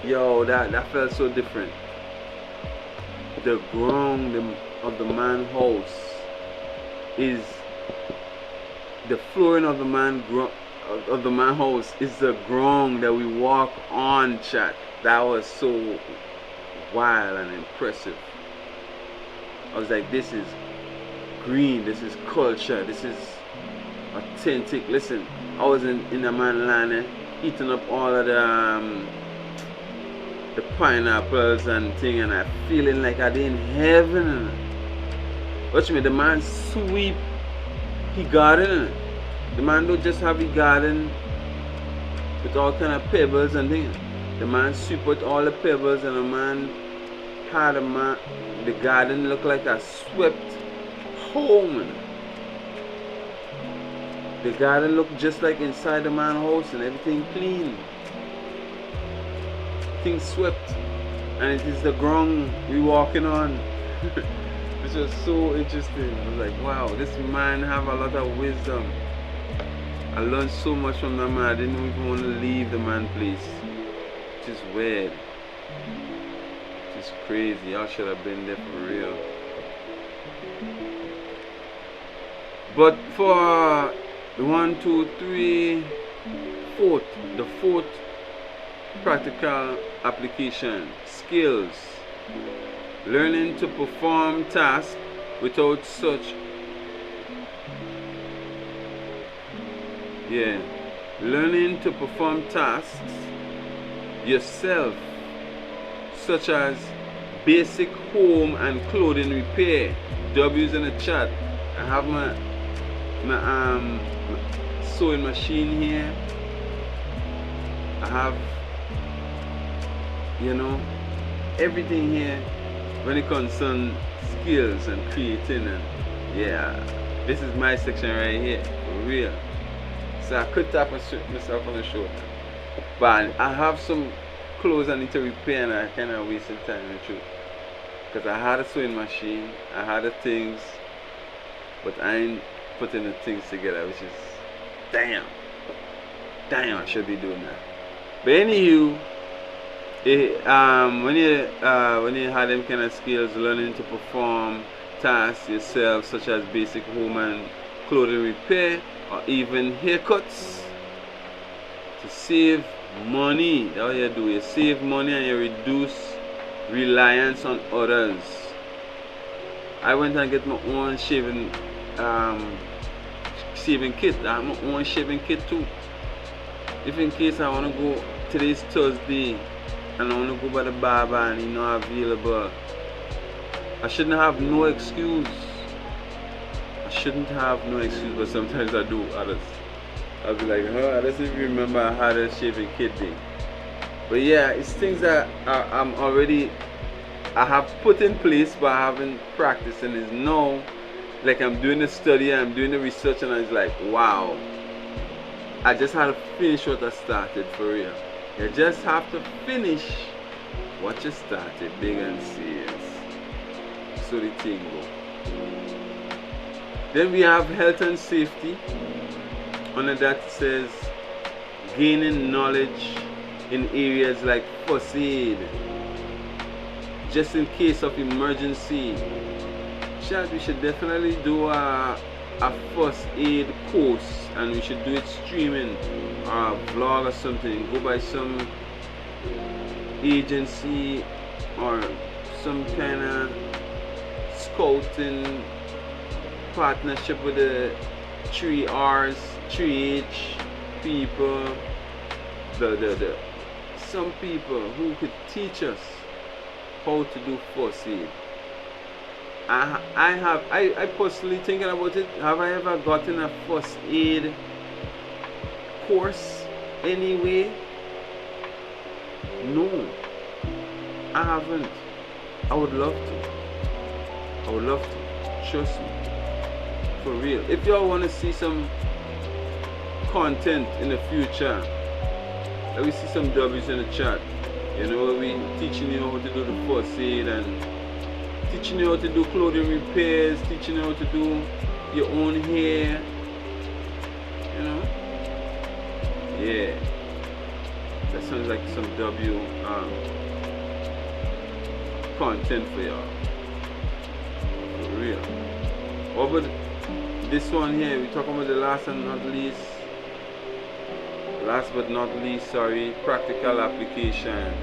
Yo, that felt so different. The ground of the man house is the flooring of the man house is the ground that we walk on, chat. That was so wild and impressive. I was like, this is green, this is culture, this is authentic. Listen, I was in a man land eating up all of the pineapples and thing, and I feeling like I in heaven. Watch me, the man sweep his garden. The man don't just have his garden with all kind of pebbles and things. The man sweep with all the pebbles, and the man had the garden look like a swept home. The garden looked just like inside the man's house, and everything clean. Things swept, and it is the ground we walking on. Which was so interesting. I was like, wow, this man have a lot of wisdom. I learned so much from the man. I didn't even want to leave the man place. Which is weird. Which is crazy. I should have been there for real. But for the 1, 2, 3, the fourth practical application, skills. Learning to perform tasks without such. Learning to perform tasks yourself, such as basic home and clothing repair. W's in the chat. I have my sewing machine here. I have, everything here when it concerns skills and creating, and this is my section right here, for real. So I could tap myself on the shoulder, but I have some clothes I need to repair, and I kind of wasted time in the truth, because I had a sewing machine, I had the things, but I ain't putting the things together, which is damn, I should be doing that. But anywho, when you have them kind of skills, learning to perform tasks yourself, such as basic home and clothing repair, or even haircuts, to save money. That's what you do. You save money and you reduce reliance on others. I went and get my own shaving kit. I have my own shaving kit too. If in case I want to go, today's Thursday, and I want to go by the barber and he's not available, I shouldn't have no excuse. But sometimes I do others. I'll be like, I don't even remember I had a shaving kit day. But yeah, it's things that I have put in place, but I haven't practiced, and it's now like I'm doing the study, I'm doing the research, and it's like, wow, I just had to finish what I started, for real. You just have to finish what you started, big and serious. So the thing go. Then we have health and safety. Under that it says gaining knowledge in areas like first aid, just in case of emergency. We should definitely do a first aid course, and we should do it streaming, or a vlog or something. Go by some agency or some kind of scouting partnership with the 3Rs, 3H people, some people who could teach us how to do first aid. I personally thinking about it. Have I ever gotten a first aid course anyway? No, I haven't. I would love to. Trust me. For real. If y'all want to see some content in the future, let me see some W's in the chat. We teaching you how to do the first aid, and teaching you how to do clothing repairs, teaching you how to do your own hair. That sounds like some W content for y'all. For real. What about this one here? We talking about the last and not least. Last but not least, sorry, practical application.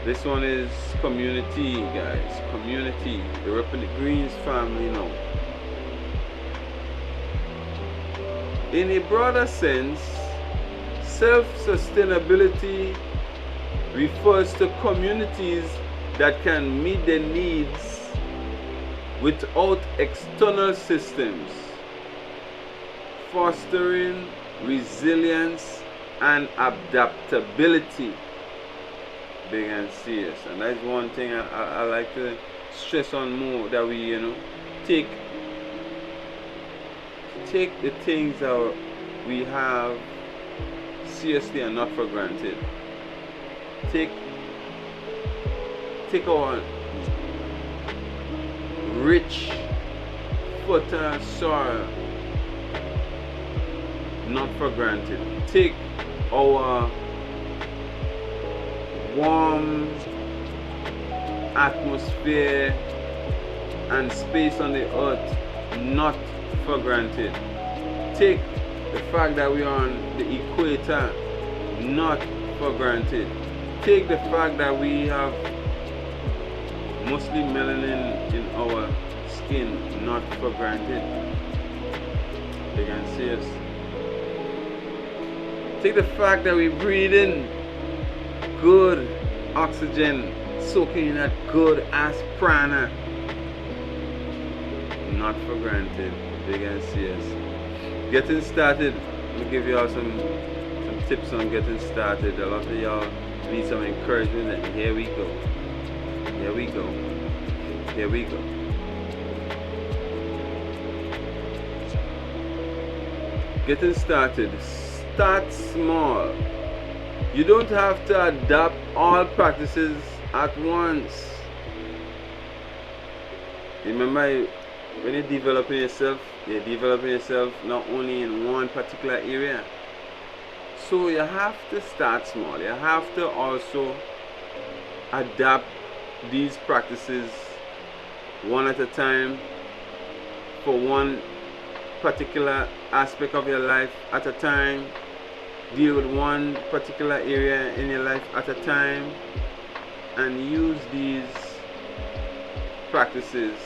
This one is community, guys. Community. They're up in the Greens family now. In a broader sense, self-sustainability refers to communities that can meet their needs without external systems, fostering resilience and adaptability. Big and serious. And that's one thing I like to stress on more, that we, you know, take the things that we have seriously and not for granted. Take our rich, fertile soil not for granted. Take our warm atmosphere and space on the earth not for granted. Take the fact that we are on the equator not for granted. Take the fact that we have mostly melanin in our skin not for granted. Big and serious. Take the fact that we breathe in good oxygen, soaking in that good ass prana, not for granted. Big and serious. Getting started. Let me give y'all some tips on getting started. A lot of y'all need some encouragement, and here we go. Here we go. Here we go. Getting started. Start small. You don't have to adopt all practices at once. Remember, when you're developing yourself not only in one particular area. So you have to start small. You have to also adapt these practices one at a time for one particular aspect of your life at a time. Deal with one particular area in your life at a time, and use these practices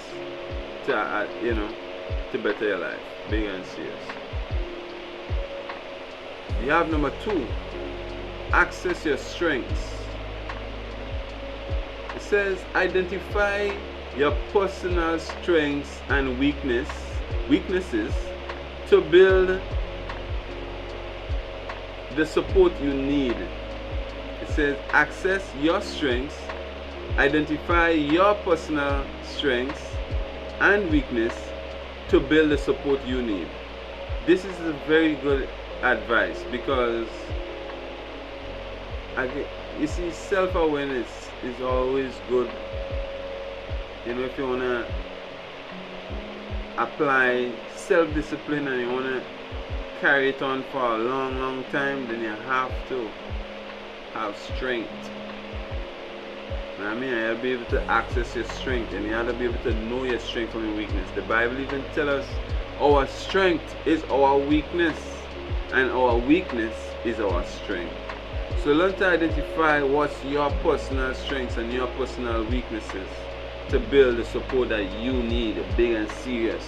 to to better your life. Big and serious. You have number 2, access your strengths. It says identify your personal strengths and weaknesses to build the support you need. It says access your strengths, identify your personal strengths and weakness to build the support you need. This is a very good advice, because you see, self-awareness is always good. You know, if you want to apply self-discipline and you want to carry it on for a long time, then you have to have strength. You know what I mean? You have to be able to access your strength, and you have to be able to know your strength from your weakness. The Bible even tells us our strength is our weakness, and our weakness is our strength. So learn to identify what's your personal strengths and your personal weaknesses to build the support that you need. Big and serious.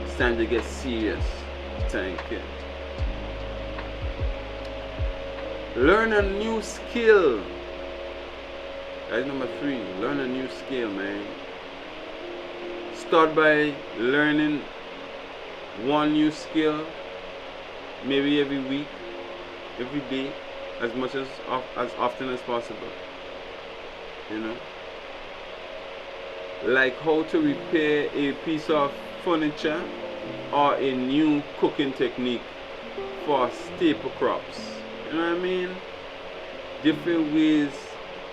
It's time to get serious. Thank you. Learn a new skill. That's number 3. Learn a new skill, man. Start by learning one new skill, maybe every week, every day, as often as possible. You know, like how to repair a piece of furniture or a new cooking technique for staple crops. You know what I mean? Different ways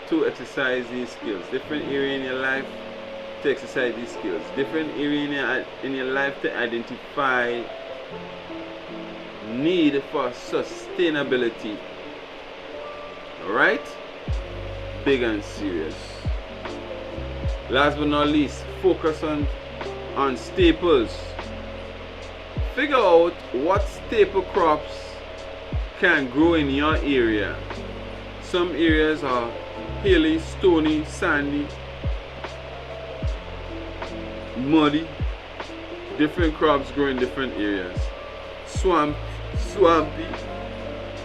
to exercise these skills. Different area in your life to exercise these skills. Different area in your life to identify need for sustainability. Alright? Big and serious. Last but not least, focus on staples. Figure out what staple crops can grow in your area. Some areas are hilly, stony, sandy, muddy. Different crops grow in different areas. Swampy,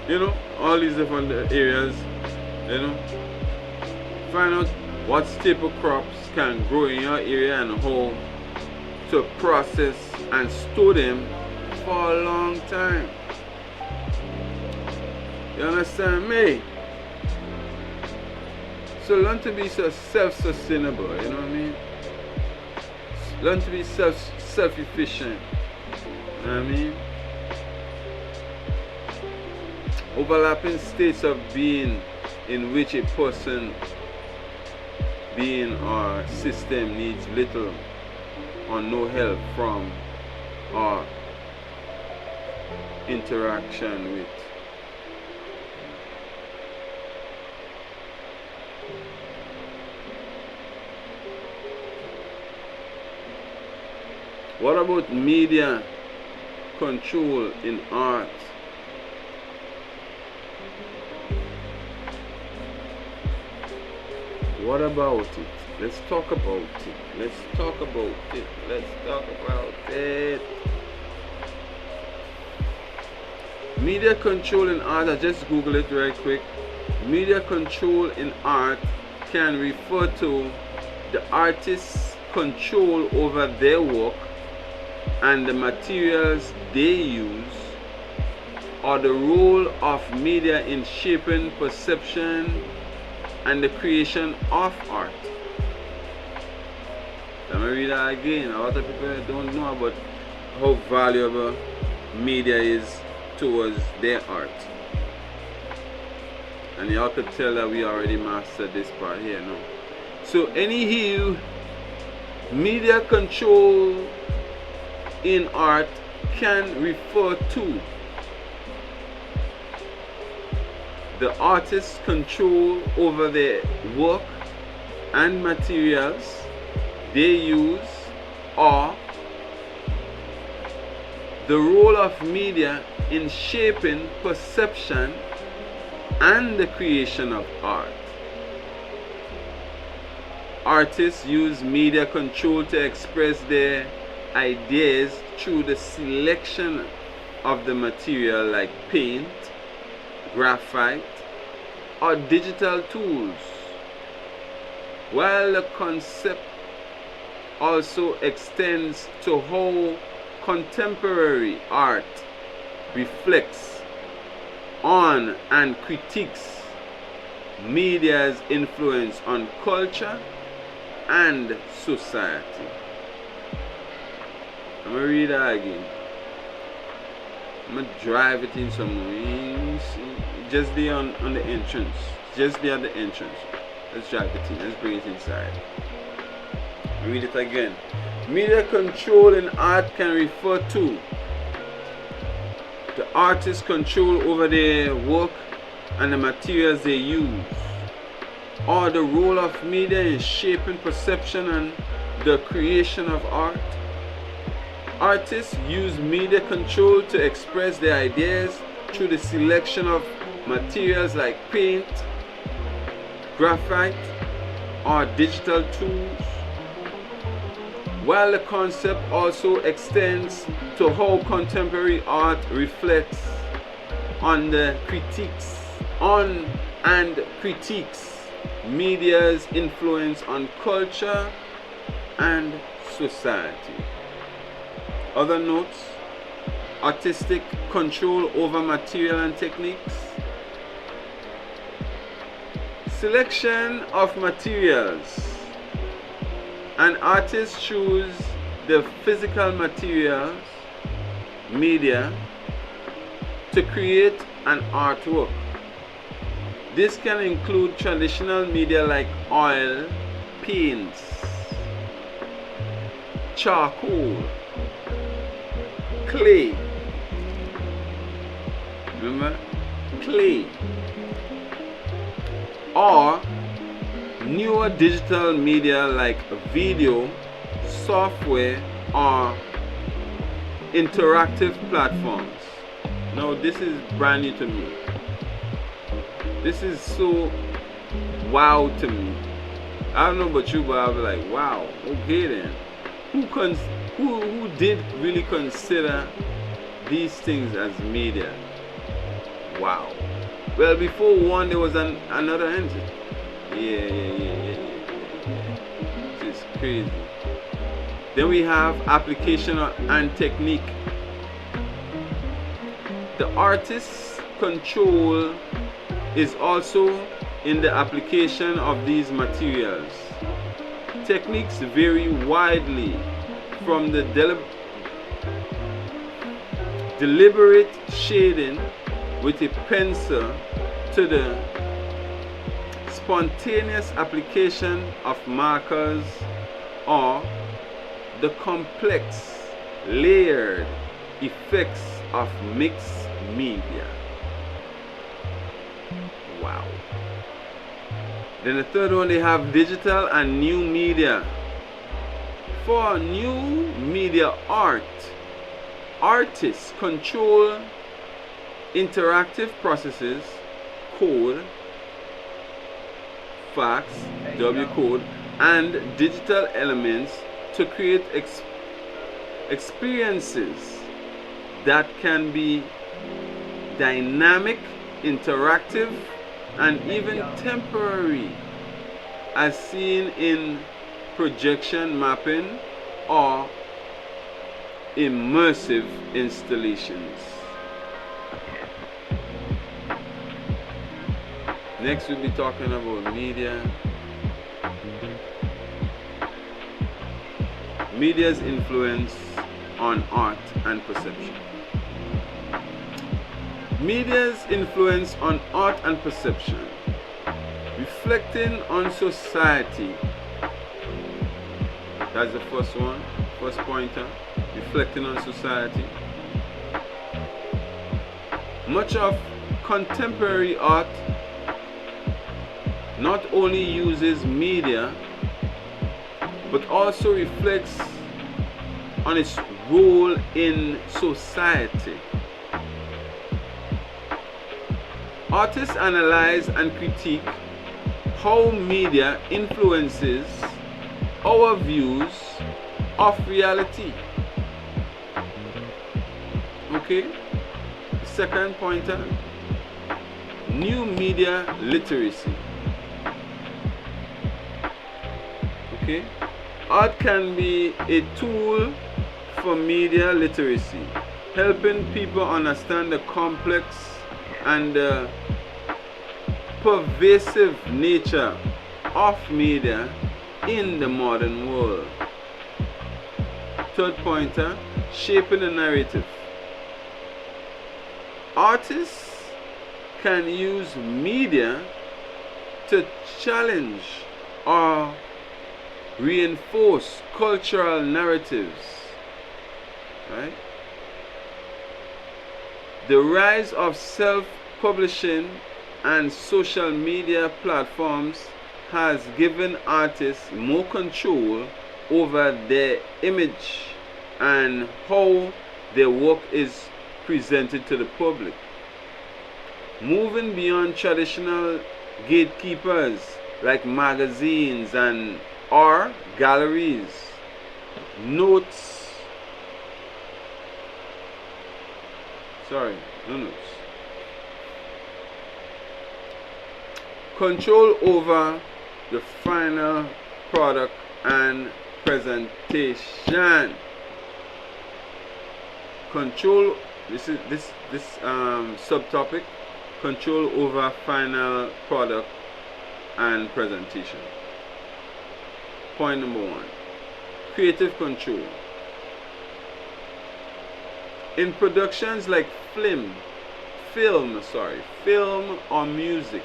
you know, all these different areas, you know. Find out what staple crops can grow in your area and how to process and store them for a long time. You understand me? So learn to be so self-sustainable, you know what I mean? Learn to be self-efficient, you know what I mean? Overlapping states of being in which a person, being, or system needs little or no help from or interaction with. What about media control in art? What about it? Let's talk about it. Let's talk about it. Let's talk about it. Media control in art, I just Google it right quick. Media control in art can refer to the artist's control over their work and the materials they use, or the role of media in shaping perception and the creation of art. Let me read that again. A lot of people don't know about how valuable media is towards their art. And y'all could tell that we already mastered this part here now. So anywho, media control in art can refer to the artist's control over their work and materials they use, or the role of media in shaping perception and the creation of art. Artists use media control to express their ideas through the selection of the material like paint, graphite, or digital tools, while the concept also extends to how contemporary art reflects on and critiques media's influence on culture and society. I'm gonna read that again. I'm gonna drive it in some wings. Just there on the entrance. Just there at the entrance. Let's drive it in. Let's bring it inside. Read it again. Media control in art can refer to the artist's control over their work and the materials they use, or the role of media in shaping perception and the creation of art. Artists use media control to express their ideas through the selection of materials like paint, graphite, or digital tools, while the concept also extends to how contemporary art reflects on the critiques media's influence on culture and society. Other notes: artistic control over material and techniques, selection of materials. An artist chooses the physical materials, media, to create an artwork. This can include traditional media like oil, paints, charcoal, clay. Remember? Clay. or newer digital media like video, software, or interactive platforms. Now this is brand new to me. This is so wow to me. I don't know about you, but I'll be like, wow, okay then. Who did really consider these things as media? Wow. Well, before one there was another entity. Yeah. It's crazy. Then we have application and technique. The artist's control is also in the application of these materials. Techniques vary widely from the deliberate shading with a pencil to the spontaneous application of markers or the complex layered effects of mixed media. Wow. Then the third one, they have digital and new media. For new media art, artists control interactive processes, code, fax, W code, and digital elements to create experiences that can be dynamic, interactive, and even temporary, as seen in projection mapping or immersive installations. Next we'll be talking about media. Media's influence on art and perception. Media's influence on art and perception. Reflecting on society. That's the first one, first pointer. Reflecting on society. Much of contemporary art not only uses media but also reflects on its role in society. Artists analyze and critique how media influences our views of reality. Okay? Second pointer, new media literacy. Okay? Art can be a tool for media literacy, helping people understand the complex and pervasive nature of media in the modern world. Third pointer, shaping the narrative. Artists can use media to challenge or reinforce cultural narratives. Right? The rise of self-publishing and social media platforms has given artists more control over their image and how their work is presented to the public. Moving beyond traditional gatekeepers like magazines and or galleries, no notes. Control over the final product and presentation. Control. This subtopic. Control over final product and presentation. Point number 1. Creative control. In productions like film or music,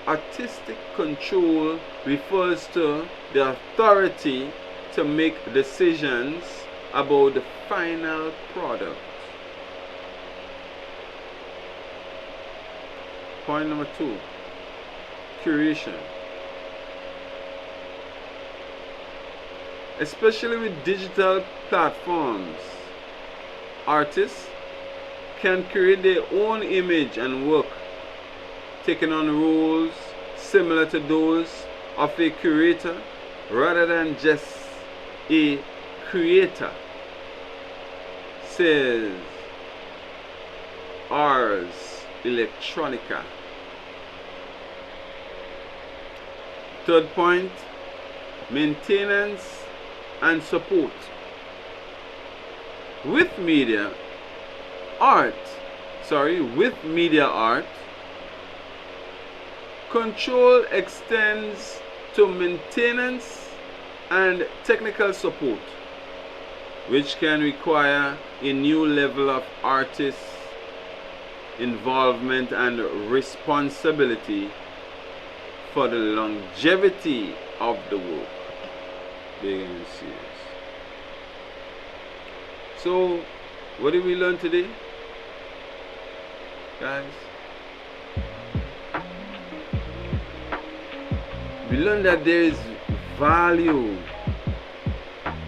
artistic control refers to the authority to make decisions about the final product. Point number 2, curation. Especially with digital platforms, artists can create their own image and work, taking on roles similar to those of a curator rather than just a creator, says Ars Electronica. Third point, maintenance and support. With media art, control extends to maintenance and technical support, which can require a new level of artist involvement and responsibility for the longevity of the work. Big and serious. So, what did we learn today, guys? We learned that there is value.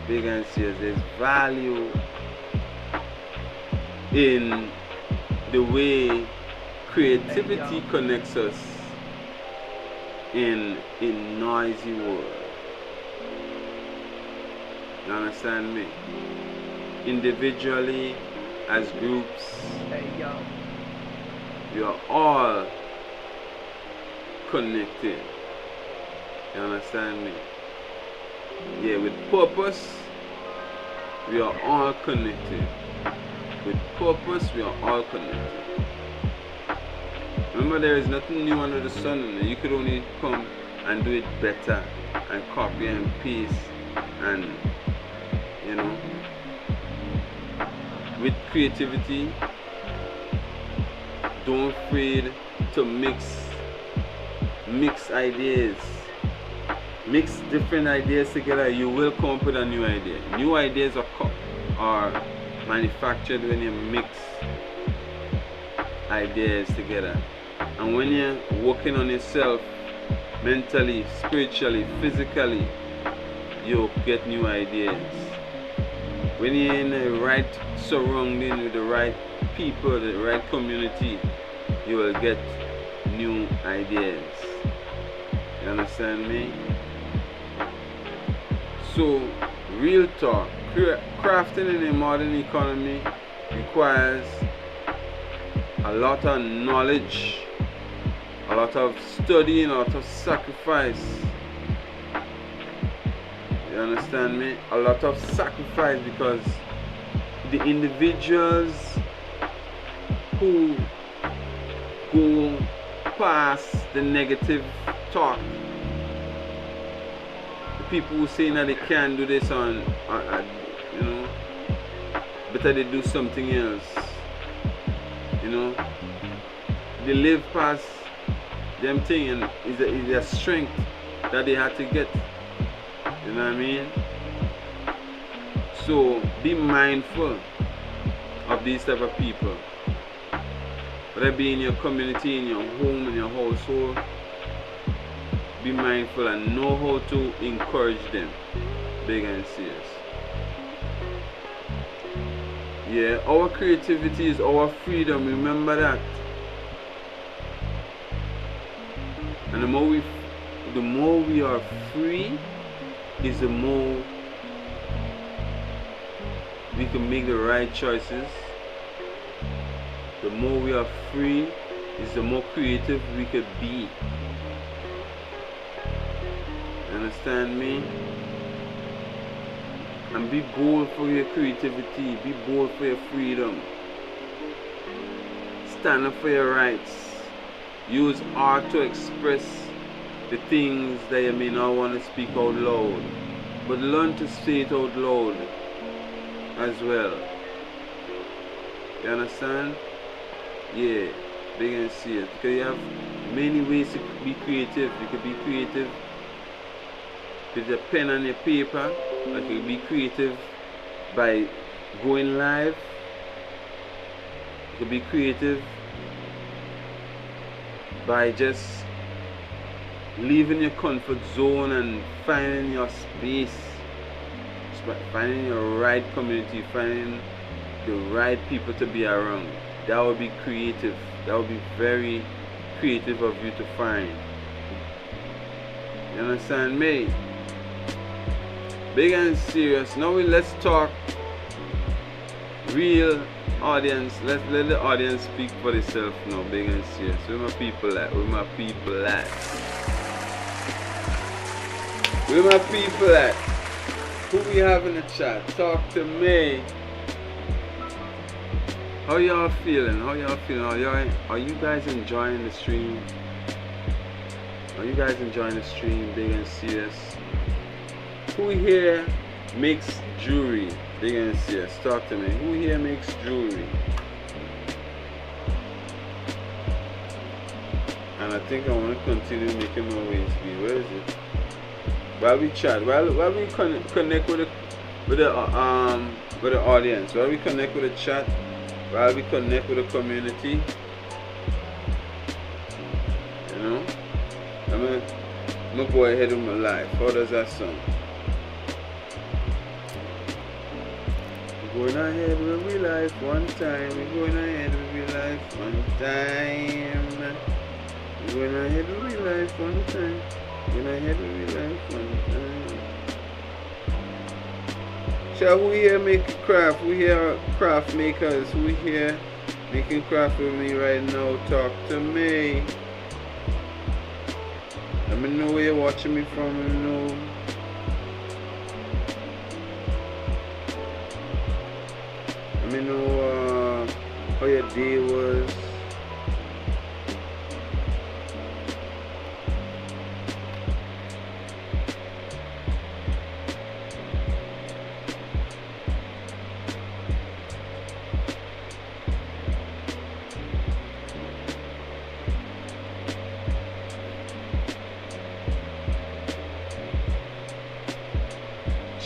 Big and serious. There's value in the way creativity connects us in a noisy world. You understand me? Individually, as groups, we are all connected. You understand me? Yeah, with purpose, we are all connected. With purpose, we are all connected. Remember, there is nothing new under the sun. You could only come and do it better and copy and paste and, you know, with creativity, don't afraid to mix ideas. Mix different ideas together, you will come up with a new idea. New ideas are manufactured when you mix ideas together. And when you're working on yourself mentally, spiritually, physically, you'll get new ideas. When you're in the right surrounding with the right people, the right community, you will get new ideas. You understand me? So, real talk, crafting in a modern economy requires a lot of knowledge, a lot of studying, a lot of sacrifice. You understand me? A lot of sacrifice, because the individuals who go past the negative talk, the people who say that they can't do this on, you know, better they do something else. You know, they live past them thing, and it's a strength that they had to get. You know what I mean? So be mindful of these type of people. Whether it be in your community, in your home, in your household, be mindful and know how to encourage them. Big and serious. Yeah, our creativity is our freedom. Remember that. And the more we are free, is the more we can make the right choices. The more we are free, is the more creative we could be. Understand me? And be bold for your creativity. Be bold for your freedom. Stand up for your rights. Use art to express the things that you may not want to speak out loud, but learn to say it out loud as well. You understand? Yeah, big and serious. Because you have many ways to be creative. You could be creative with your pen and your paper. You could be creative by going live. You could be creative by just leaving your comfort zone and finding your space, finding your right community, finding the right people to be around. That would be creative. That would be very creative of you to find. You understand me? Big and serious. Now let's talk real audience. Let the audience speak for themselves now. Big and serious. Where my people at? Where my people at? Where my people at? Who we have in the chat? Talk to me. How y'all feeling? How y'all feeling? Are you guys enjoying the stream? Are you guys enjoying the stream? Big and serious. Who here makes jewelry? Big and serious. Talk to me. Who here makes jewelry? And I think I want to continue making my way speed. Where is it? While we chat, while we connect with the audience, while we connect with the chat, while we connect with the community, you know, I'm gonna go ahead with my life. How does that sound? We're going ahead with my life one time. We're going ahead with my life one time. We're going ahead with my life one time. Going ahead with my life one time. Shall we here make craft? We here craft makers. We here making craft with me right now. Talk to me. Let me know where you're watching me from. Let me know. Let me know how your day was.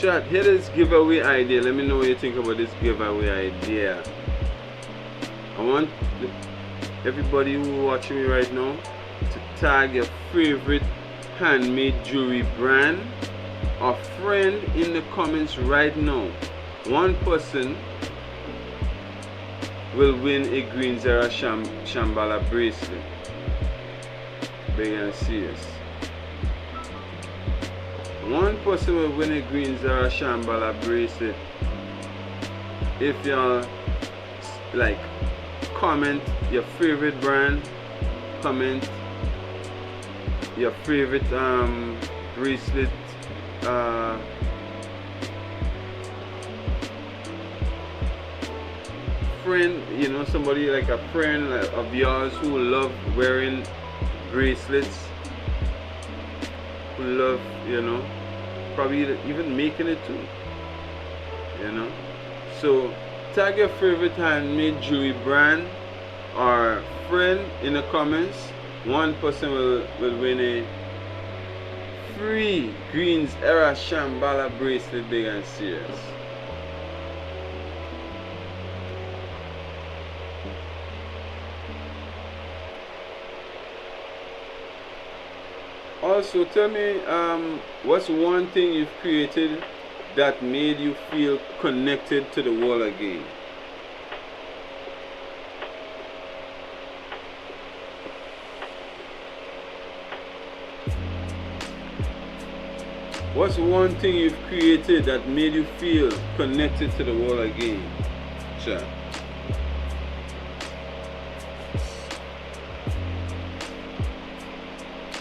Chat, here is giveaway idea. Let me know what you think about this giveaway idea. I want everybody who watching me right now to tag your favorite handmade jewelry brand or friend in the comments right now. One person will win a Greens Era Shambhala bracelet. Big and serious. One person will win a Greens Era Shambhala bracelet if y'all like comment your favorite brand, comment your favorite bracelet, friend, you know, somebody like a friend of yours who love wearing bracelets, who love, you know, probably even making it too, you know. So tag your favorite handmade jewelry brand or friend in the comments. One person will win a free Greens Era Shambhala bracelet. Big and serious. Also, tell me, what's one thing you've created that made you feel connected to the world again? What's one thing you've created that made you feel connected to the world again? Chat.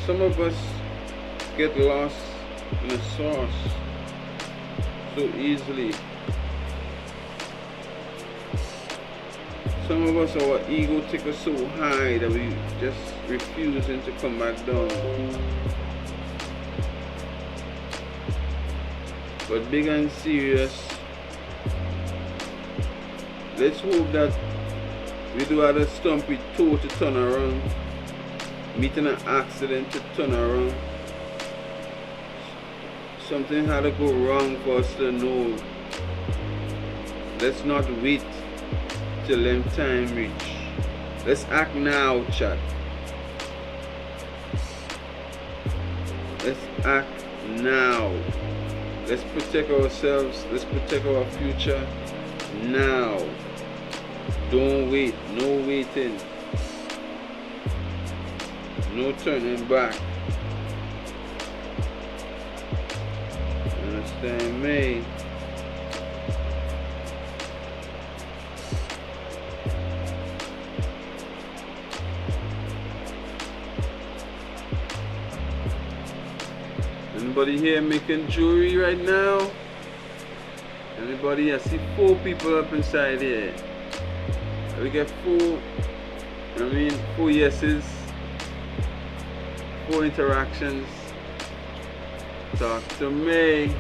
Some of us get lost in the sauce so easily. Some of us, our ego takes us so high that we just refusing to come back down. But big and serious, let's hope that we do have a stumpy toe to turn around, meeting an accident to turn around. Something had to go wrong for us to know. Let's not wait till them time reach. Let's act now, chat. Act now. Let's protect ourselves. Let's protect our future now. Don't wait. No waiting. No turning back. Understand me? Anybody here making jewelry right now? Anybody? I see 4 people up inside here. We get 4, 4 yeses, 4 interactions. Talk to me.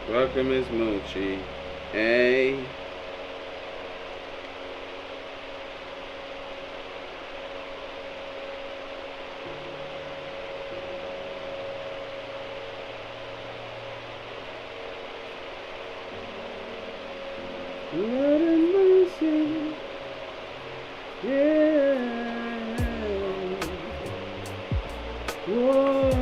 Welcome, Miss Mochi. Hey. Lord have mercy. Yeah. Whoa.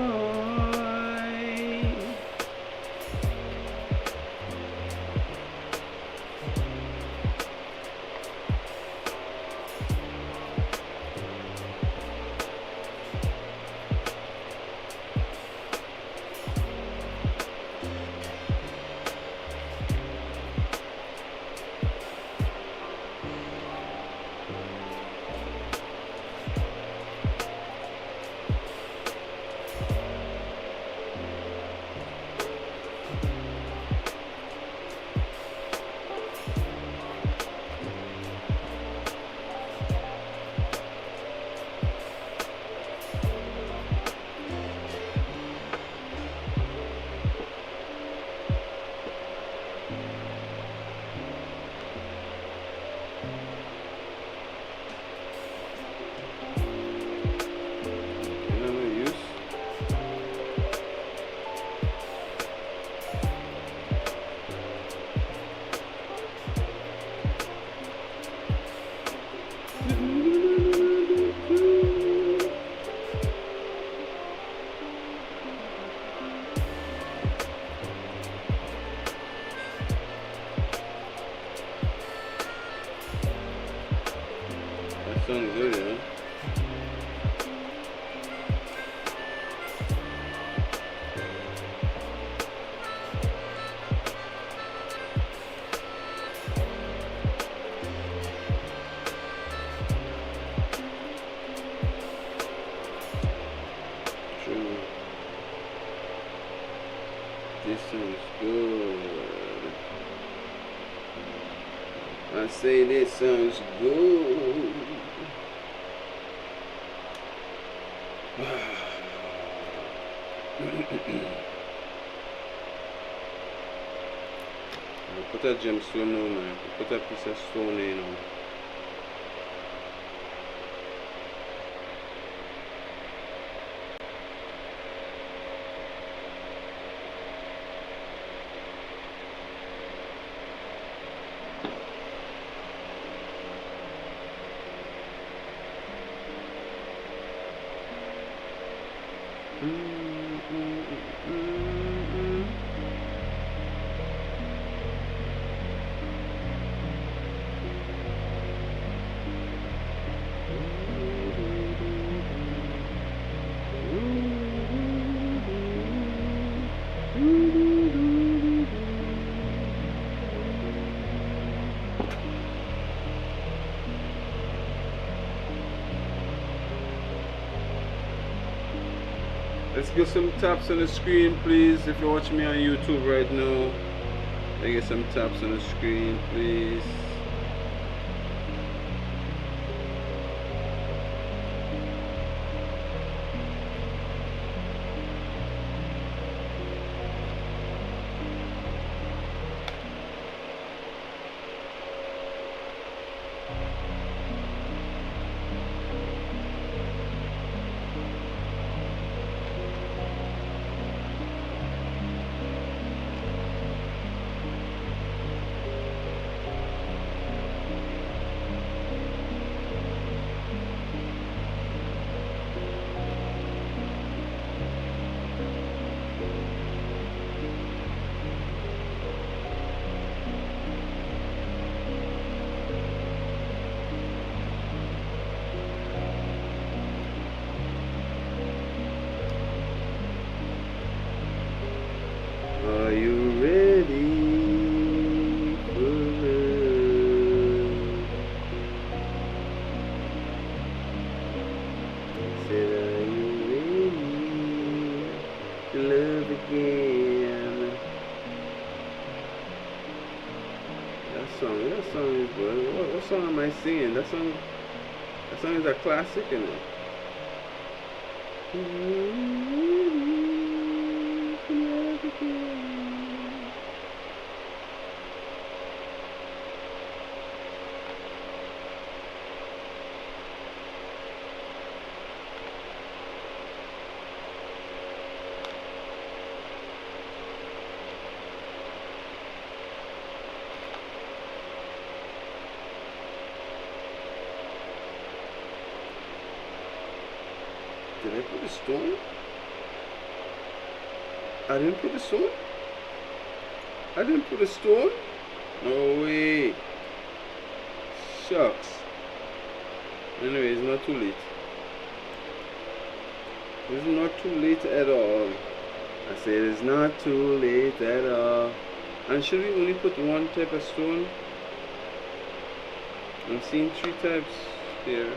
Sounds good, yeah. True. This sounds good. I say this sounds good. Put that gemstone on, man. Put that piece of stone in on. Let's get some taps on the screen, please. If you're watching me on YouTube right now, let's get some taps on the screen, please. Are you ready for love? Said, are you ready to love again? That song is good. What song am I singing? That song is a classic, isn't it? Did I put a stone? I didn't put a stone? I didn't put a stone? No way. Shucks. Anyway, it's not too late. It's not too late at all. I said it's not too late at all. And should we only put one type of stone? I'm seeing 3 types here.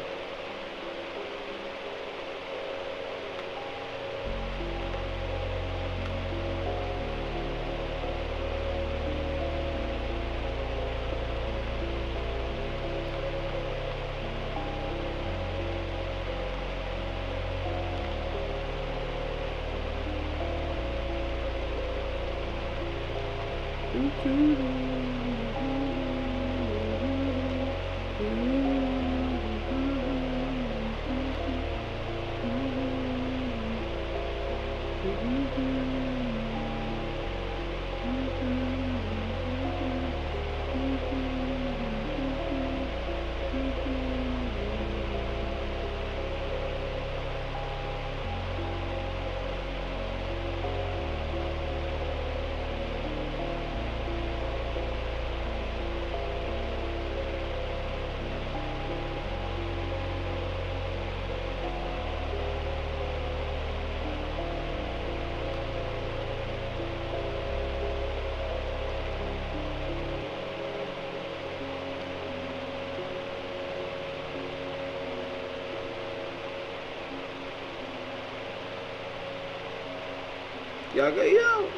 Yaga yo.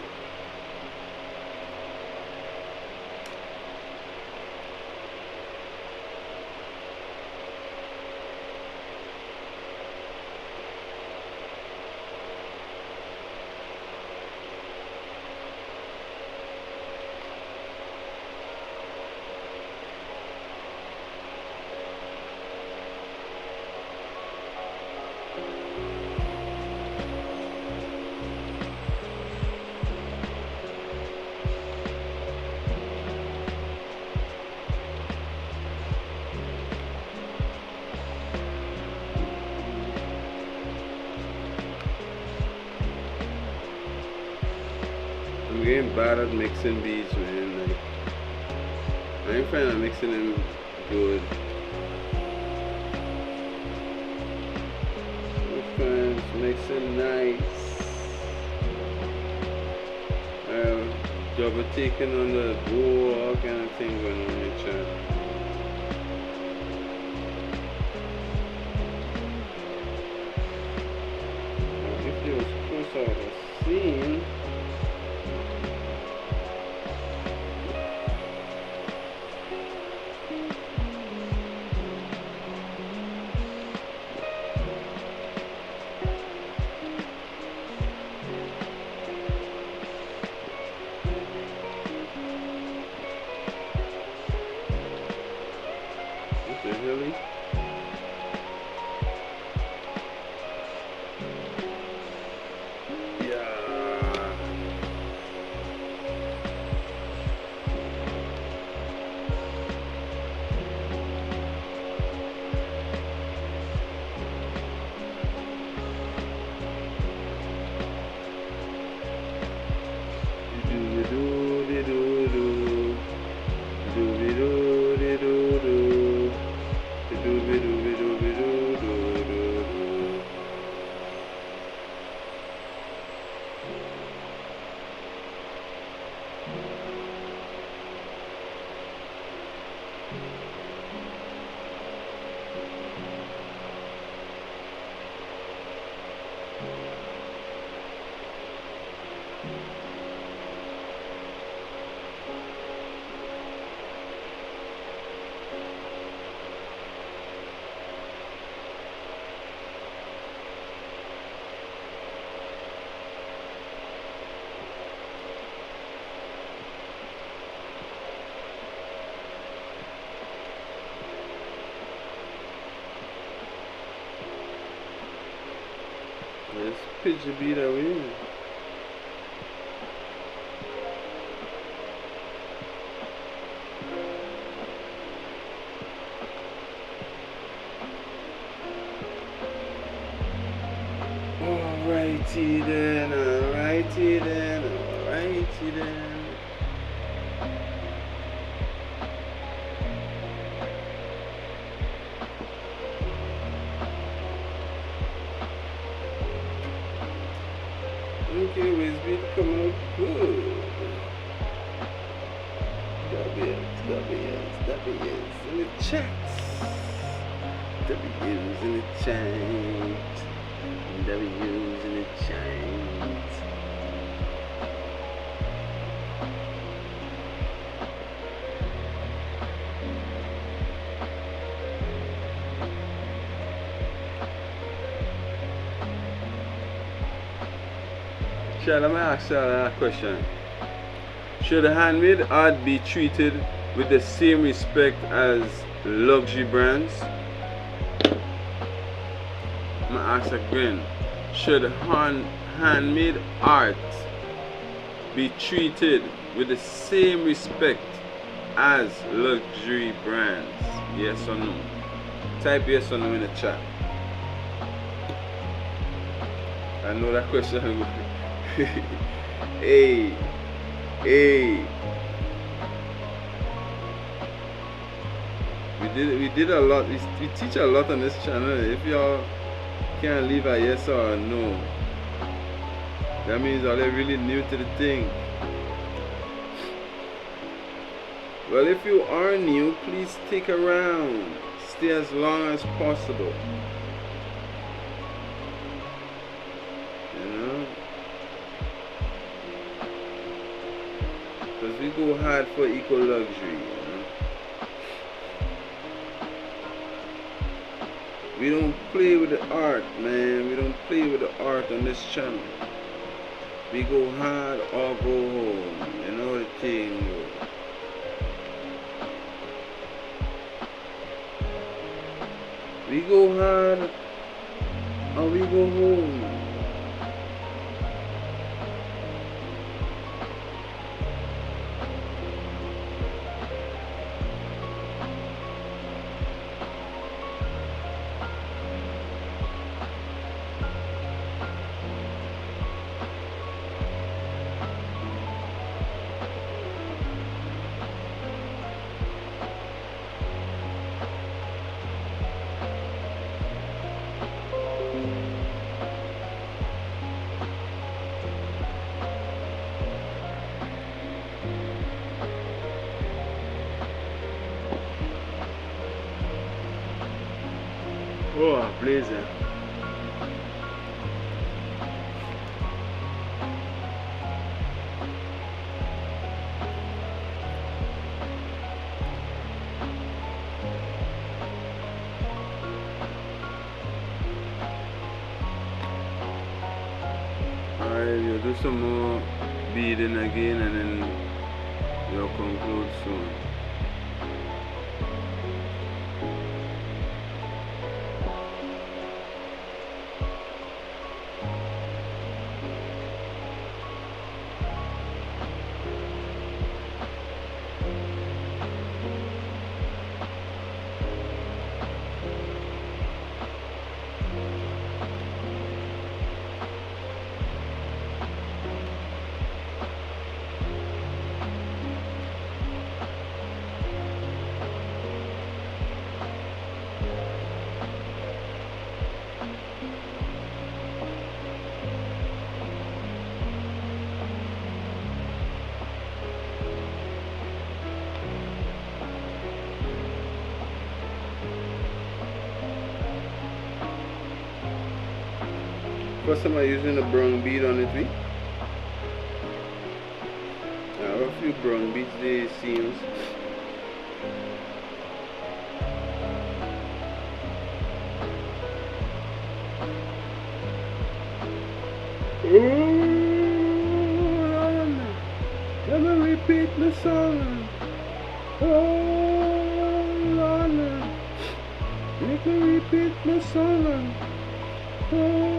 I'm getting bad at mixing beads, man. Like, I ain't finding mixing them good. My friends mixing nice. Double taking on the bowl, all kind of thing going on in chat. If it was close, I would have seen. Really? Yeah. pitch the bead away. Alrighty then, alrighty then, alrighty then. Okay, waist bead coming out good. W's in the chat. W's in the chat. W's in the chat. Shall I ask you a question? Should handmade art be treated with the same respect as luxury brands? I'm gonna ask again. Should handmade art be treated with the same respect as luxury brands? Yes or no? Type yes or no in the chat. I know that question. Hey. We did a lot. We teach a lot on this channel. If y'all can't leave a yes or a no, that means y'all are really new to the thing. Well, if you are new, please stick around. Stay as long as possible. You know? Because we go hard for eco luxury, you know? We don't play with the art, man. We don't play with the art on this channel. We go hard or go home. You know the thing, bro. We go hard or we go home. Oh, blazer. Alright, we'll do some more beading again and then we'll conclude soon. First time I'm using a brown bead on it, I have a few brown beads, they seams. Let me repeat the song. Oh, Lord, let me repeat the song. Oh,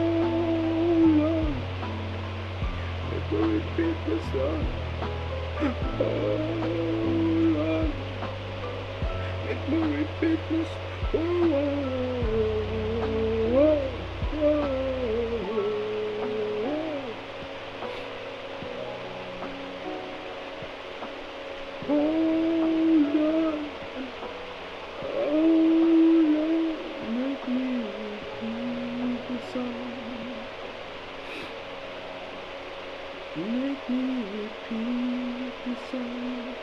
me repeat this song. Oh Lord, make me repeat this. Oh, oh, oh, oh, oh, Lord, make me repeat this song. Make me repeat the song.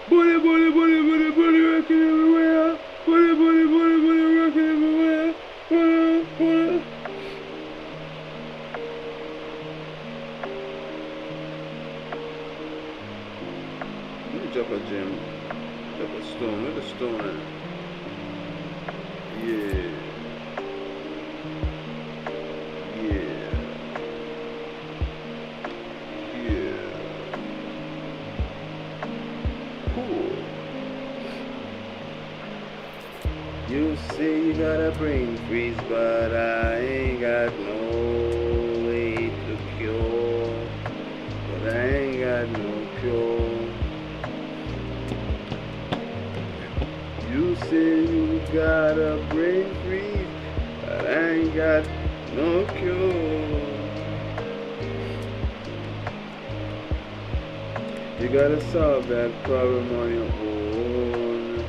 Booty, booty, booty, booty, booty, rocking everywhere. Booty, booty, booty, booty, rocking everywhere. Booty, booty. Let me drop a gem. Drop a stone. Where's the stone at? Yeah. Yeah. Yeah. Cool. You say you got a brain freeze, but I ain't got no way to cure. But I ain't got no cure. You say you got a brain freeze, but I ain't got no cure. You gotta solve that problem on your own.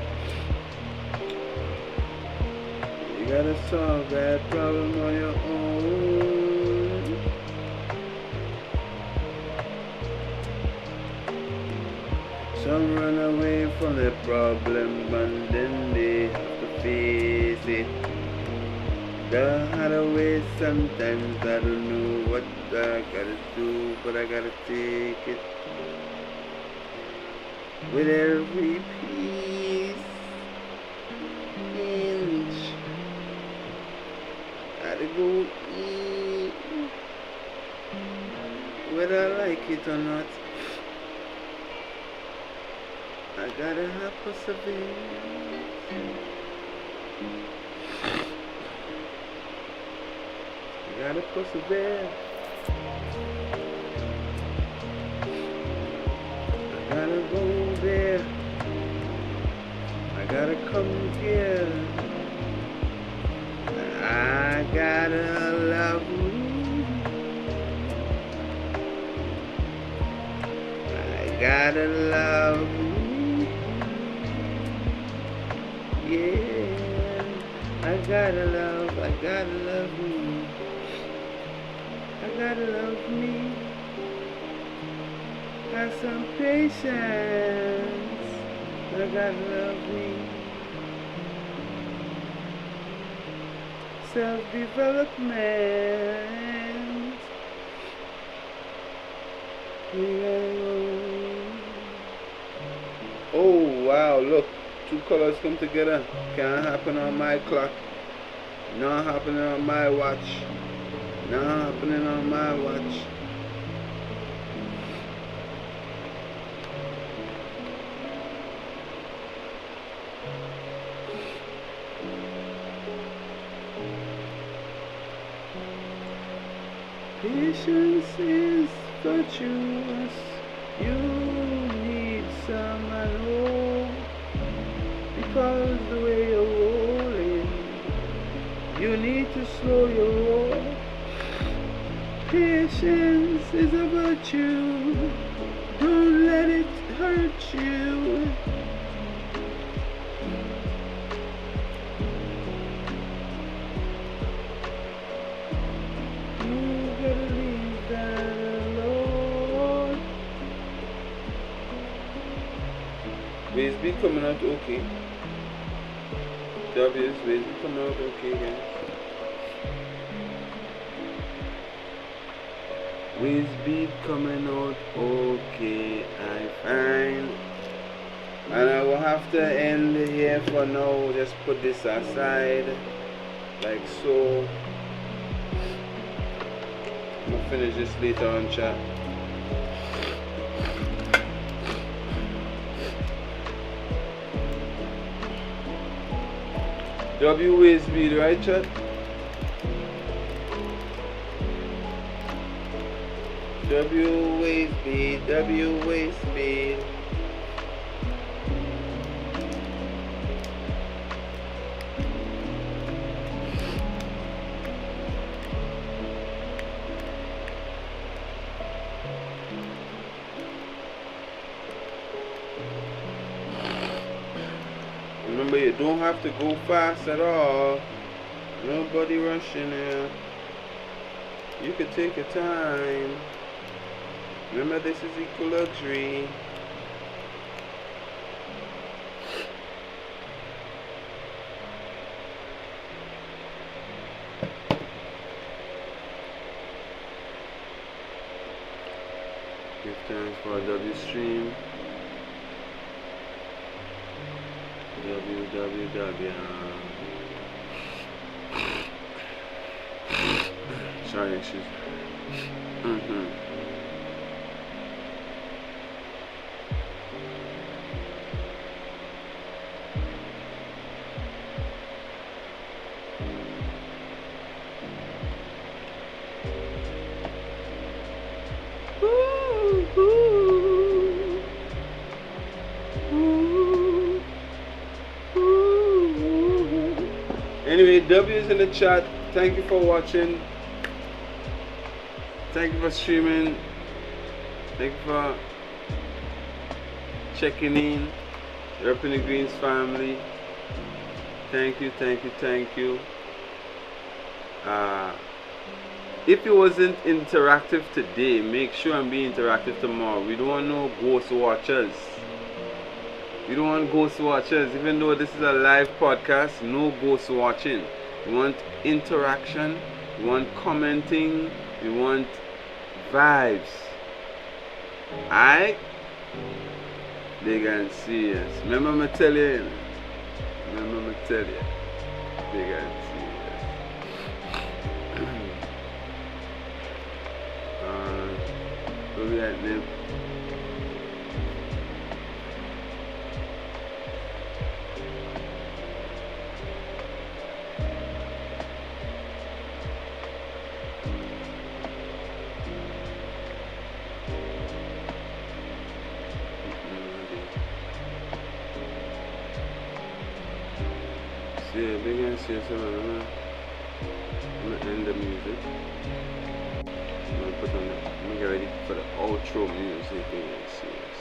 You gotta solve that problem on your own. Some run away from the problem and then they have to face it. The harder way sometimes I don't know what I gotta do, but I gotta take it. With every piece, inch, gotta go in, whether I like it or not. I gotta have perseverance. I gotta persevere. I gotta go there. I gotta come here. I gotta love me. I gotta love me. Yeah, I gotta love me. I gotta love me. Have some patience. I gotta love me. Self-development. Yeah. Oh wow, look. Two colors come together. Can't happen on my clock. Not happening on my watch. Not happening on my watch. Patience is virtuous. You need some, I know. Because the way you're rolling, you need to slow your roll. Patience is a virtue. Don't let it hurt you. You gotta leave that alone. Waves be coming out okay. W's waves be coming out okay, guys. Waves be coming out okay, I find. And I will have to end here for now. Just put this aside, like so. I'm gonna finish this later on, chat. W waist bead, right, chat? W waist bead, W waist bead. Remember, you don't have to go fast at all. Nobody rushing here. You can take your time. Remember, this is equal luxury. Give thanks for a W stream. www. Sorry, excuse me. Anyway, W is in the chat. Thank you for watching. Thank you for streaming. Thank you for checking in. You're up in the Greens family. Thank you, thank you, thank you. If it wasn't interactive today, make sure I'm being interactive tomorrow. We don't want no ghost watchers. We don't want ghost watchers. Even though this is a live podcast, no ghost watching. We want interaction. We want commenting. We want vibes. Alright? Big and serious. Remember me tell you. Remember me tell you. Big and serious. Where we at now? Yeah, big and serious. I'm gonna end the music. I'm gonna put on the, I'm gonna get ready for the outro music. Big and serious.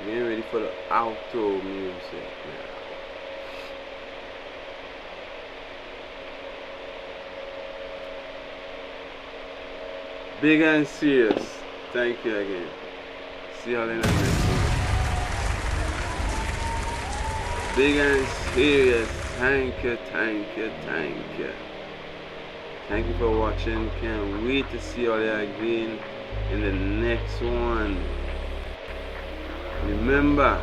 Getting ready for the outro music now. Big and serious. Thank you again. See y'all in the next one. Big and serious. Thank you, thank you, thank you. Thank you for watching. Can't wait to see all you again in the next one. Remember,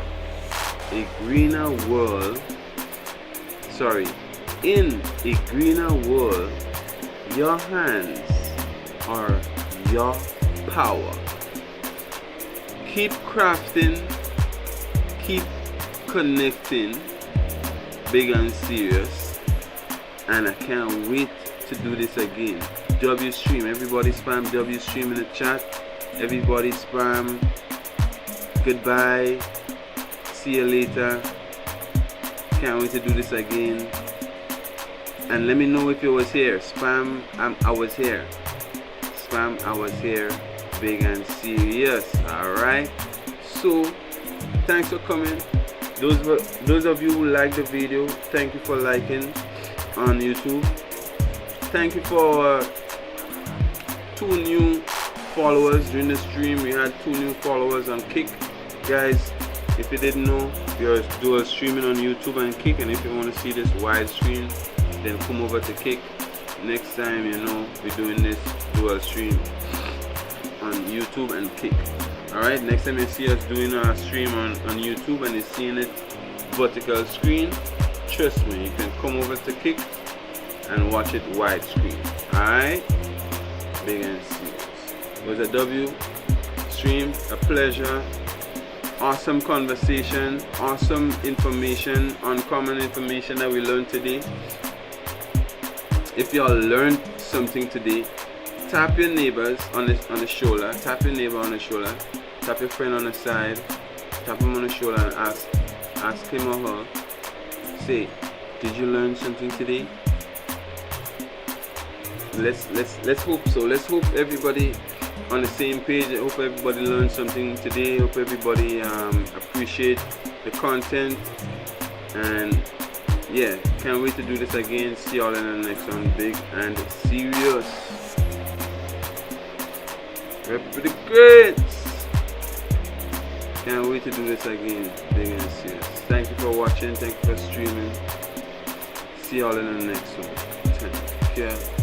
a greener world. Sorry, in a greener world, your hands are your power. Keep crafting. Keep connecting. Big and serious. And I can't wait to do this again. W stream. Everybody spam W stream in the chat. Everybody spam. Goodbye. See you later. Can't wait to do this again. And let me know if you was here. Spam. I was here. Spam. I was here. Big and serious. Alright. So thanks for coming. Those of you who like the video, thank you for liking on YouTube. Thank you for 2 new followers during the stream. We had 2 new followers on Kick. Guys, if you didn't know, we're dual streaming on YouTube and Kick, and if you want to see this widescreen, then come over to Kick. Next time, you know, we're doing this dual stream on YouTube and Kick. Alright, next time you see us doing our stream on YouTube and you're seeing it vertical screen, trust me, you can come over to Kick and watch it widescreen. Alright? Big and serious. It was a W stream, a pleasure. awesome conversation, awesome information, uncommon information that we learned today. If y'all learned something today, tap your neighbors on the shoulder, tap your neighbor on the shoulder, tap your friend on the side, tap him on the shoulder and ask him or her, say, did you learn something today? Let's hope so. Let's hope everybody on the same page. I hope everybody learned something today. I hope everybody appreciate the content, and yeah, can't wait to do this again. See y'all in the next one. Big and serious. Rep for the greats. Can't wait to do this again. Big and serious. Thank you for watching. Thank you for streaming. See y'all in the next one. Take care.